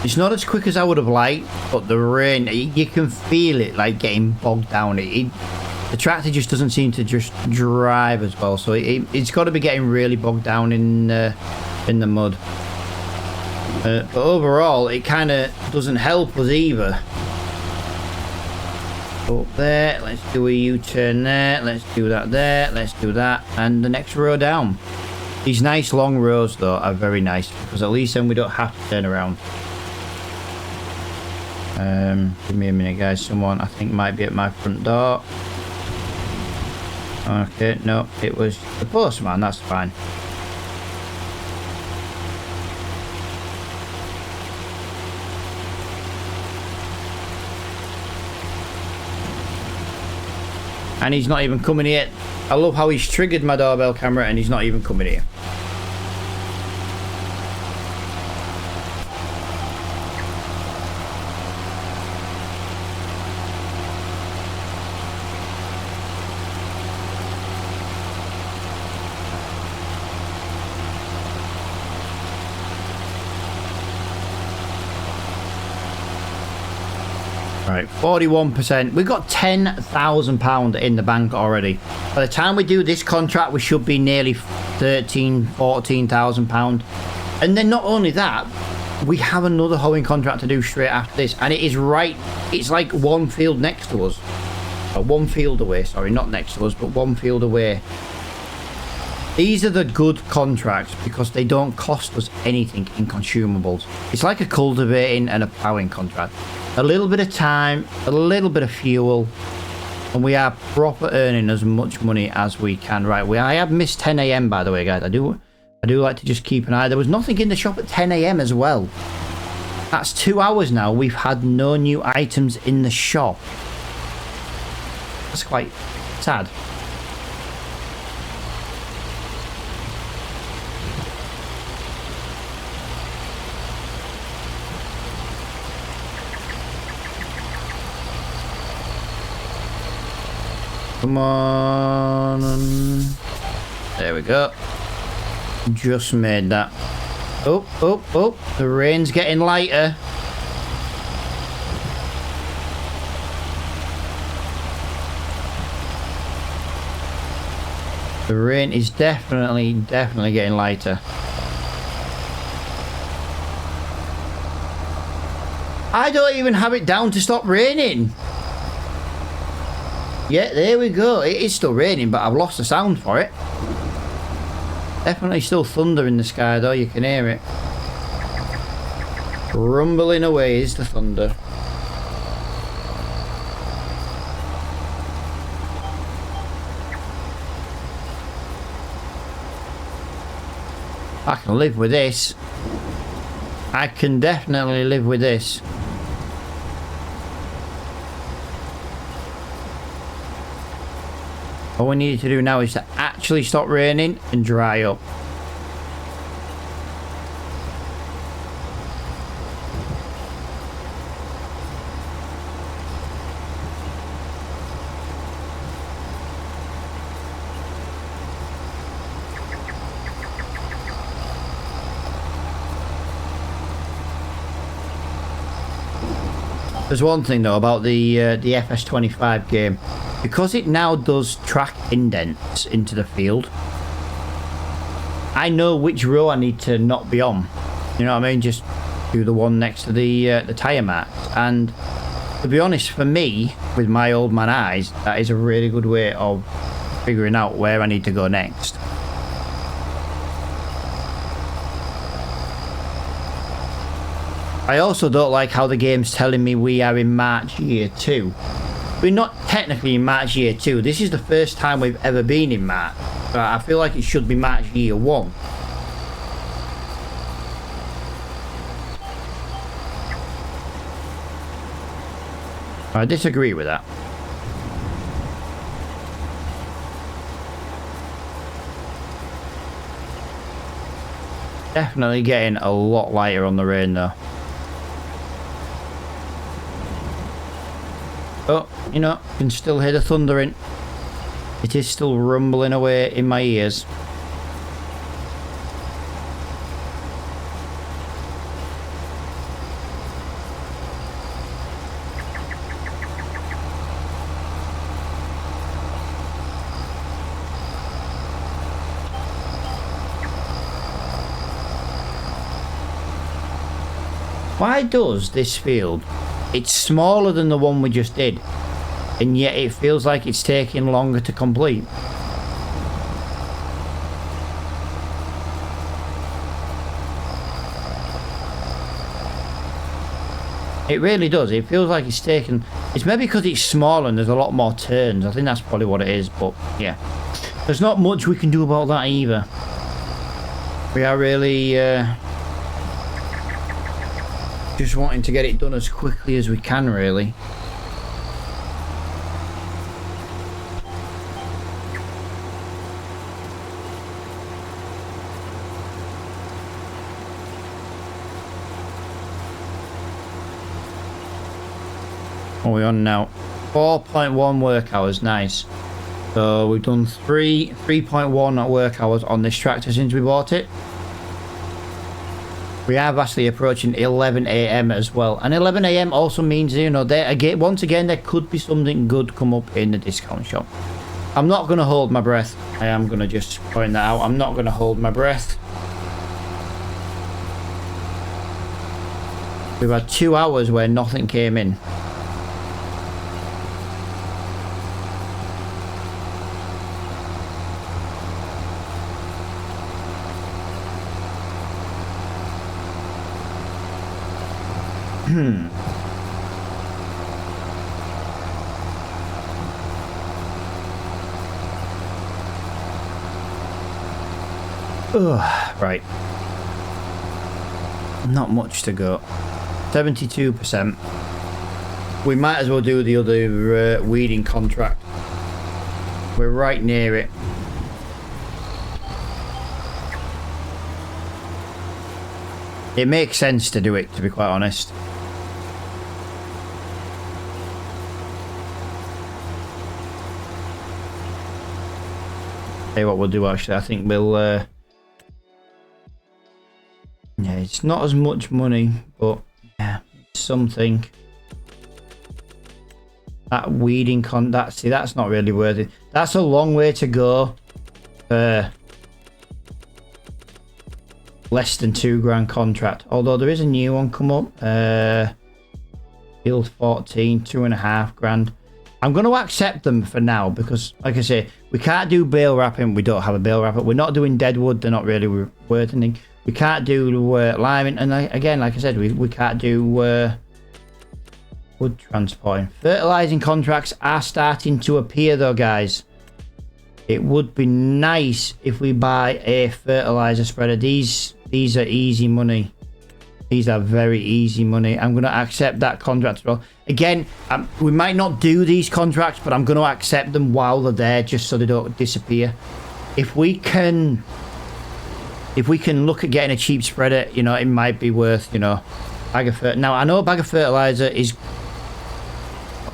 It's not as quick as I would have liked, but the rain, you can feel it like getting bogged down. The tractor just doesn't seem to just drive as well. So it's got to be getting really bogged down in the mud. But overall, it kind of doesn't help us either. Up there, let's do a U-turn there, let's do that there, let's do that, and the next row down. These nice long rows though are very nice, because at least then we don't have to turn around. Give me a minute guys, someone I think might be at my front door. Okay, no, it was the postman, that's fine. And he's not even coming here. I love how he's triggered my doorbell camera and he's not even coming here. Right, 41%. We've got £10,000 in the bank already. By the time we do this contract, we should be nearly £14,000. And then not only that, we have another hoeing contract to do straight after this. And it is right, it's like one field next to us. Or one field away, sorry, not next to us, but one field away. These are the good contracts because they don't cost us anything in consumables. It's like a cultivating and a ploughing contract. A little bit of time, a little bit of fuel, and we are proper earning as much money as we can. Right, I have missed 10 AM by the way, guys. I do like to just keep an eye. There was nothing in the shop at 10 AM as well. That's 2 hours now. We've had no new items in the shop. That's quite sad. Come on. There we go. Just made that. Oh, oh, oh. The rain's getting lighter. The rain is definitely getting lighter. I don't even have it down to stop raining. Yeah, there we go. It is still raining, but I've lost the sound for it. Definitely still thunder in the sky though, you can hear it. Rumbling away is the thunder. I can live with this. I can definitely live with this. All we need to do now is to actually stop raining and dry up. There's one thing though about the FS25 game, because it now does track indents into the field. I know which row I need to not be on. You know what I mean? Just do the one next to the tyre marks. And to be honest, for me, with my old man eyes, that is a really good way of figuring out where I need to go next. I also don't like how the game's telling me we are in March year 2. We're not technically in March year 2. This is the first time we've ever been in March. So I feel like it should be March year 1. I disagree with that. Definitely getting a lot lighter on the rain though. Oh, you know, you can still hear the thundering. It is still rumbling away in my ears. Why does this field... It's smaller than the one we just did, and yet it feels like it's taking longer to complete. It really does. It feels like it's taking... It's maybe because it's smaller and there's a lot more turns. I think that's probably what it is, but yeah. There's not much we can do about that either. We are really... just wanting to get it done as quickly as we can, really. What are we on now? 4.1 work hours, nice. So we've done 3.1 work hours on this tractor since we bought it. We are vastly approaching 11 AM as well, and 11 AM also means, you know, there again, once again, there could be something good come up in the discount shop. I'm not going to hold my breath. I am going to just point that out. I'm not going to hold my breath. We've had 2 hours where nothing came in. Right. Not much to go. 72%. We might as well do the other weeding contract. We're right near it. It makes sense to do it, to be quite honest. Tell you what we'll do actually, I think we'll yeah, it's not as much money, but yeah, it's something. That weeding see, that's not really worth it. That's a long way to go for less than £2,000 contract. Although there is a new one come up. Field 14, £2,500. I'm going to accept them for now because, like I say, we can't do bale wrapping. We don't have a bale wrapper. We're not doing dead wood. They're not really worth anything. We can't do liming. And again, like I said, we can't do wood transporting. Fertilizing contracts are starting to appear though, guys. It would be nice if we buy a fertilizer spreader. These are easy money. These are very easy money. I'm going to accept that contract as well. Again, we might not do these contracts, but I'm going to accept them while they're there just so they don't disappear. If we can look at getting a cheap spreader, you know, it might be worth, you know, bag of fertilizer. Now, I know a bag of fertilizer is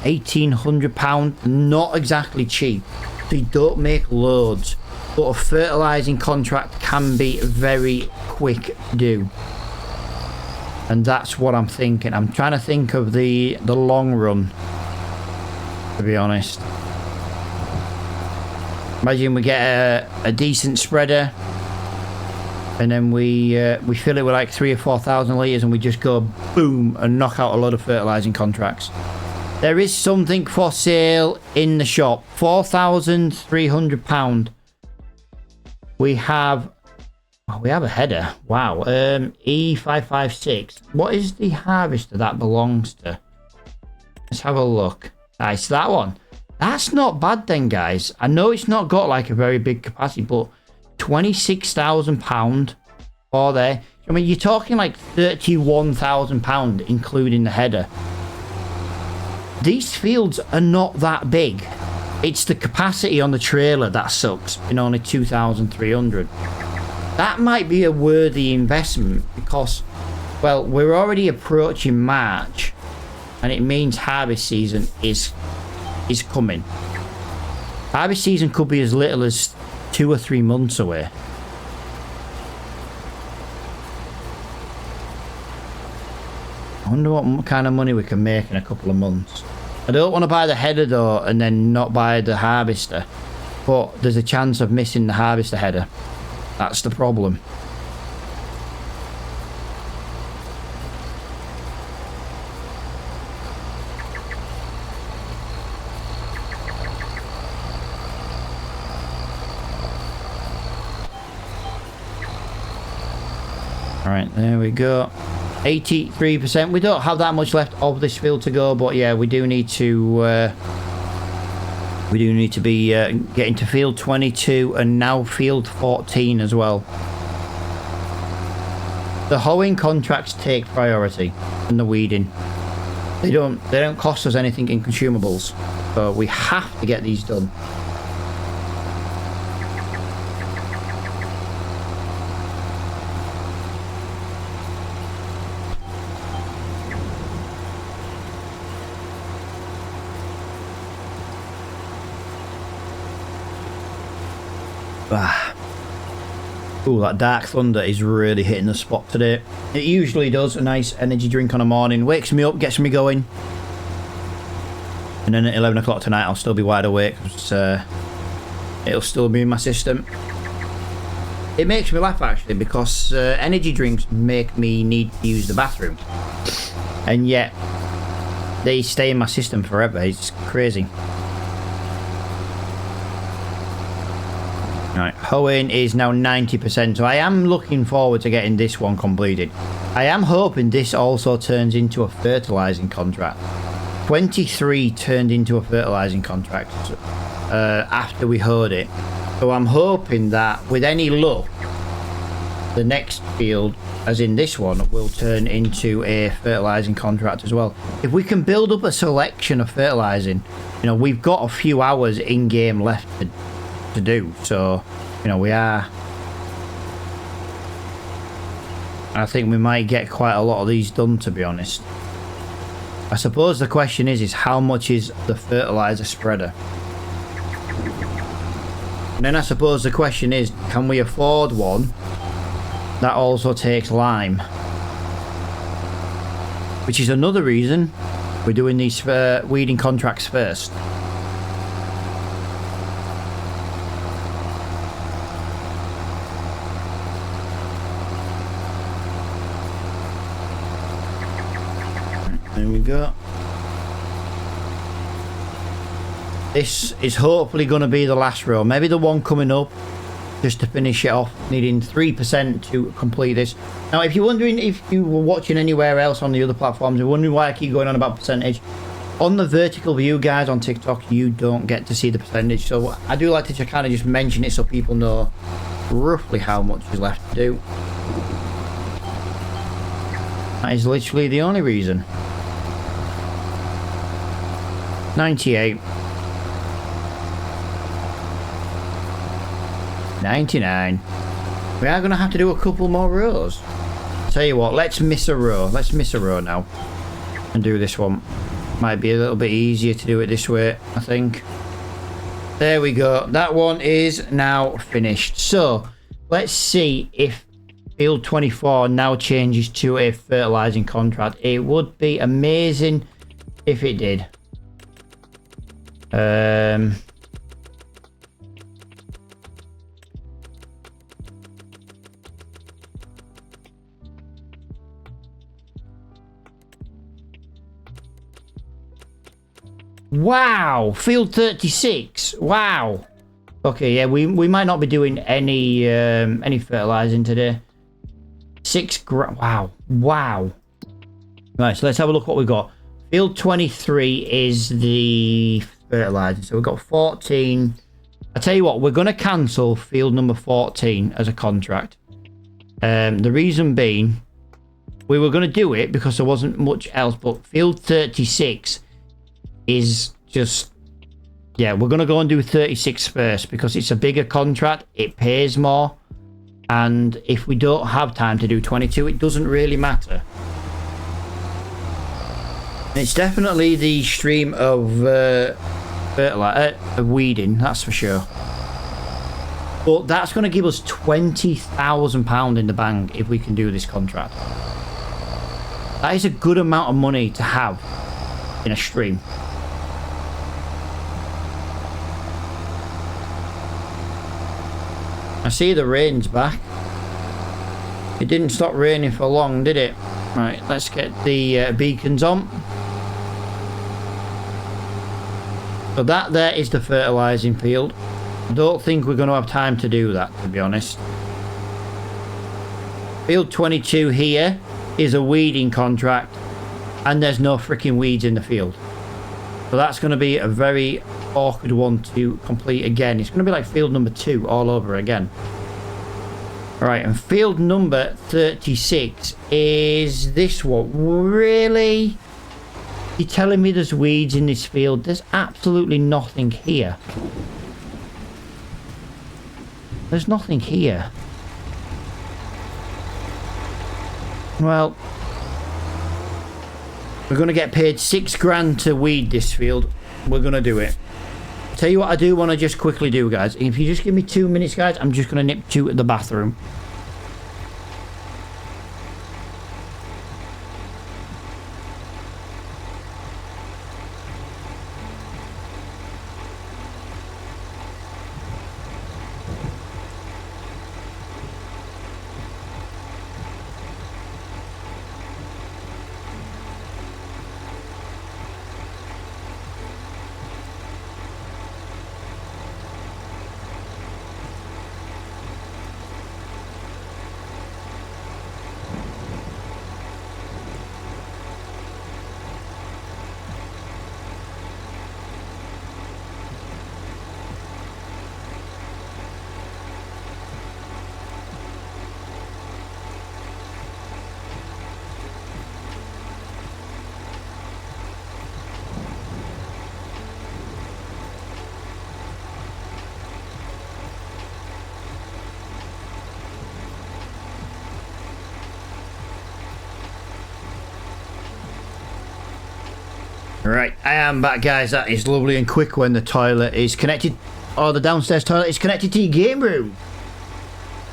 £1,800. Not exactly cheap. So you don't make loads. But a fertilizing contract can be very quick to do. And that's what I'm thinking. I'm trying to think of the long run, to be honest. Imagine we get a decent spreader, and then we fill it with like 3,000 or 4,000 litres, and we just go boom and knock out a lot of fertilising contracts. There is something for sale in the shop. £4,300. We have a header. Wow. E556. What is the harvester that belongs to? Let's have a look. Nice, that one. That's not bad then, guys. I know it's not got like a very big capacity, but £26,000 for there. I mean, you're talking like £31,000, including the header. These fields are not that big. It's the capacity on the trailer that sucks in only 2,300. That might be a worthy investment because, well, we're already approaching March, and it means harvest season is coming. Harvest season could be as little as 2 or 3 months away. I wonder what kind of money we can make in a couple of months. I don't want to buy the header though and then not buy the harvester, but there's a chance of missing the harvester header. That's the problem. Alright, there we go. 83%. We don't have that much left of this field to go, but yeah, we do need to be getting to field 22 and now field 14 as well. The hoeing contracts take priority and the weeding. They don't cost us anything in consumables, so we have to get these done. Ooh, that Dark Thunder is really hitting the spot today. It usually does. A nice energy drink on a morning. Wakes me up, gets me going. And then at 11 o'clock tonight, I'll still be wide awake. It'll still be in my system. It makes me laugh, actually, because energy drinks make me need to use the bathroom. And yet, they stay in my system forever. It's crazy. Right, hoeing is now 90%, so I am looking forward to getting this one completed. I am hoping this also turns into a fertilizing contract. 23 turned into a fertilizing contract after we hoed it. So I'm hoping that with any luck, the next field, as in this one, will turn into a fertilizing contract as well. If we can build up a selection of fertilizing, you know, we've got a few hours in game left to do, so you know, I think we might get quite a lot of these done, to be honest. I suppose the question is how much is the fertilizer spreader? And then I suppose the question is, can we afford one that also takes lime? Which is another reason we're doing these weeding contracts first. There we go. This is hopefully going to be the last row. Maybe the one coming up, just to finish it off, needing 3% to complete this. Now, if you're wondering if you were watching anywhere else on the other platforms, you're wondering why I keep going on about percentage, on the vertical view, guys, on TikTok, you don't get to see the percentage. So I do like to kind of just mention it so people know roughly how much is left to do. That is literally the only reason. 98. 99. We are going to have to do a couple more rows. Tell you what, let's miss a row. Let's miss a row now and do this one. Might be a little bit easier to do it this way, I think. There we go. That one is now finished. So let's see if field 24 now changes to a fertilizing contract. It would be amazing if it did. Wow, field 36. Wow. Okay, yeah, we might not be doing any fertilizing today. 6 grand. Wow. Right, so let's have a look what we got. Field 23 is the fertilizing. So we've got 14. I tell you what, we're going to cancel field number 14 as a contract. The reason being, we were going to do it because there wasn't much else, but field 36 is just, yeah, we're going to go and do 36 first because it's a bigger contract, it pays more, and if we don't have time to do 22, it doesn't really matter. It's definitely the stream of weeding, that's for sure. But that's going to give us £20,000 in the bank if we can do this contract. That is a good amount of money to have in a stream. I see the rain's back. It didn't stop raining for long, did it? Right, let's get the beacons on. So that there is the fertilizing field. I don't think we're going to have time to do that, to be honest. Field 22 here is a weeding contract, and there's no freaking weeds in the field. So that's going to be a very awkward one to complete again. It's going to be like field number 2 all over again. Alright, and field number 36 is this one. Really? You're telling me there's weeds in this field? There's absolutely nothing here. There's nothing here. Well, we're going to get paid 6 grand to weed this field. We're going to do it. Tell you what I do want to just quickly do, guys. If you just give me 2 minutes, guys, I'm just going to nip to the bathroom. Right, I am back, guys. That is lovely and quick when the toilet is connected, or the downstairs toilet is connected to your game room.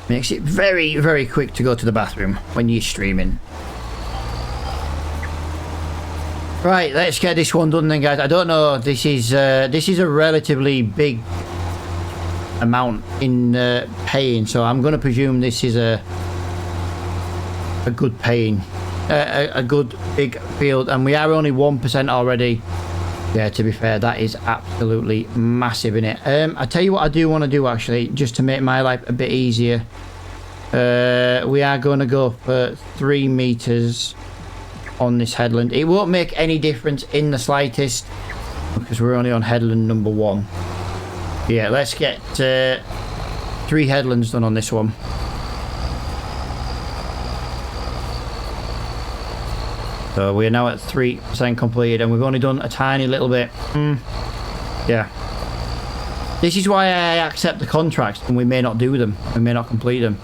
Makes it very, very quick to go to the bathroom when you're streaming. Right, let's get this one done then, guys. I don't know, this is a relatively big amount in paying, so I'm going to presume this is a good paying. A good big field, and we are only 1% already. Yeah, to be fair, that is absolutely absolutely massive in it. I tell you what I do want to do actually, just to make my life a bit easier. We are going to go for 3 meters on this headland. It won't make any difference in the slightest because we're only on headland number 1. Yeah, let's get 3 headlands done on this one. So we're now at 3% completed and we've only done a tiny little bit. Yeah. This is why I accept the contracts and we may not do them. We may not complete them.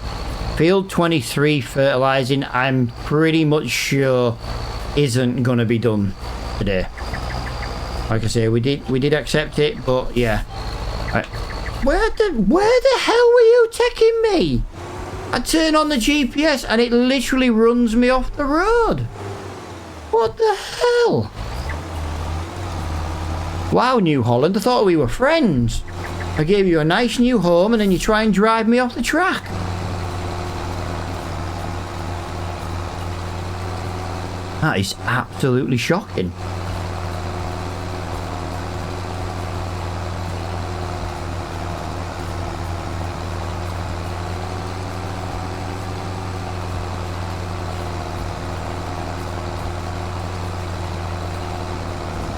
Field 23 fertilizing, I'm pretty much sure isn't going to be done today. Like I say, we did accept it, but yeah. Where the hell were you taking me? I turn on the GPS and it literally runs me off the road. What the hell? Wow, New Holland, I thought we were friends. I gave you a nice new home and then you try and drive me off the track. That is absolutely shocking.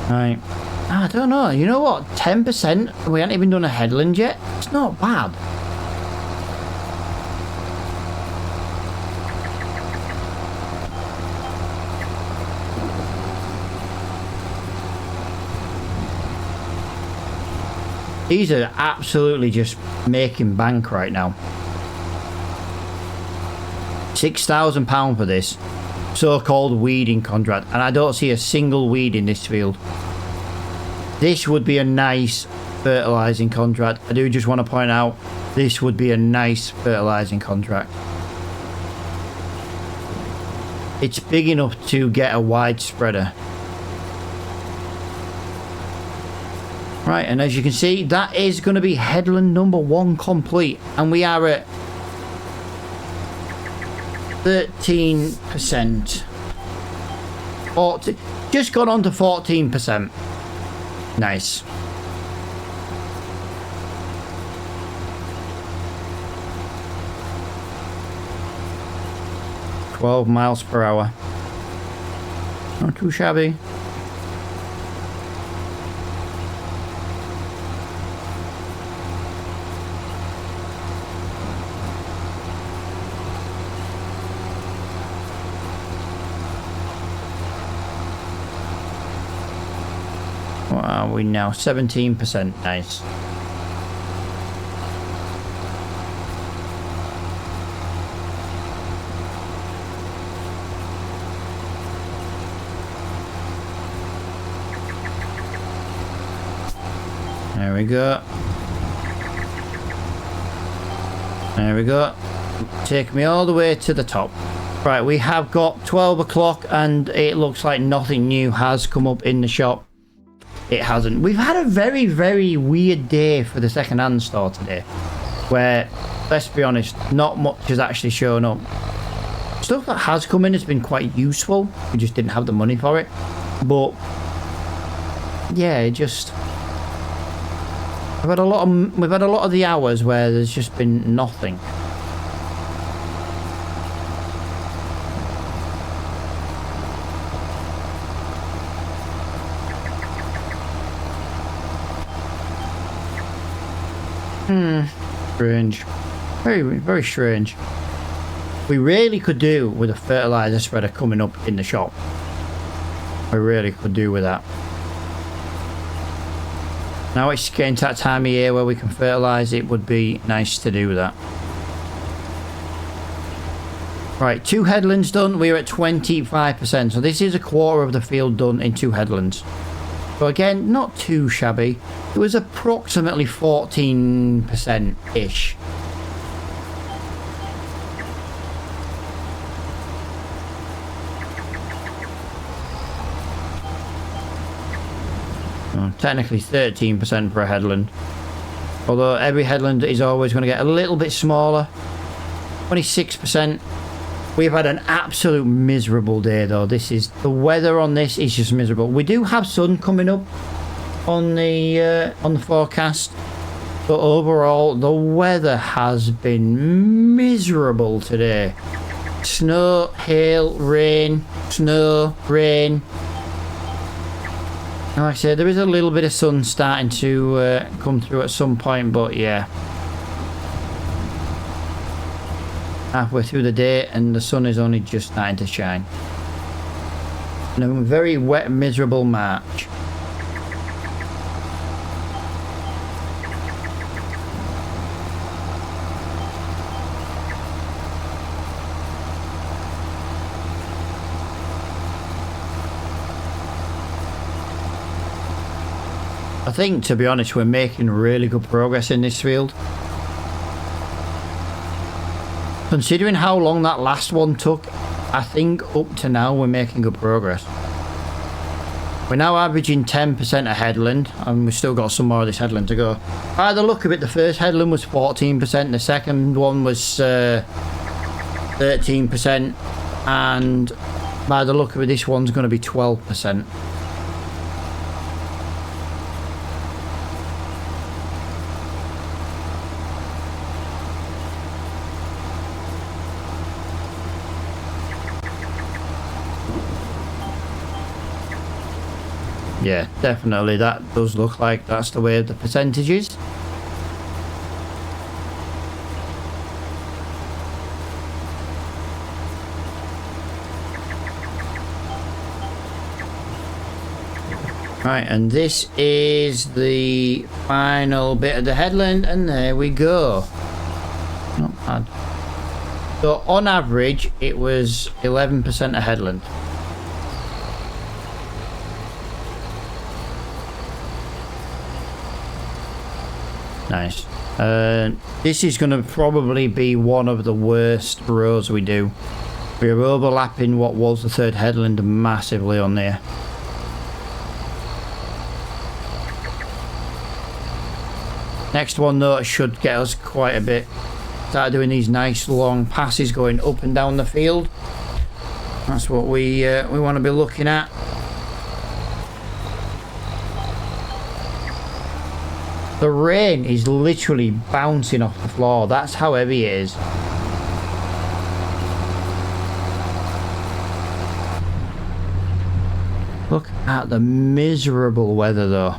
Right. I don't know. You know what? 10%. We haven't even done a headland yet. It's not bad. These are absolutely just making bank right now. £6,000 for this so-called weeding contract, and I don't see a single weed in this field. This would be a nice fertilizing contract. I do just want to point out this would be a nice fertilizing contract. It's big enough to get a wide spreader. Right, and as you can see, that is going to be headland number 1 complete, and we are at 13%. Just got on to 14%. Nice. $12 miles per hour. Not too shabby. What are we now? 17%. Nice. There we go. There we go. Take me all the way to the top. Right, we have got 12 o'clock and it looks like nothing new has come up in the shop. It hasn't. We've had a very, very weird day for the second-hand store today. Where, let's be honest, not much has actually shown up. Stuff that has come in has been quite useful. We just didn't have the money for it. But, yeah, it just... We've had a lot of the hours where there's just been nothing. Strange. Very, very strange. We really could do with a fertilizer spreader coming up in the shop. We really could do with that. Now it's getting to that time of year where we can fertilize. It would be nice to do that. Right, 2 headlands done. We're at 25%. So this is a quarter of the field done in 2 headlands. So again, not too shabby. It was approximately 14%-ish. Technically 13% for a headland. Although every headland is always going to get a little bit smaller. 26%. We've had an absolute miserable day though. The weather on this is just miserable. We do have sun coming up. on the forecast. But overall, the weather has been miserable today. Snow, hail, rain, snow, rain. And like I said, there is a little bit of sun starting to come through at some point, but yeah. Halfway through the day and the sun is only just starting to shine. And a very wet, miserable March. I think, to be honest, we're making really good progress in this field. Considering how long that last one took, I think up to now we're making good progress. We're now averaging 10% of headland, and we've still got some more of this headland to go. By the look of it, the first headland was 14%, the second one was 13%, and by the look of it, this one's going to be 12%. Yeah, definitely that does look like that's the way of the percentages. Right, and this is the final bit of the headland, and there we go. Not bad. So on average, it was 11% of headland. Nice. This is going to probably be one of the worst rows we do. We're overlapping what was the third headland massively on there. Next one though should get us quite a bit. Start doing these nice long passes going up and down the field. That's what we want to be looking at. The rain is literally bouncing off the floor. That's how heavy it is. Look at the miserable weather though.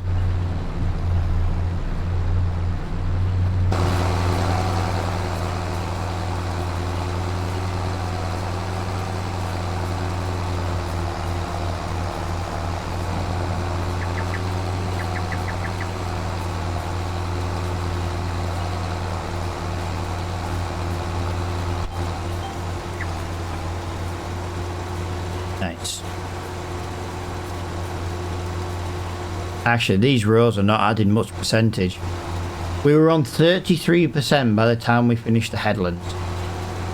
Nice. Actually, these rows are not adding much percentage. We were on 33% by the time we finished the headland.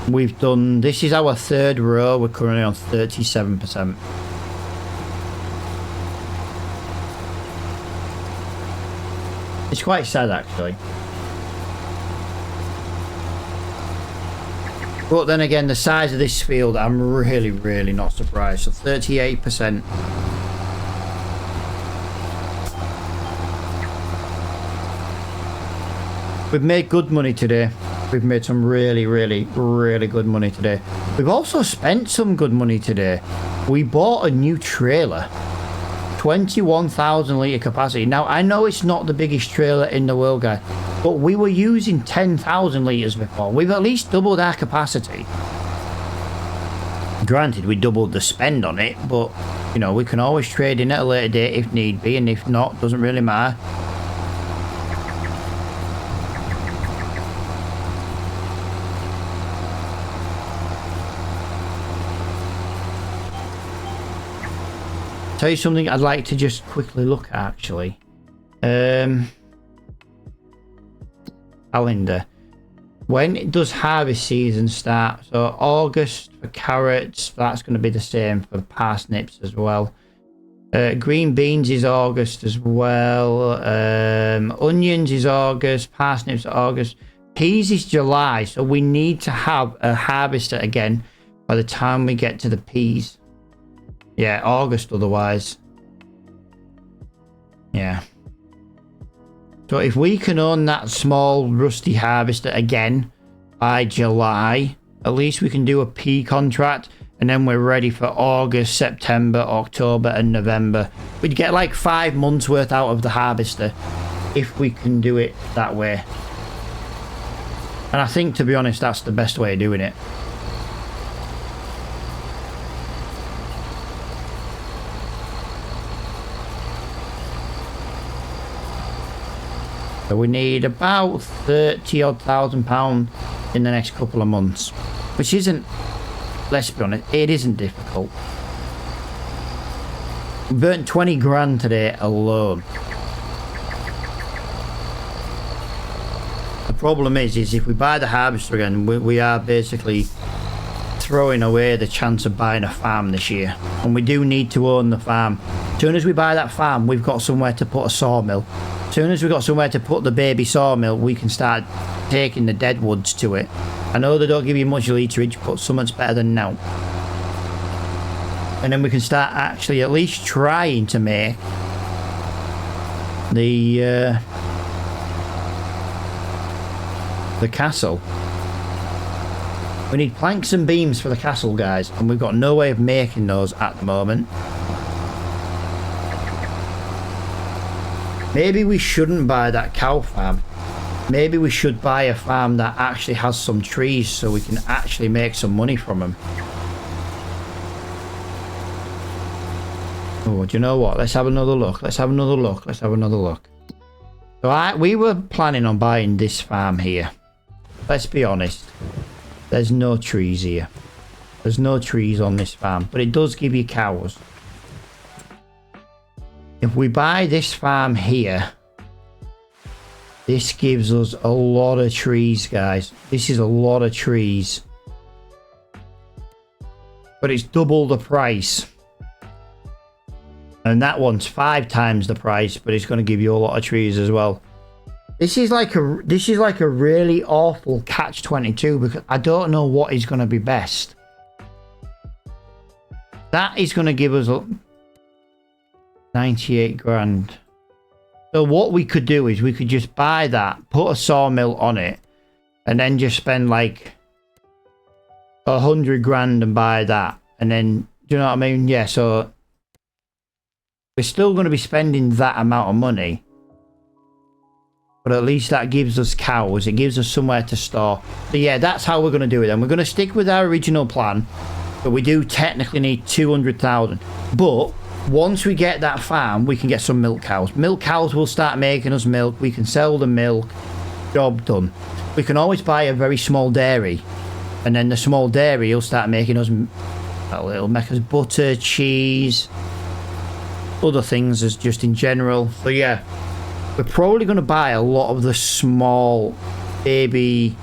We've done, this is our third row, we're currently on 37%. It's quite sad actually. But then again, the size of this field, I'm really not surprised. So 38%. We've made good money today. We've made some really good money today. We've also spent some good money today. We bought a new trailer. 21,000 litre capacity. Now, I know it's not the biggest trailer in the world, guys, but we were using 10,000 litres before. We've at least doubled our capacity. Granted, we doubled the spend on it, but, you know, we can always trade in at a later date if need be, and if not, doesn't really matter. Tell you something I'd like to just quickly look at actually. Calendar. When does harvest season start? So August for carrots, that's going to be the same for parsnips as well. Green beans is August as well. Onions is August, parsnips are August. Peas is July, so we need to have a harvester again by the time we get to the peas. Yeah, August otherwise. Yeah. So if we can own that small rusty harvester again by July, at least we can do a P contract, and then we're ready for August, September, October and November. We'd get like 5 months worth out of the harvester if we can do it that way. And I think, to be honest, that's the best way of doing it. So we need about 30,000 pounds in the next couple of months, which isn't, let's be honest, it isn't difficult. We burnt 20 grand today alone. The problem is if we buy the harvester again, we are basically throwing away the chance of buying a farm this year. And we do need to own the farm. As soon as we buy that farm, we've got somewhere to put a sawmill. As soon as we've got somewhere to put the baby sawmill, we can start taking the dead woods to it. I know they don't give you much literage, but something's better than now. And then we can start actually at least trying to make the castle. We need planks and beams for the castle, guys, and we've got no way of making those at the moment. Maybe we shouldn't buy that cow farm. Maybe we should buy a farm that actually has some trees so we can actually make some money from them. Oh, do you know what? Let's have another look. Let's have another look. Let's have another look. So we were planning on buying this farm here. Let's be honest. There's no trees here. There's no trees on this farm, but it does give you cows. If we buy this farm here, this gives us a lot of trees, guys. This is a lot of trees. But it's double the price. And that one's 5 times the price, but it's going to give you a lot of trees as well. This is like a really awful catch-22 because I don't know what is going to be best. That is going to give us 98 grand. So what we could do is we could just buy that, put a sawmill on it, and then just spend like 100 grand and buy that. And then, do you know what I mean? Yeah, so we're still going to be spending that amount of money. But at least that gives us cows. It gives us somewhere to store. So yeah, that's how we're going to do it. And we're going to stick with our original plan. But we do technically need 200,000. But once we get that farm, we can get some milk cows. Milk cows will start making us milk. We can sell the milk. Job done. We can always buy a very small dairy. And then the small dairy will start making us... Well, it'll make us butter, cheese, other things as just in general. So yeah, we're probably going to buy a lot of the small baby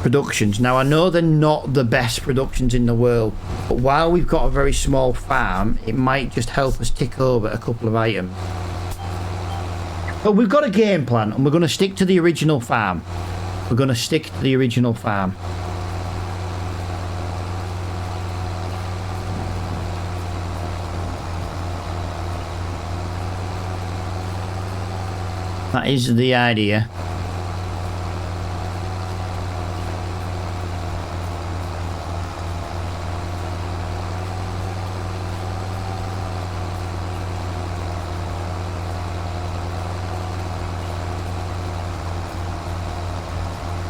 productions. Now I know they're not the best productions in the world, but while we've got a very small farm, it might just help us tick over a couple of items. But we've got a game plan and we're going to stick to the original farm. We're going to stick to the original farm. That is the idea.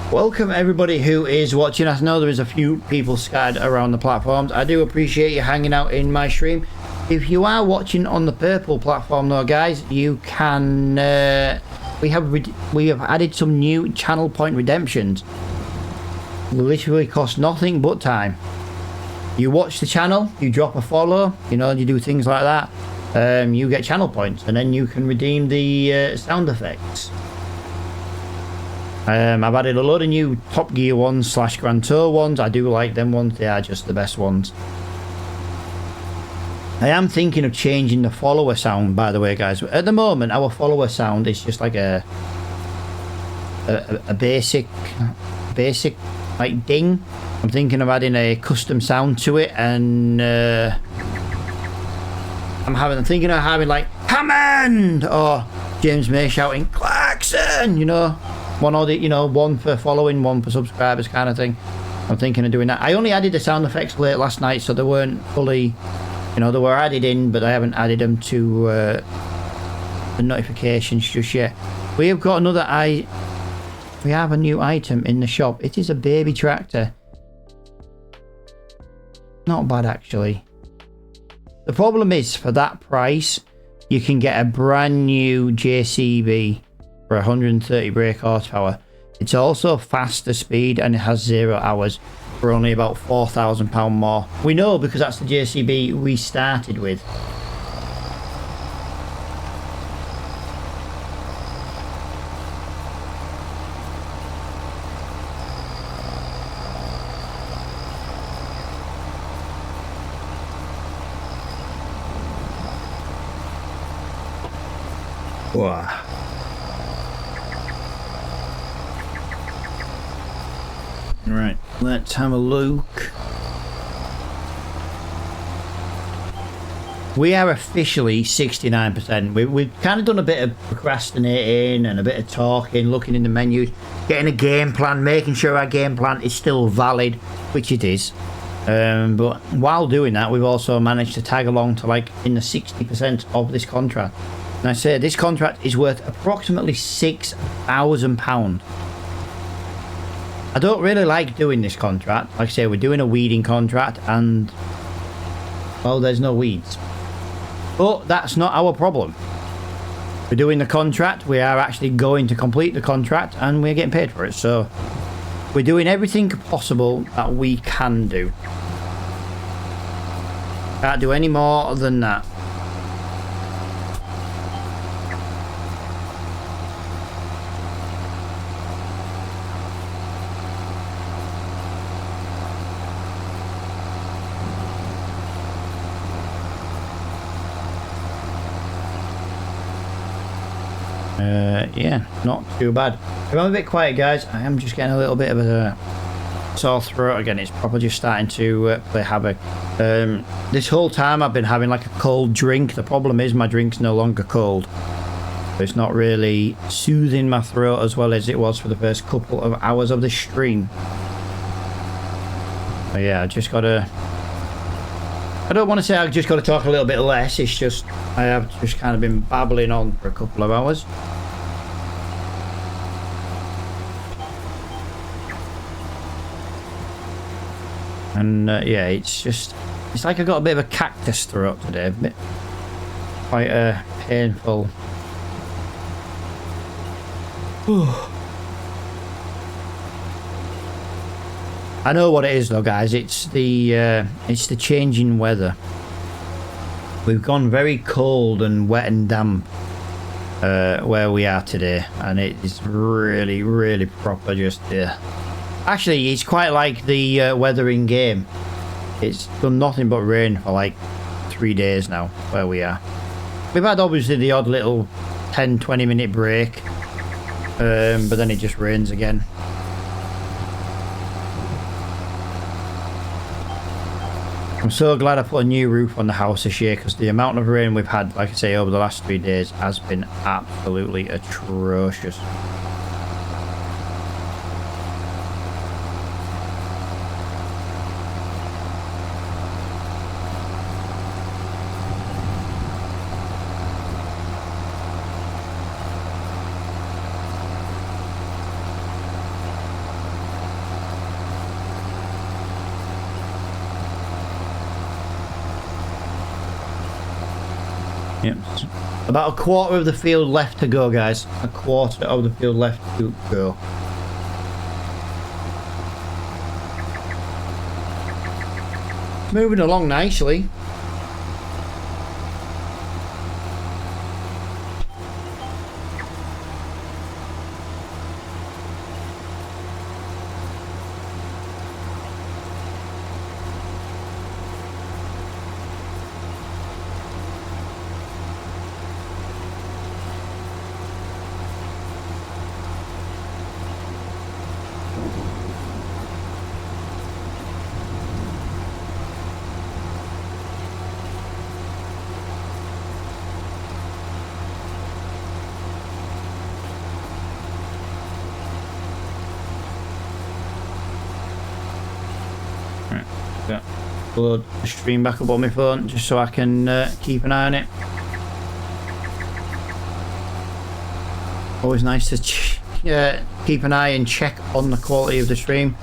Welcome everybody who is watching. I know there is a few people scattered around the platforms. I do appreciate you hanging out in my stream. If you are watching on the purple platform though, guys, you can we have added some new channel point redemptions. Literally cost nothing but time. You watch the channel, you drop a follow, you know, you do things like that, you get channel points and then you can redeem the sound effects. I've added a load of new Top Gear ones / Grand Tour ones. I do like them ones. They are just the best ones. I am thinking of changing the follower sound, by the way, guys. At the moment, our follower sound is just like a basic like ding. I'm thinking of adding a custom sound to it, and I'm thinking of having like command or James May shouting Clyde. listen, you know, one or the, you know, one for following, one for subscribers kind of thing. I'm thinking of doing that. I only added the sound effects late last night, so they weren't fully, you know, they were added in, but I haven't added them to the notifications just yet. We have got another we have a new item in the shop. It is a baby tractor. Not bad, actually. The problem is, for that price, you can get a brand new JCB for 130 brake horsepower. It's also faster speed and it has 0 hours for only about £4,000 more. We know because that's the JCB we started with. Wow. Right, let's have a look. We are officially 69%. We've kind of done a bit of procrastinating and a bit of talking, looking in the menus, getting a game plan, making sure our game plan is still valid, which it is. But while doing that, we've also managed to tag along to like in the 60% of this contract. And I say this contract is worth approximately £6,000. I don't really like doing this contract. Like I say, we're doing a weeding contract and, well, there's no weeds. But that's not our problem. We're doing the contract. We are actually going to complete the contract and we're getting paid for it. So we're doing everything possible that we can do. Can't do any more than that. Yeah, not too bad. If I'm a bit quiet, guys, I am just getting a little bit of a sore throat again. It's probably just starting to play havoc. This whole time I've been having like a cold drink. The problem is my drink's no longer cold. It's not really soothing my throat as well as it was for the first couple of hours of the stream. But yeah, I just gotta... I don't want to say I've just got to talk a little bit less. It's just I have just kind of been babbling on for a couple of hours. And yeah, it's like I got a bit of a cactus throat today. Quite painful. I know what it is though, guys. It's the changing weather. We've gone very cold and wet and damp where we are today, and it is really, really proper. Just actually, it's quite like the weather in game. It's done nothing but rain for like 3 days now where we are. We've had obviously the odd little 10-20 minute break, but then it just rains again. I'm so glad I put a new roof on the house this year, because the amount of rain we've had, like I say, over the last 3 days has been absolutely atrocious. Yep. About a quarter of the field left to go, guys. A quarter of the field left to go. Moving along nicely. load the stream back up on my phone just so I can keep an eye on it. Always nice to keep an eye and check on the quality of the stream.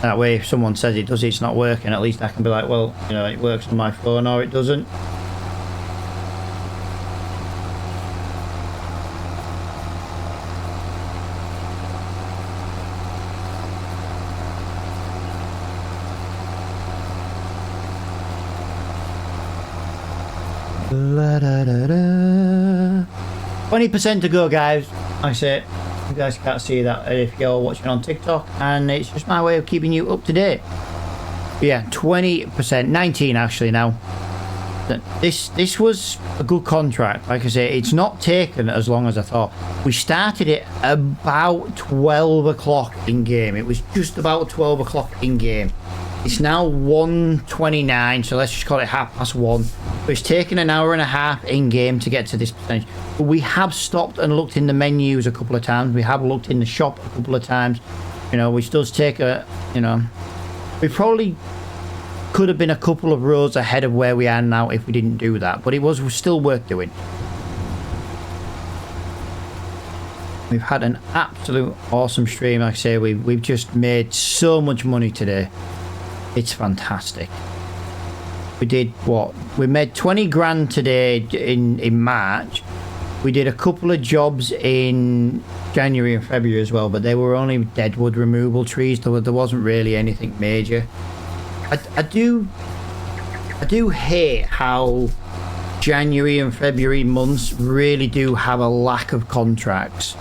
That way if someone says it's not working, at least I can be like, well, you know, it works on my phone or it doesn't. La, da, da, da. 20% to go, guys. I say you guys can't see that if you're watching on TikTok, and it's just my way of keeping you up to date. But yeah, 20%, 19 actually now. This was a good contract. Like I say, it's not taken as long as I thought. We started it about 12 o'clock in game. It was just about 12 o'clock in game. It's now 1:29, so let's just call it 1:30. But it's taken an hour and a half in game to get to this percentage. But we have stopped and looked in the menus a couple of times. We have looked in the shop a couple of times. You know, which does take a, you know, we probably could have been a couple of rows ahead of where we are now if we didn't do that. But it was still worth doing. We've had an absolute awesome stream. Like I say, we've just made so much money today. It's fantastic. We did what? We made 20 grand today in March. We did a couple of jobs in January and February as well, but they were only deadwood removal trees. There wasn't really anything major. I do hate how January and February months really do have a lack of contracts.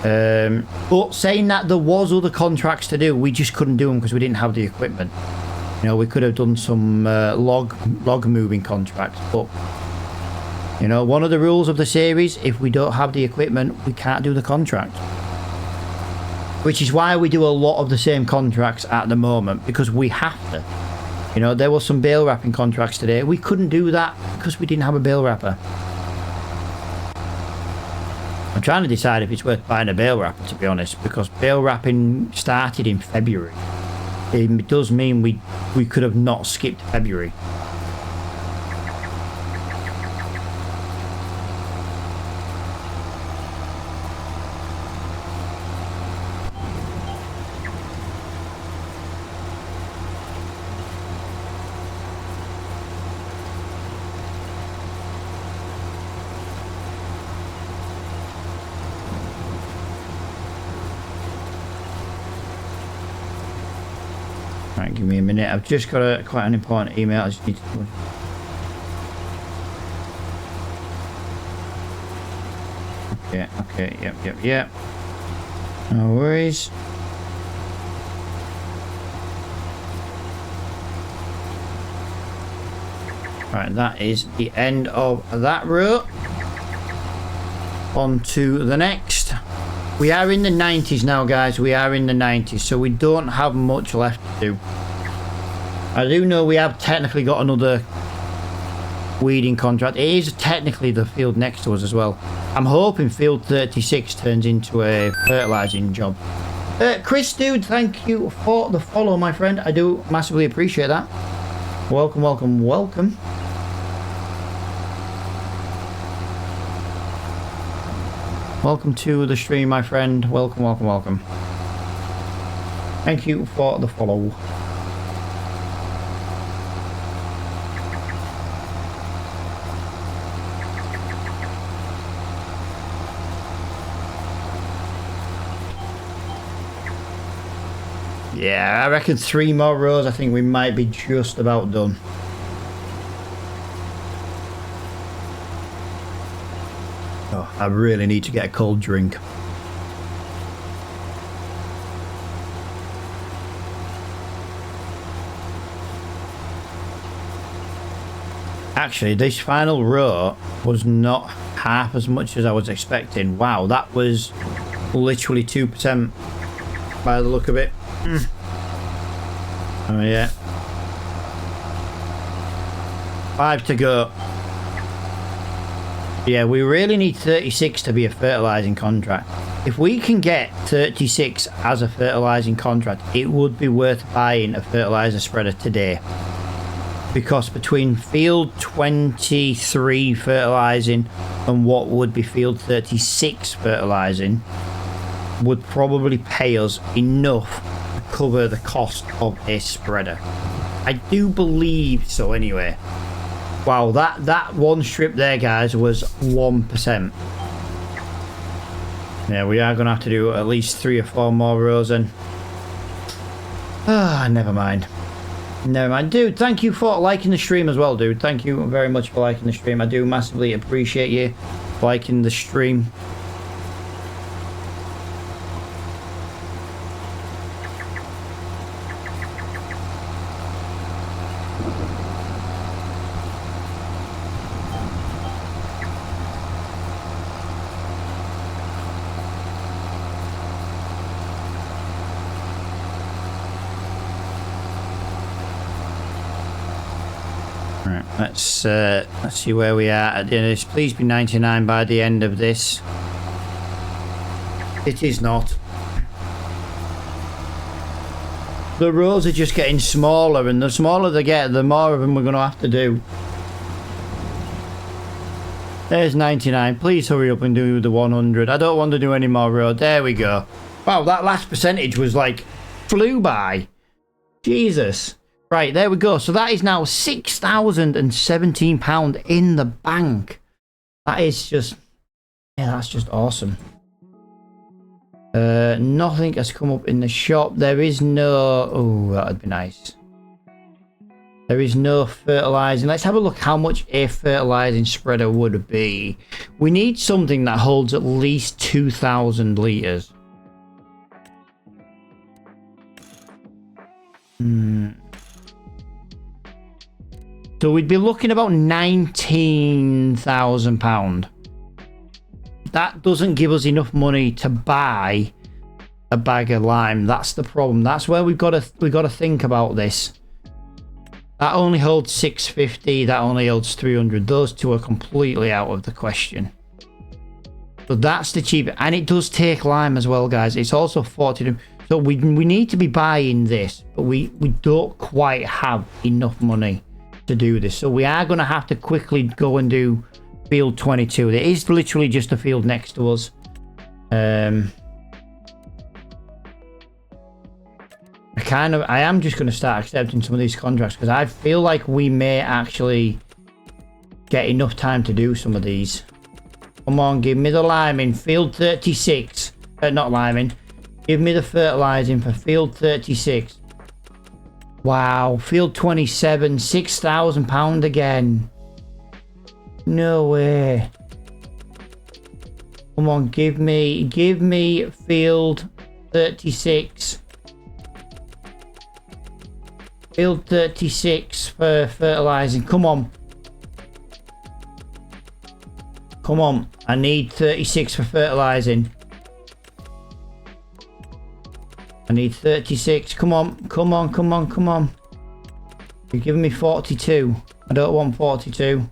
But saying that, there was other contracts to do. We just couldn't do them because we didn't have the equipment. You know, we could have done some log moving contracts, but you know, one of the rules of the series, if we don't have the equipment, we can't do the contract. Which is why we do a lot of the same contracts at the moment, because we have to. You know, there were some bale wrapping contracts today. We couldn't do that because we didn't have a bale wrapper. I'm trying to decide if it's worth buying a bale wrapper, to be honest, because bale wrapping started in February. It does mean we could have not skipped February. Right, give me a minute. I've just got quite an important email. I just need to... Okay, yep. No worries. Right, that is the end of that row. On to the next. We are in the 90s now, guys. We are in the 90s, so we don't have much left to do. I do know we have technically got another weeding contract. It is technically the field next to us as well. I'm hoping field 36 turns into a fertilizing job. Chris, dude, thank you for the follow, my friend. I do massively appreciate that. Welcome. Welcome to the stream, my friend. Welcome. Thank you for the follow. Yeah, I reckon 3 more rows. I think we might be just about done. Oh, I really need to get a cold drink. Actually, this final row was not half as much as I was expecting. Wow, that was literally 2% by the look of it. Oh yeah. 5 to go. Yeah, we really need 36 to be a fertilizing contract. if we can get 36 as a fertilizing contract, it would be worth buying a fertilizer spreader today. Because between field 23 fertilizing and what would be field 36 fertilizing would probably pay us enough to cover the cost of a spreader. I do believe so anyway. Wow, that one strip there, guys, was 1%. Yeah, we are going to have to do at least 3 or 4 more rows then. Ah, never mind. Never mind. Dude, thank you for liking the stream as well, dude. Thank you very much for liking the stream. I do massively appreciate you liking the stream. Let's see where we are at the end of this. Please be 99 by the end of this. It is not. The rows are just getting smaller, and the smaller they get, the more of them we're going to have to do. There's 99. Please hurry up and do the 100. I don't want to do any more road. There we go. Wow, that last percentage was like flew by. Jesus. Right, there we go. So that is now £6,017 in the bank. That is just... yeah, that's just awesome. Nothing has come up in the shop. There is no... oh, that would be nice. There is no fertilizing. Let's have a look how much a fertilizing spreader would be. We need something that holds at least 2,000 litres. So we'd be looking about £19,000. That doesn't give us enough money to buy a bag of lime. That's the problem. That's where we've got to think about this. That only holds 650. That only holds 300. Those two are completely out of the question. So that's the cheapest, and it does take lime as well, guys. It's also 40. So we need to be buying this, but we don't quite have enough money to do this, so we are going to have to quickly go and do field 22. It is literally just a field next to us. I am just going to start accepting some of these contracts because I feel like we may actually get enough time to do some of these. Come on, give me the liming. Field 36. Not liming. Give me the fertilizing for field 36. Wow, field 27, £6,000 again. No way. Come on, give me field 36. Field 36 for fertilizing. Come on. Come on. I need 36 for fertilizing. I need 36. Come on. Come on. Come on. Come on. You're giving me 42. I don't want 42.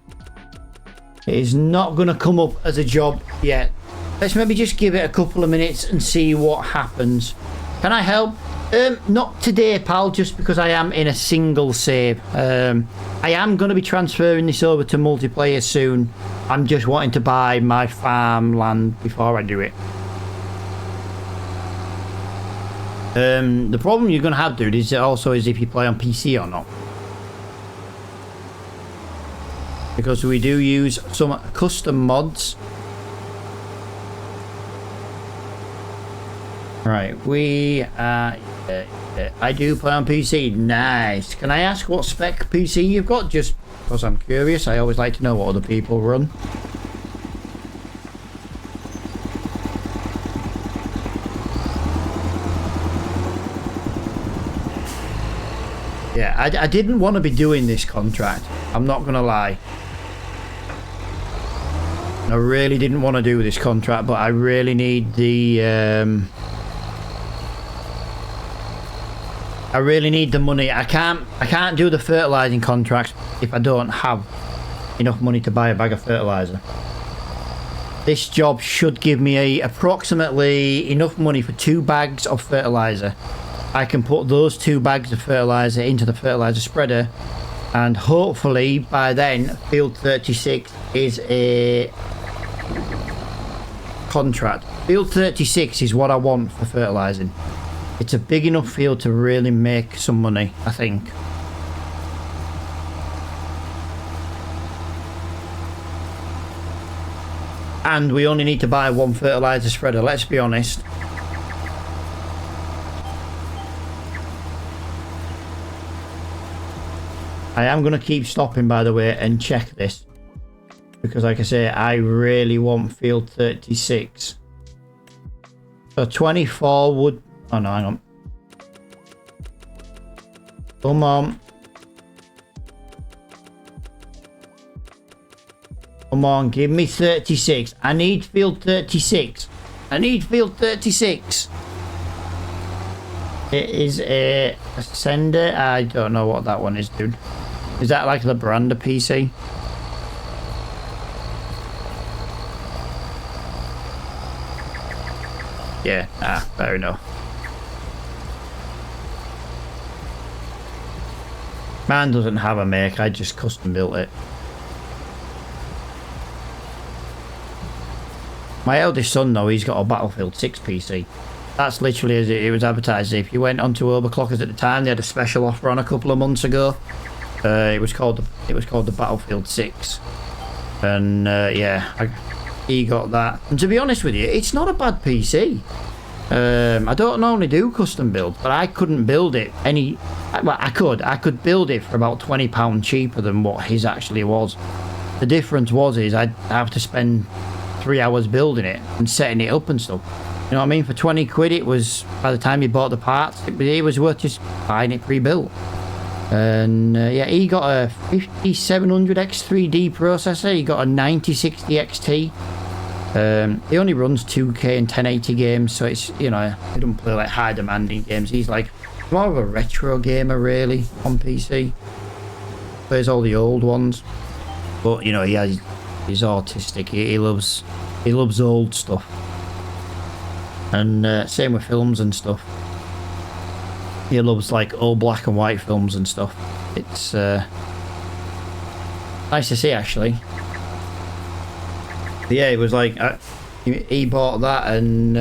It is not going to come up as a job yet. Let's maybe just give it a couple of minutes and see what happens. Can I help? Not today, pal, just because I am in a single save. I am going to be transferring this over to multiplayer soon. I'm just wanting to buy my farmland before I do it. The problem you're going to have, dude, is also is if you play on PC or not. Because we do use some custom mods. Right, I do play on PC. Nice. Can I ask what spec PC you've got? Just because I'm curious. I always like to know what other people run. Yeah, I didn't want to be doing this contract. I'm not going to lie. I really didn't want to do this contract, but I really need the... I really need the money. I can't do the fertilizing contracts if I don't have enough money to buy a bag of fertilizer. This job should give me approximately enough money for 2 bags of fertilizer. I can put those 2 bags of fertilizer into the fertilizer spreader, and hopefully by then field 36 is a contract. Field 36 is what I want for fertilizing. It's a big enough field to really make some money, I think. And we only need to buy 1 fertilizer spreader, let's be honest. I am going to keep stopping, by the way, and check this. Because like I say, I really want field 36. So 24 would... Oh no, hang on. Come on. Come on, give me 36. I need field 36. I need field 36. It is a sender. I don't know what that one is, dude. Is that like the brand of PC? Yeah, fair enough. Mine doesn't have a make, I just custom built it. My eldest son, though, he's got a Battlefield 6 PC. That's literally as it was advertised. If you went onto Overclockers at the time, they had a special offer on a couple of months ago. It was called the Battlefield 6, and yeah, he got that. And to be honest with you, it's not a bad PC. I don't normally do custom builds, but I couldn't build it any. Well, I could build it for about £20 cheaper than what his actually was. The difference is I'd have to spend 3 hours building it and setting it up and stuff. You know what I mean? For 20 quid, it was, by the time you bought the parts, it was worth just buying it pre-built. And yeah, he got a 5700 X3D processor. He got a 9060 XT. He only runs 2K and 1080 games, so it's, you know, he doesn't play like high demanding games. He's like more of a retro gamer really on PC. Plays all the old ones, but you know, he's autistic. He loves old stuff, and same with films and stuff. He loves like old black and white films and stuff. It's nice to see, actually. But yeah, it was like he bought that, and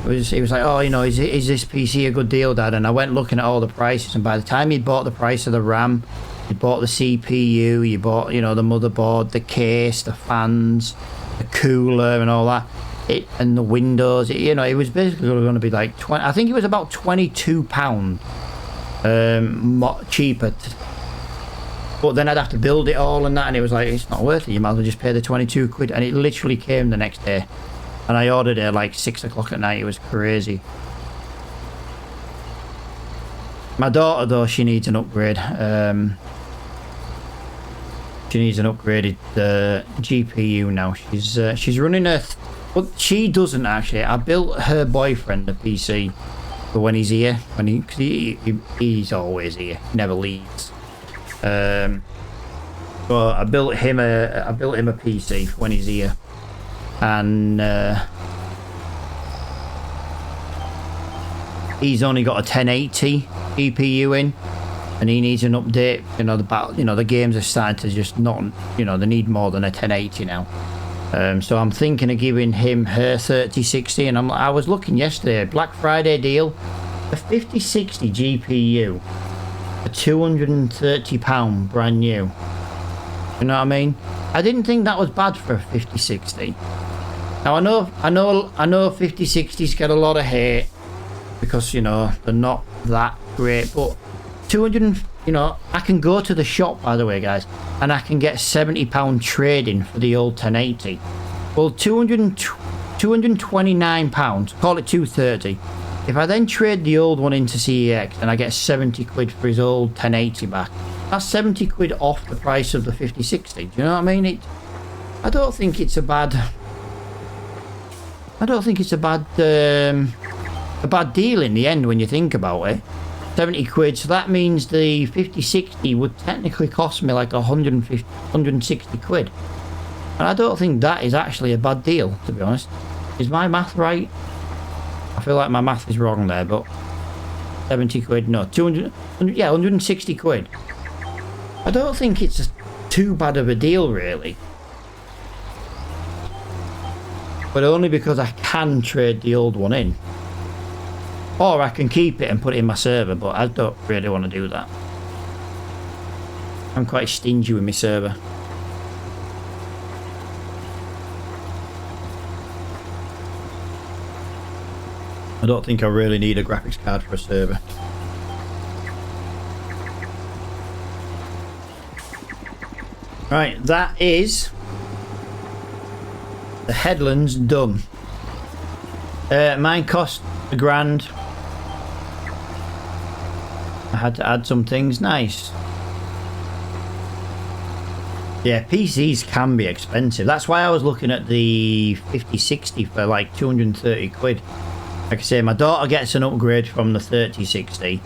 he was like, oh, you know, is this PC a good deal, Dad? And I went looking at all the prices, and by the time he'd bought the price of the RAM, he bought the CPU, you bought, you know, the motherboard, the case, the fans, the cooler, and all that. And the windows, you know, it was basically going to be like 20. I think it was about £22 cheaper. But then I'd have to build it all and that, and it was like, it's not worth it. You might as well just pay the 22 quid. And it literally came the next day, and I ordered it at like 6 o'clock at night. It was crazy. My daughter, though, she needs an upgrade. She needs an upgraded GPU now. She's running a. But she doesn't actually. I built her boyfriend a PC for when he's here. Cause he's always here. He never leaves. But I built him a PC for when he's here, and he's only got a 1080 GPU in, and he needs an update. You know, the games are starting to just not. You know, they need more than a 1080 now. So I'm thinking of giving him her 3060, and I was looking yesterday, Black Friday deal, a 5060 GPU, a £230 brand new. You know what I mean? I didn't think that was bad for a 5060. Now I know 5060s get a lot of hate because, you know, they're not that great, but 200, you know, I can go to the shop, by the way, guys, and I can get £70 trading for the old 1080. Well, £229, call it 230. If I then trade the old one into CEX and I get 70 quid for his old 1080 back, that's 70 quid off the price of the 5060. Do you know what I mean? I don't think it's a bad deal in the end when you think about it. 70 quid, so that means the 5060 would technically cost me like 160 quid. And I don't think that is actually a bad deal, to be honest. Is my math right? I feel like my math is wrong there, but 70 quid, no, 200, yeah, 160 quid. I don't think it's too bad of a deal, really. But only because I can trade the old one in. Or I can keep it and put it in my server, but I don't really want to do that. I'm quite stingy with my server. I don't think I really need a graphics card for a server. Right, that is the headlands done. Mine cost £1,000. I had to add some things. Nice. Yeah, PCs can be expensive. That's why I was looking at the 5060 for like 230 quid. Like I say, my daughter gets an upgrade from the 3060.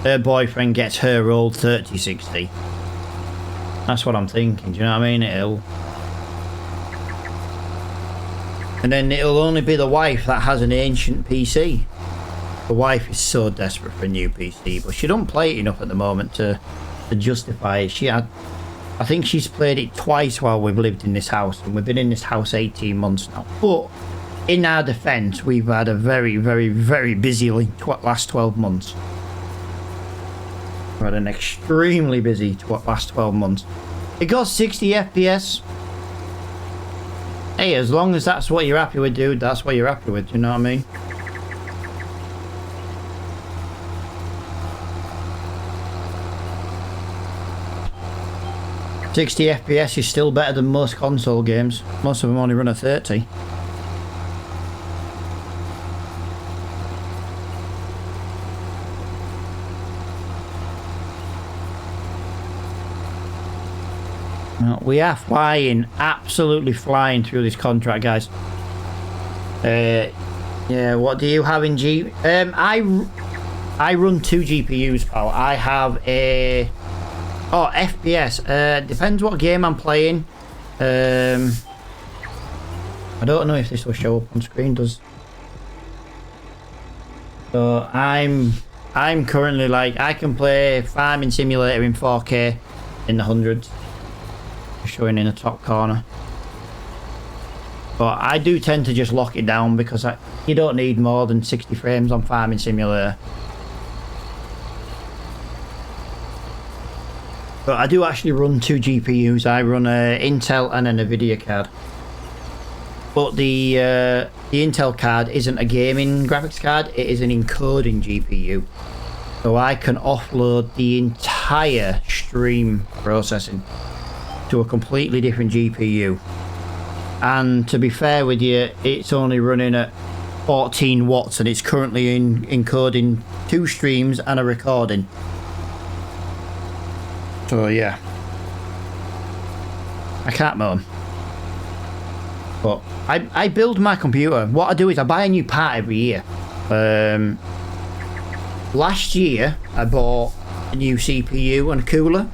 Her boyfriend gets her old 3060. That's what I'm thinking, do you know what I mean? And then it'll only be the wife that has an ancient PC. The wife is so desperate for a new PC, but she don't play it enough at the moment to justify it. I think she's played it twice while we've lived in this house, and we've been in this house 18 months now. But in our defence, we've had a very, very, very busy last 12 months. We've had an extremely busy last 12 months. It got 60 FPS. Hey, as long as that's what you're happy with, dude, that's what you're happy with, you know what I mean? $60 FPS is still better than most console games. Most of them only run at 30. We are flying, absolutely flying through this contract, guys. Yeah, what do you have in G? I run 2 GPUs, pal. I have a... Oh, FPS. Depends what game I'm playing. I don't know if this will show up on screen, does... So, I'm currently like... I can play Farming Simulator in 4K in the hundreds. Showing in the top corner, but I do tend to just lock it down because you don't need more than 60 frames on Farming Simulator. But I do actually run 2 GPUs. I run a Intel and a Nvidia card, but the Intel card isn't a gaming graphics card, it is an encoding GPU, so I can offload the entire stream processing to a completely different GPU. And to be fair with you, it's only running at 14 watts and it's currently encoding 2 streams and a recording. So yeah, I can't moan. But I build my computer. What I do is I buy a new part every year. Last year I bought a new CPU and a cooler.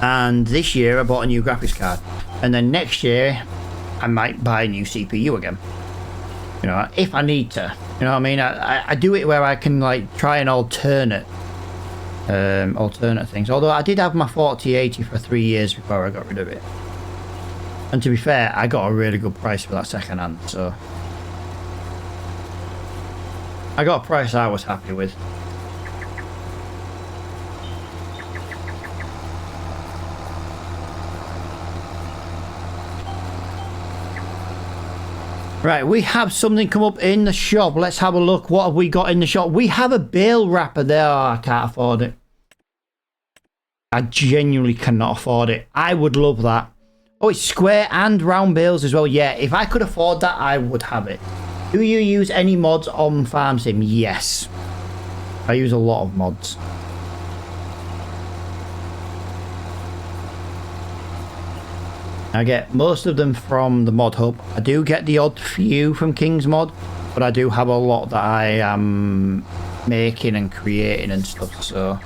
And this year I bought a new graphics card, and then next year I might buy a new CPU again, you know, if I need to, you know what I mean? I do it where I can like try and alternate things, although I did have my 4080 for 3 years before I got rid of it, and to be fair I got a really good price for that second hand, so I got a price I was happy with. Right, we have something come up in the shop. Let's have a look. What have we got in the shop? We have a bale wrapper there. Oh, I can't afford it. I genuinely cannot afford it. I would love that. Oh, it's square and round bales as well. Yeah, if I could afford that, I would have it. Do you use any mods on Farm Sim? Yes. I use a lot of mods. I get most of them from the mod hub. I do get the odd few from King's Mod, but I do have a lot that I am making and creating and stuff, so...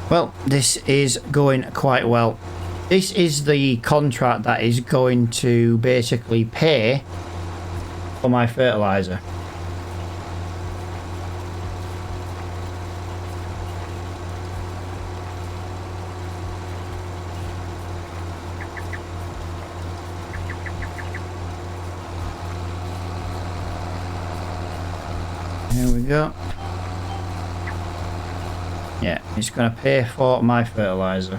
Well, this is going quite well. This is the contract that is going to basically pay for my fertilizer. Here we go. Yeah, it's going to pay for my fertilizer.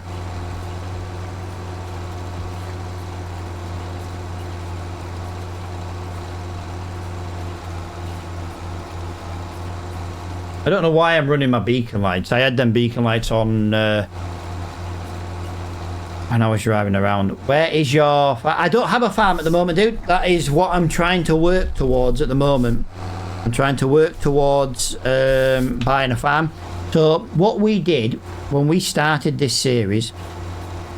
I don't know why I'm running my beacon lights. I had them beacon lights on when I was driving around. Where is your... I don't have a farm at the moment, dude. That is what I'm trying to work towards at the moment. I'm trying to work towards buying a farm. So what we did when we started this series,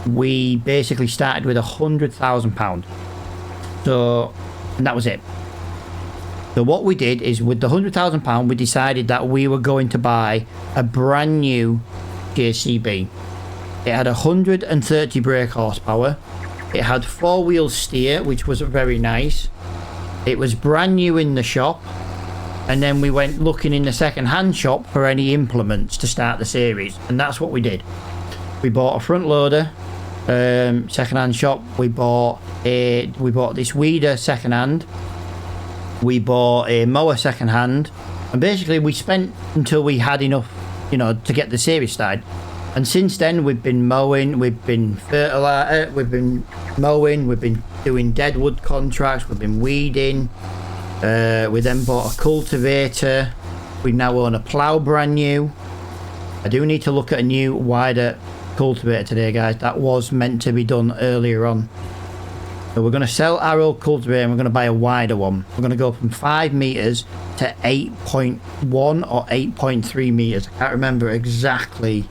we basically started with £100,000. So, and that was it. So what we did is with the £100,000, we decided that we were going to buy a brand new JCB. It had 130 brake horsepower. It had 4-wheel steer, which was very nice. It was brand new in the shop. And then we went looking in the second-hand shop for any implements to start the series. And that's what we did. We bought a front loader, second-hand shop. We bought this weeder second-hand. We bought a mower second-hand. And basically we spent until we had enough, you know, to get the series started. And since then we've been mowing, we've been fertilizer, we've been mowing, we've been doing deadwood contracts, we've been weeding. We then bought a cultivator. We now own a plough brand new. I do need to look at a new wider cultivator today, guys. That was meant to be done earlier on. So we're going to sell our old cultivator and we're going to buy a wider one. We're going to go from 5 meters to 8.1 or 8.3 meters. I can't remember exactly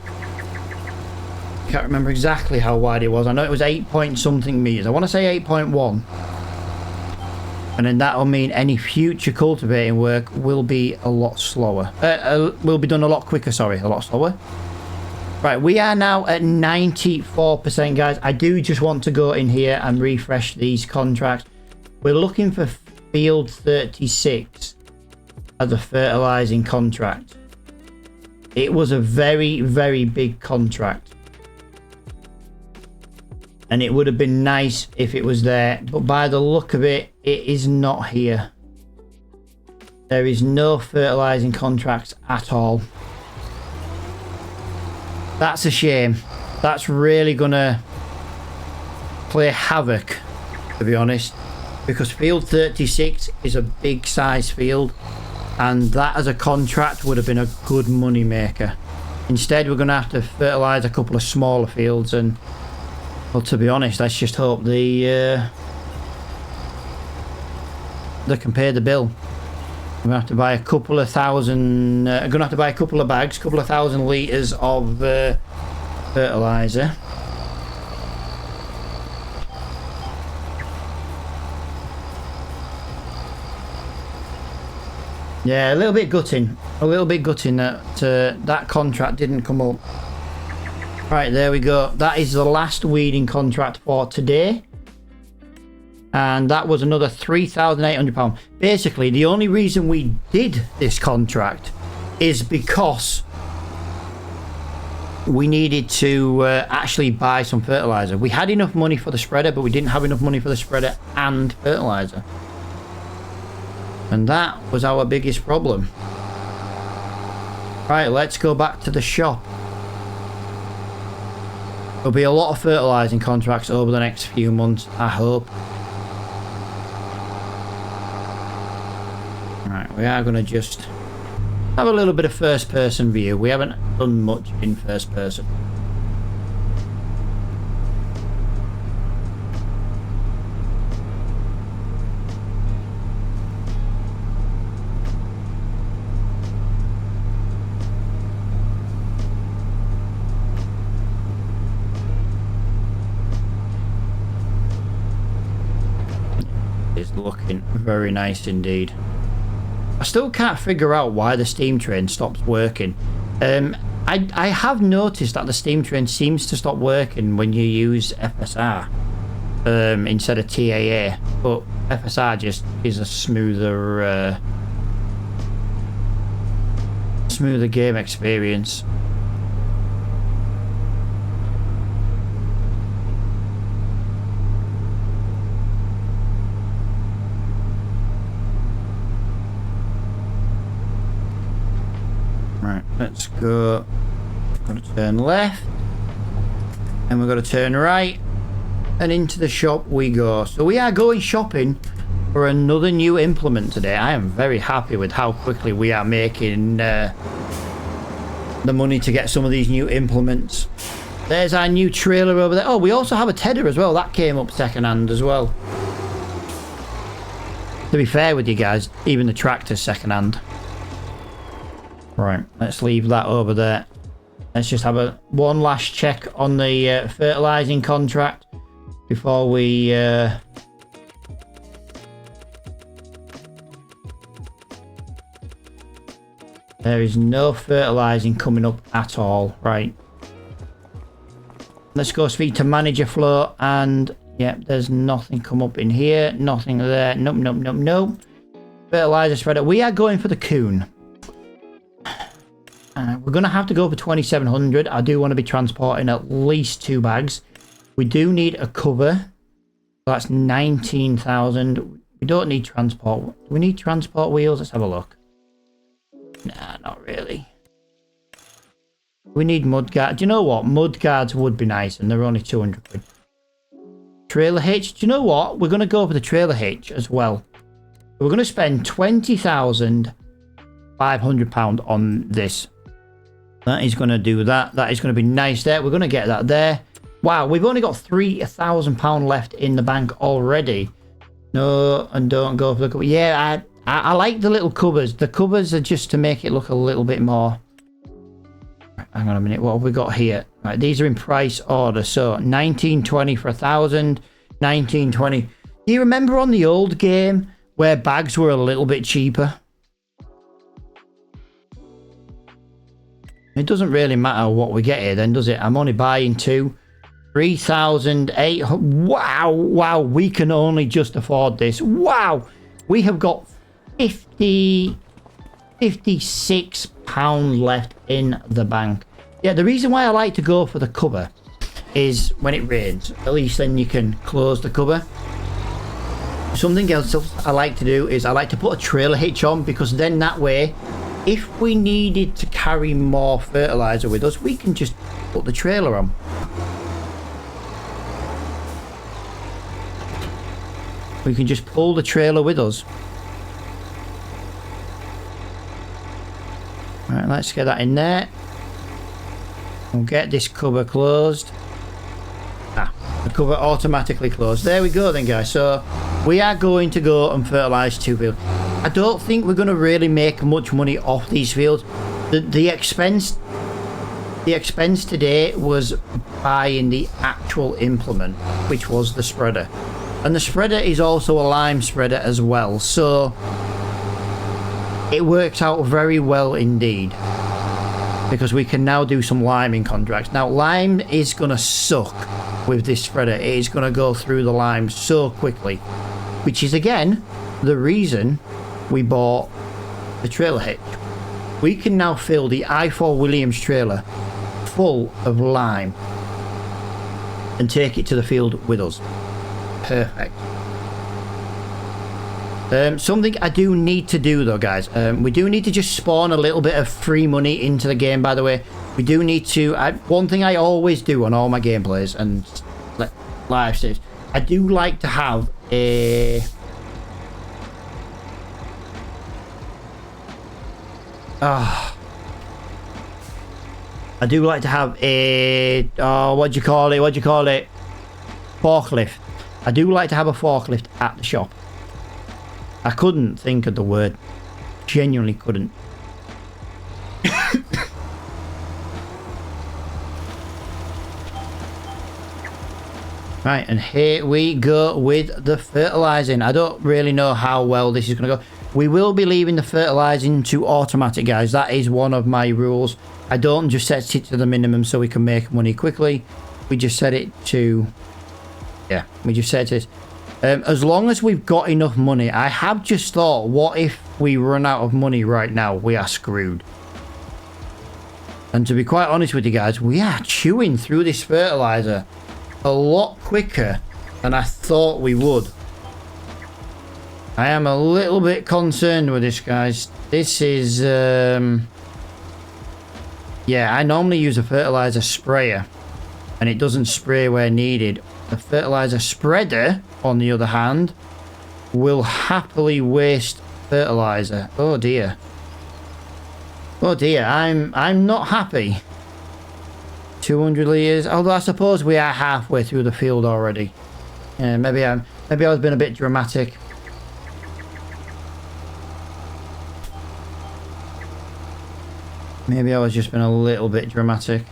how wide it was. I know it was 8 point something meters. I want to say 8.1. And then that'll mean any future cultivating work will be a lot slower. Will be done a lot quicker, sorry, a lot slower. Right, we are now at 94%, guys. I do just want to go in here and refresh these contracts. We're looking for field 36 as a fertilizing contract. It was a very, very big contract. And it would have been nice if it was there. But by the look of it, it is not here. There is no fertilizing contracts at all. That's a shame. That's really gonna play havoc, to be honest, because field 36 is a big size field, and that as a contract would have been a good money maker. Instead, we're gonna have to fertilize a couple of smaller fields, and well, to be honest, let's just hope they can pay the bill. I'm gonna have to buy a couple of thousand. I'm gonna have to buy a couple of bags, a couple of thousand liters of fertilizer. Yeah, a little bit gutting that that contract didn't come up. Right, there we go. That is the last weeding contract for today. And that was another £3,800. Basically, the only reason we did this contract is because we needed to actually buy some fertilizer. We had enough money for the spreader, but we didn't have enough money for the spreader and fertilizer. And that was our biggest problem. Right, let's go back to the shop. There'll be a lot of fertilizing contracts over the next few months, I hope. Right, we are going to just have a little bit of first person view. We haven't done much in first person. It's looking very nice indeed. I still can't figure out why the steam train stops working. I I have noticed that the steam train seems to stop working when you use FSR instead of TAA, but FSR just is a smoother game experience. Right, let's go. Got to turn left, and we've got to turn right, and into the shop we go. So we are going shopping for another new implement today. I am very happy with how quickly we are making the money to get some of these new implements. There's our new trailer over there. Oh, we also have a tedder as well. That came up second hand as well. To be fair with you guys, even the tractor's second hand. Right, let's leave that over there. Let's just have one last check on the fertilizing contract before we there is no fertilizing coming up at all. Right, let's go speak to manager Flo, and yeah, there's nothing come up in here, nothing there. Nope. Fertilizer spreader, we are going for the coon. We're going to have to go for 2,700. I do want to be transporting at least 2 bags. We do need a cover. That's 19,000. We don't need transport. Do we need transport wheels? Let's have a look. Nah, not really. We need mud guards. Do you know what? Mud guards would be nice, and they're only 200 quid. Trailer hitch. Do you know what? We're going to go for the trailer hitch as well. We're going to spend £20,500 on this. That is going to do that. That is going to be nice there. We're going to get that there. Wow, we've only got £3,000 left in the bank already. No, and don't go for the cover. Yeah, I like the little covers. The covers are just to make it look a little bit more. Right, hang on a minute. What have we got here? Right, these are in price order. So 1920 for 1,000. 1920. Do you remember on the old game where bags were a little bit cheaper? It doesn't really matter what we get here then, does it? I'm only buying 2. 3,800. Wow, we can only just afford this. Wow, we have got £56 left in the bank. Yeah, the reason why I like to go for the cover is when it rains. At least then you can close the cover. Something else I like to do is I like to put a trailer hitch on, because then that way, if we needed to carry more fertilizer with us, we can just put the trailer on. We can just pull the trailer with us. Right, let's get that in there. We'll get this cover closed. The cover automatically closed. There we go then, guys. So we are going to go and fertilize 2 fields. I don't think we're going to really make much money off these fields. The expense today was buying the actual implement, which was the spreader. And the spreader is also a lime spreader as well. So it works out very well indeed, because we can now do some liming contracts. Now lime is going to suck with this spreader. It is going to go through the lime so quickly, which is again the reason we bought the trailer hitch. We can now fill the I4 Williams trailer full of lime and take it to the field with us. Perfect. Something I do need to do though, guys. We do need to just spawn a little bit of free money into the game, by the way. We do need to... one thing I always do on all my gameplays and live streams, I do like to have a... I do like to have a... what do you call it? Forklift. I do like to have a forklift at the shop. I couldn't think of the word. Genuinely couldn't. Right, and here we go with the fertilizing. I don't really know how well this is going to go. We will be leaving the fertilizing to automatic, guys. That is one of my rules. I don't just set it to the minimum so we can make money quickly. We just set it to... Yeah, we just set it. As long as we've got enough money. I have just thought, what if we run out of money right now? We are screwed. And to be quite honest with you guys, we are chewing through this fertilizer a lot quicker than I thought we would. I am a little bit concerned with this, guys. This is... Yeah, I normally use a fertilizer sprayer, and it doesn't spray where needed. The fertilizer spreader, on the other hand, will happily waste fertilizer. Oh dear. Oh dear, I'm not happy. 200 litres, although I suppose we are halfway through the field already. Yeah, maybe I was being a bit dramatic. Maybe I was just being a little bit dramatic.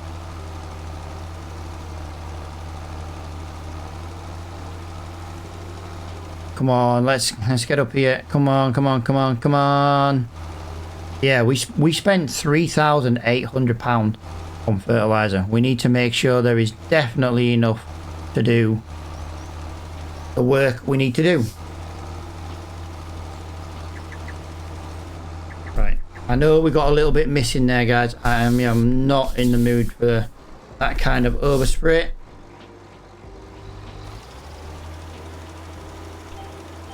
Come on, let's get up here. Come on, come on, come on, come on. Yeah, we spent £3,800 on fertilizer. We need to make sure there is definitely enough to do the work we need to do. Right. I know we got a little bit missing there, guys. I'm not in the mood for that kind of overspray.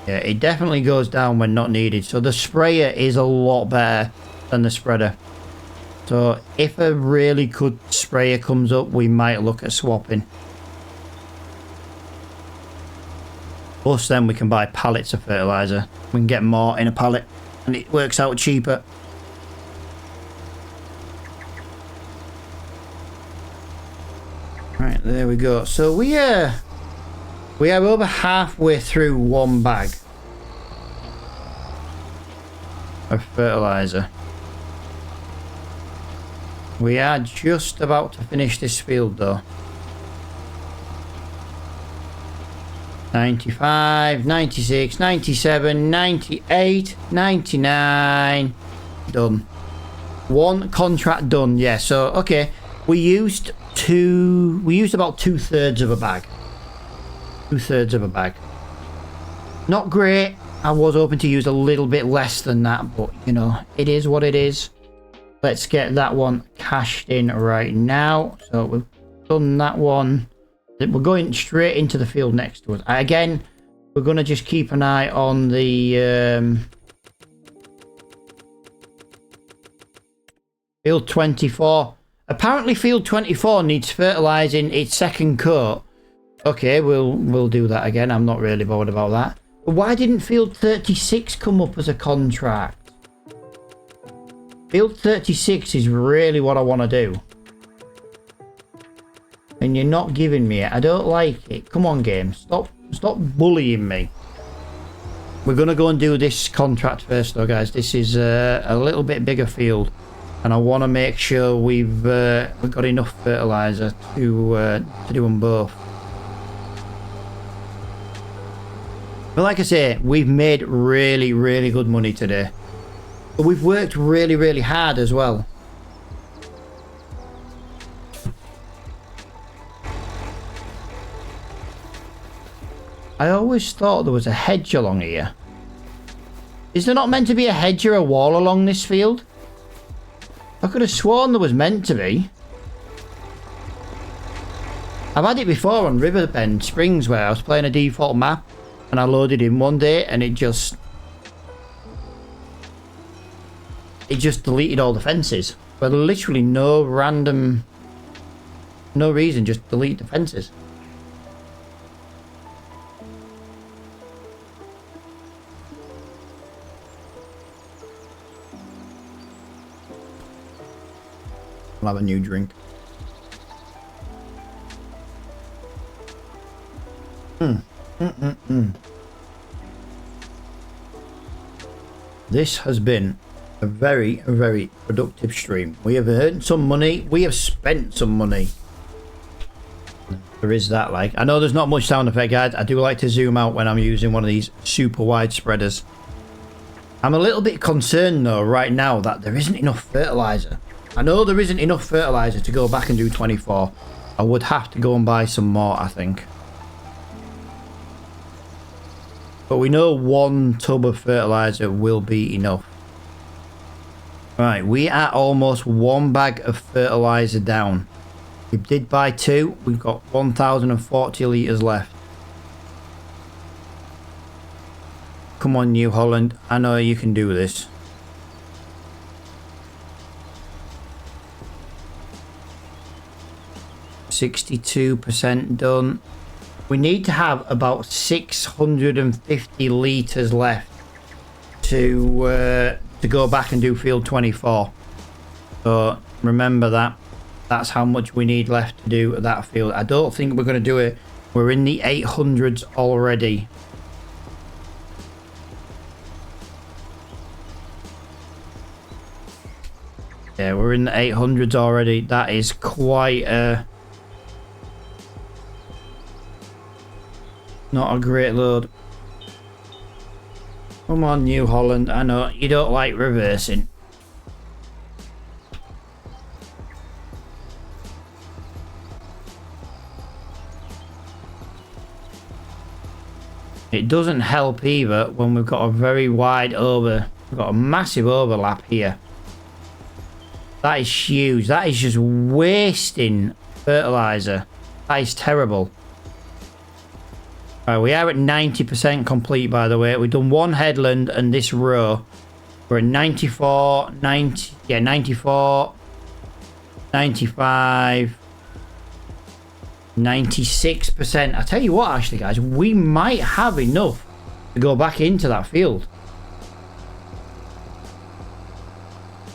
Yeah, it definitely goes down when not needed. So the sprayer is a lot better than the spreader. So if a really good sprayer comes up, we might look at swapping. Plus then we can buy pallets of fertilizer. We can get more in a pallet and it works out cheaper. Right, there we go. So we are over halfway through one bag of fertilizer. We are just about to finish this field though. 95, 96, 97, 98, 99. Done. One contract done. Yeah, so okay. We used about 2/3 of a bag. 2/3 of a bag. Not great. I was hoping to use a little bit less than that, but you know, it is what it is. Let's get that one cashed in right now. So we've done that one. We're going straight into the field next to us. Again, we're going to just keep an eye on the field 24. Apparently field 24 needs fertilizing its second coat. Okay, we'll do that again. I'm not really bothered about that. But why didn't field 36 come up as a contract? Field 36 is really what I want to do. And you're not giving me it. I don't like it. Come on, game. Stop bullying me. We're going to go and do this contract first, though, guys. This is a little bit bigger field. And I want to make sure we've got enough fertilizer to do them both. But like I say, we've made really, really good money today. But we've worked really, really hard as well. I always thought there was a hedge along here. Is there not meant to be a hedge or a wall along this field? I could have sworn there was meant to be. I've had it before on Riverbend Springs where I was playing a default map and I loaded in one day and it just deleted all the fences. But literally no reason, just delete the fences. I'll have a new drink. This has been a very, very productive stream. We have earned some money. We have spent some money. There is that, like. I know there's not much sound effect, guys. I do like to zoom out when I'm using one of these super wide spreaders. I'm a little bit concerned though right now that there isn't enough fertilizer. I know there isn't enough fertilizer to go back and do 24. I would have to go and buy some more, I think. But we know 1 tub of fertilizer will be enough. Right, we are almost 1 bag of fertilizer down. We did buy 2. We've got 1,040 litres left. Come on, New Holland. I know you can do this. %62 done. We need to have about 650 litres left to go back and do field 24. So remember that. That's how much we need left to do that field. I don't think we're going to do it. We're in the 800s already. Yeah, we're in the 800s already. That is quite not a great load. Come on, New Holland. I know you don't like reversing. It doesn't help either when we've got a very wide over. We've got a massive overlap here. That is huge. That is just wasting fertilizer. That is terrible. Right, we are at 90% complete, by the way. We've done 1 headland and this row. We're at 94, 90, yeah, 94, 95, 96%. I tell you what, actually, guys, we might have enough to go back into that field.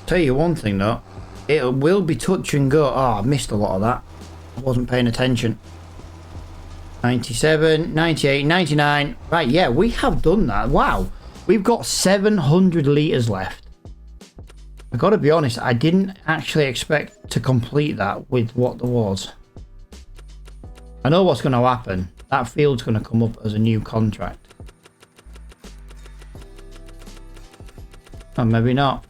Tell you one thing, though. It will be touch and go. Oh, I missed a lot of that. I wasn't paying attention. 97, 98, 99. Right, yeah, we have done that. Wow. We've got 700 litres left. I've got to be honest, I didn't actually expect to complete that with what there was. I know what's going to happen. That field's going to come up as a new contract. Or maybe not.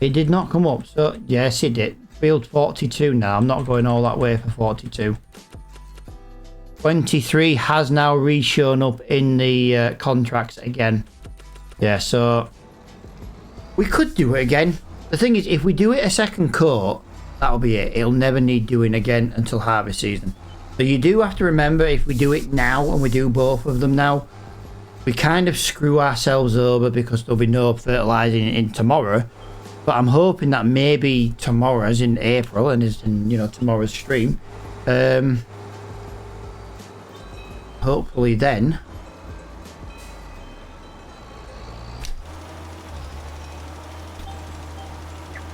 It did not come up, so yes, it did. Field 42 now. I'm not going all that way for 42. 23 has now re-shown up in the contracts again. Yeah, so we could do it again. The thing is, if we do it a second coat, that'll be it. It'll never need doing again until harvest season. So you do have to remember, if we do it now and we do both of them now, we kind of screw ourselves over because there'll be no fertilizing in tomorrow. But I'm hoping that maybe tomorrow, as in April, and as in, you know, tomorrow's stream, hopefully then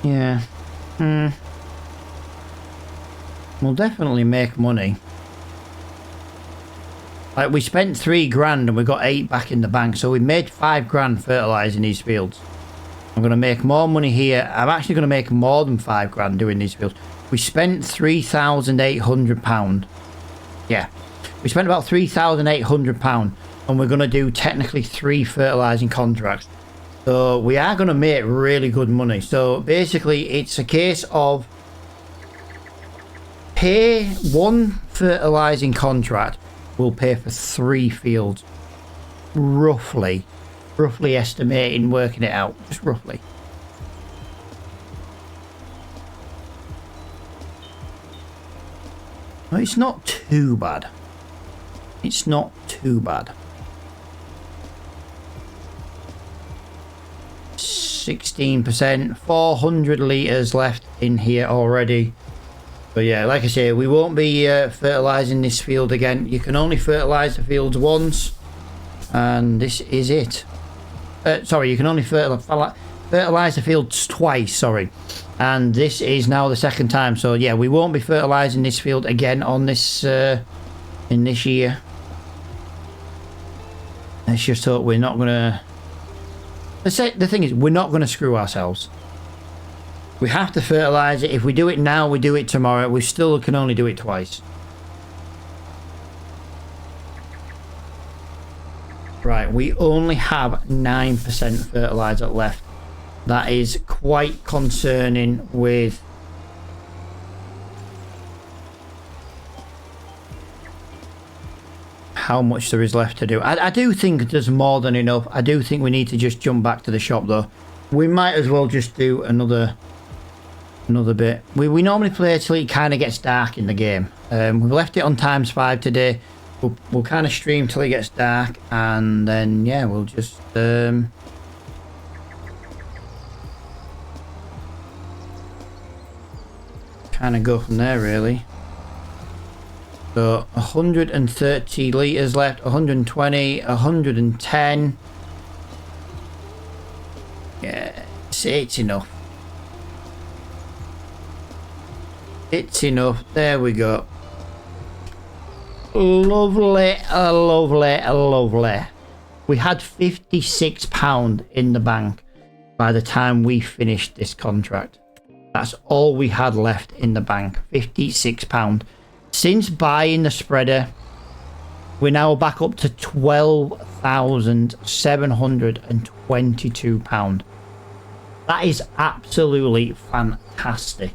yeah, we'll definitely make money. Like, we spent 3 grand and we got 8 back in the bank, so we made 5 grand fertilizing these fields. I'm going to make more money here. I'm actually going to make more than 5 grand doing these fields. We spent £3,800. Yeah. We spent about £3,800 and we're going to do technically 3 fertilizing contracts. So we are going to make really good money. So basically it's a case of pay 1 fertilizing contract will pay for 3 fields. Roughly estimating, working it out, just roughly. No, it's not too bad. It's not too bad. 16%, 400 litres left in here already. But yeah, like I say, we won't be fertilising this field again. You can only fertilise the fields once, and this is it. Sorry, you can only fertilise the fields twice, sorry. And this is now the 2nd time. So yeah, we won't be fertilising this field again on this in this year. Let's just hope we're not gonna... The thing is, we're not gonna screw ourselves. We have to fertilise it. If we do it now, we do it tomorrow. We still can only do it twice. Right, we only have 9% fertilizer left. That is quite concerning with how much there is left to do. I do think there's more than enough. I do think we need to just jump back to the shop though. We might as well just do another bit. We normally play till it kind of gets dark in the game. We've left it on ×5 today. We'll kind of stream till it gets dark, and then yeah, we'll just kind of go from there really. So 130 litres left, 120, 110. Yeah, it's enough. It's enough. There we go. Lovely, lovely, lovely. We had £56 in the bank by the time we finished this contract. That's all we had left in the bank, £56. Since buying the spreader, we're now back up to £12,722. That is absolutely fantastic.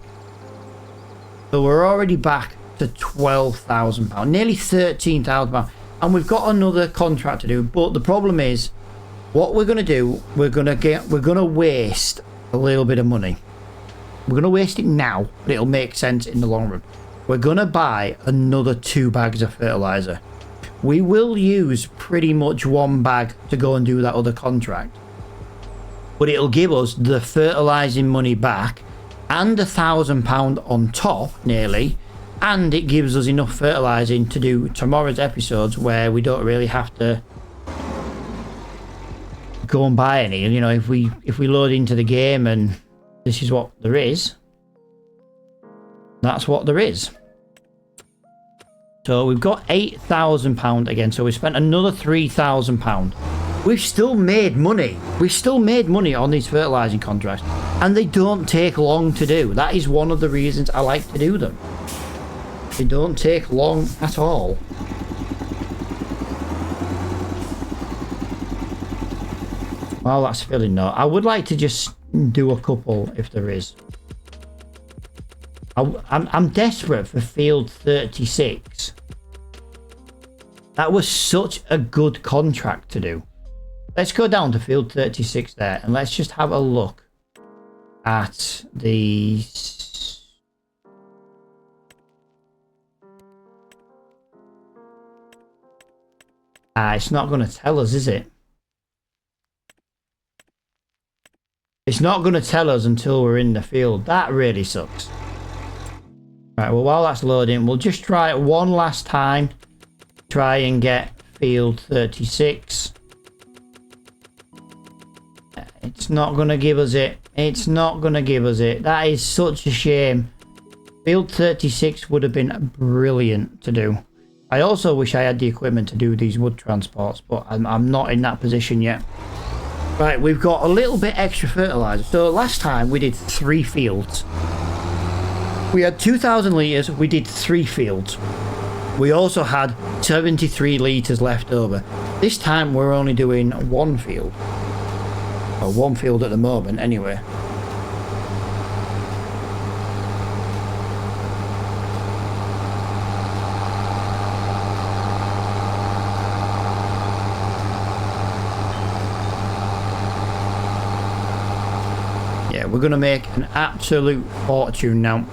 So we're already back to £12,000, nearly £13,000, and we've got another contract to do. But the problem is, what we're going to do, we're going to waste a little bit of money. We're going to waste it now, but it'll make sense in the long run. We're going to buy another 2 bags of fertilizer. We will use pretty much 1 bag to go and do that other contract, but it'll give us the fertilizing money back and £1,000 on top, nearly. And it gives us enough fertilizing to do tomorrow's episodes where we don't really have to go and buy any. You know, if we load into the game and this is what there is, that's what there is. So we've got £8,000 again. So we spent another £3,000. We've still made money. We've still made money on these fertilizing contracts, and they don't take long to do. That is one of the reasons I like to do them. They don't take long at all. Well, that's filling though. I would like to just do a couple if there is. I'm desperate for field 36. That was such a good contract to do. Let's go down to field 36 there, and let's just have a look at the... it's not going to tell us, is it? It's not going to tell us until we're in the field. That really sucks. Right, well, while that's loading, we'll just try it one last time. Try and get field 36. It's not going to give us it. It's not going to give us it. That is such a shame. Field 36 would have been brilliant to do. I also wish I had the equipment to do these wood transports, but I'm not in that position yet. Right, we've got a little bit extra fertilizer. So last time we did 3 fields. We had 2,000 litres, we did 3 fields. We also had 73 litres left over. This time we're only doing 1 field. Or 1 field at the moment, anyway. Yeah, we're going to make an absolute fortune now.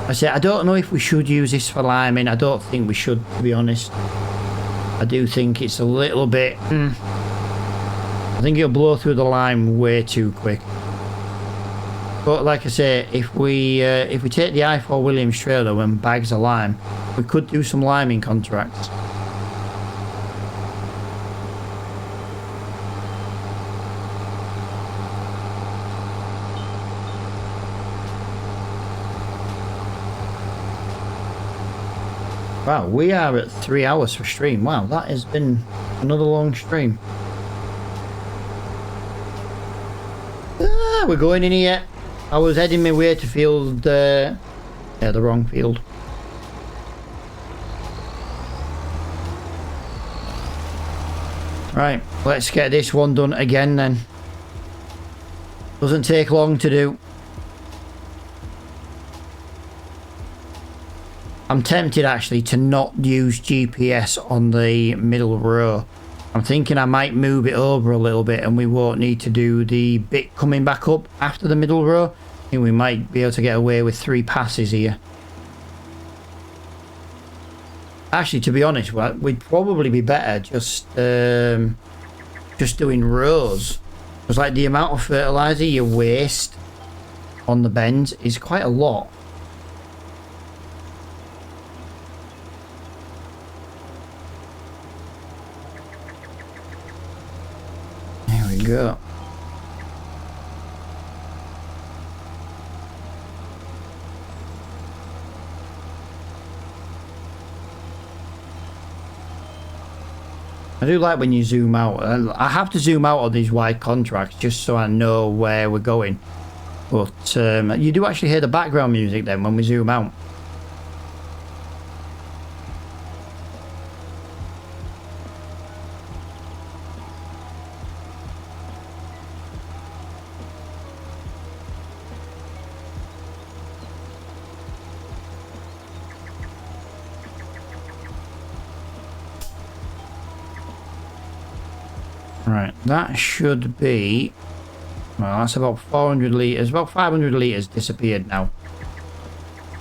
I say, I don't know if we should use this for liming. I don't think we should, to be honest. I do think it's a little bit... I think it'll blow through the lime way too quick. But like I say, if we take the I4 Williams trailer and bags of lime, we could do some liming contracts. Wow, we are at 3 hours for stream. Wow, that has been another long stream. We're going in here. I was heading my way to field... yeah, the wrong field. Right, let's get this one done again then. Doesn't take long to do. I'm tempted actually to not use GPS on the middle row. I'm thinking I might move it over a little bit and we won't need to do the bit coming back up after the middle row. I think we might be able to get away with 3 passes here. Actually, to be honest, we'd probably be better just doing rows. Because like the amount of fertilizer you waste on the bends is quite a lot. There we go. I do like when you zoom out. I have to zoom out on these wide contracts just so I know where we're going. But you do actually hear the background music then when we zoom out. Right, that should be, well, that's about 400 litres, about 500 litres disappeared now.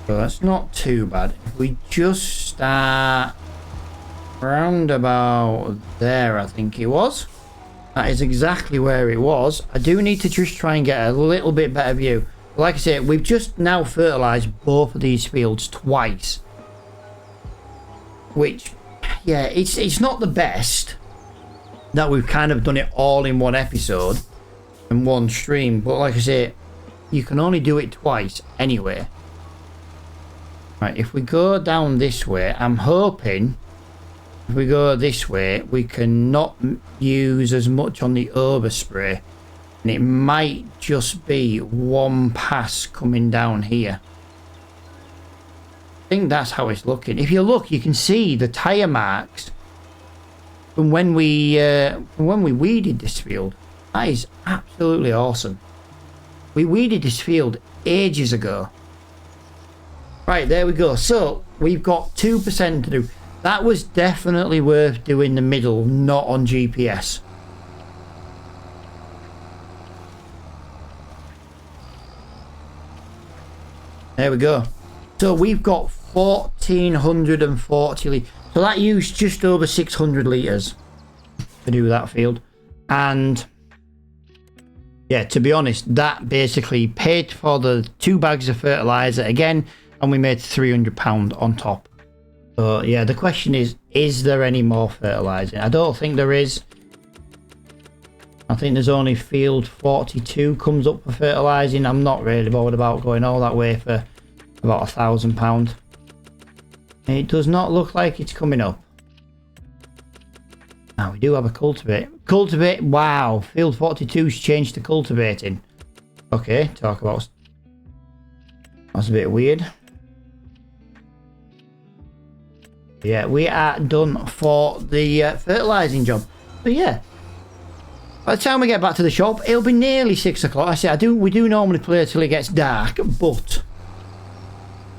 So that's not too bad. If we just start round about there, I think it was. That is exactly where it was. I do need to just try and get a little bit better view. Like I say, we've just now fertilised both of these fields twice. Which, yeah, it's not the best that we've kind of done it all in one episode and one stream, but like I say, you can only do it twice anyway. Right, if we go down this way, I'm hoping if we go this way we can not use as much on the overspray, and it might just be one pass coming down here. I think that's how it's looking. If you look, you can see the tyre marks from when we weeded this field. That is absolutely awesome. We weeded this field ages ago. Right, there we go. So we've got 2% to do. That was definitely worth doing the middle, not on GPS. There we go. So we've got 1,440 litres. So that used just over 600 litres to do that field. And yeah, to be honest, that basically paid for the 2 bags of fertiliser again, and we made £300 on top. So yeah, the question is there any more fertiliser? I don't think there is. I think there's only field 42 comes up for fertilising. I'm not really bothered about going all that way for about £1,000. It does not look like it's coming up. Now we do have a cultivate. Cultivate, wow. Field 42's changed to cultivating. Okay, talk about... That's a bit weird. Yeah, we are done for the fertilising job. But yeah, by the time we get back to the shop, it'll be nearly 6 o'clock. I say we do normally play till it gets dark, but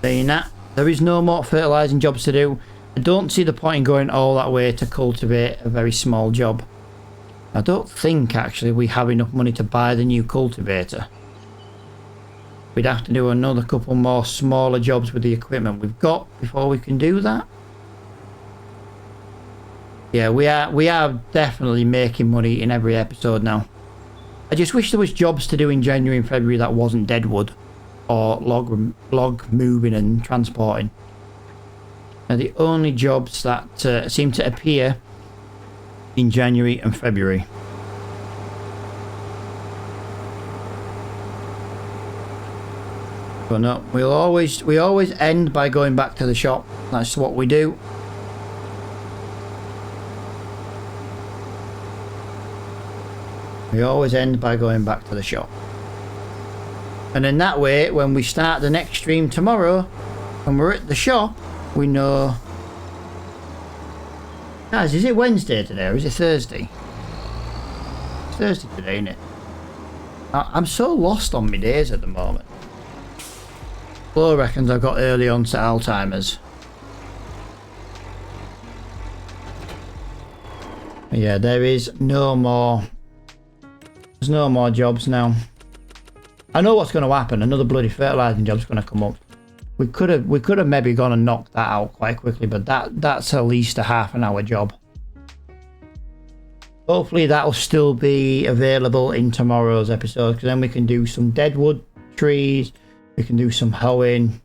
saying that, there is no more fertilising jobs to do. I don't see the point in going all that way to cultivate a very small job. I don't think actually we have enough money to buy the new cultivator. We'd have to do another couple more smaller jobs with the equipment we've got before we can do that. Yeah, we are definitely making money in every episode now. I just wish there was jobs to do in January and February that wasn't deadwood or log moving and transporting. They're the only jobs that seem to appear in January and February. But no, we always end by going back to the shop. That's what we do. We always end by going back to the shop. And in that way, when we start the next stream tomorrow, when we're at the shop, we know... Guys, is it Wednesday today or is it Thursday? Thursday today, isn't it? I'm so lost on my days at the moment. Flo reckons I've got early onset Alzheimer's. Yeah, there is no more. There's no more jobs now. I know what's going to happen. Another bloody fertilizing job's going to come up. We could have maybe gone and knocked that out quite quickly, but that's at least a half-an-hour job. Hopefully that'll still be available in tomorrow's episode, because then we can do some deadwood trees. We can do some hoeing.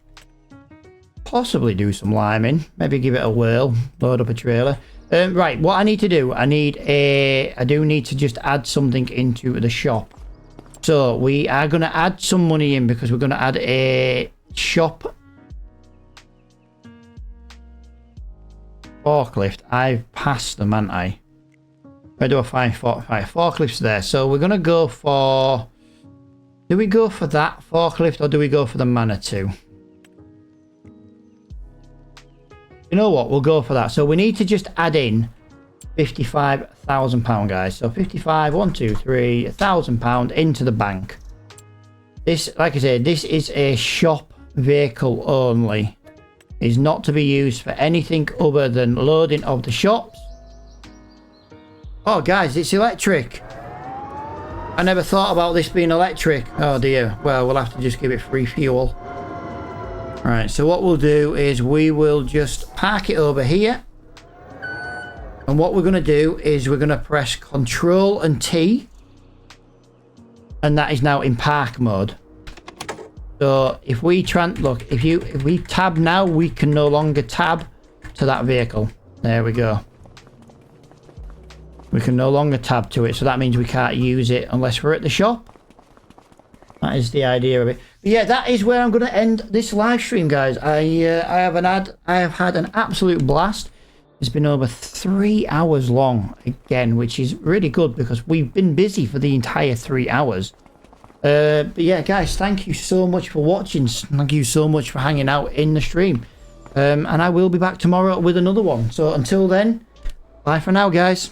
Possibly do some liming. Maybe give it a whirl. Load up a trailer. Right, what I need to do, I do need to just add something into the shop. So we are going to add some money in, because we're going to add a shop forklift. I've passed them, haven't I? Where do I find forklifts there? So we're going to go for... Do we go for that forklift, or do we go for the Manitou? You know what? We'll go for that. So we need to just add in £55,000, guys. So 55, 1, 2, 3, £1,000 into the bank. This, like I said, this is a shop vehicle only. Is not to be used for anything other than loading of the shops. Oh, guys, it's electric. I never thought about this being electric. Oh dear. Well, we'll have to just give it free fuel. Right, so what we'll do is we will just park it over here. And what we're going to do is we're going to press Control and T. And that is now in park mode. So if we if we tab now, we can no longer tab to that vehicle. There we go. We can no longer tab to it, so that means we can't use it unless we're at the shop. That is the idea of it. But yeah, that is where I'm going to end this live stream, guys. I have had an absolute blast. It's been over 3 hours long again, which is really good because we've been busy for the entire 3 hours. But yeah, guys, thank you so much for watching. Thank you so much for hanging out in the stream. And I will be back tomorrow with another one. So until then, bye for now, guys.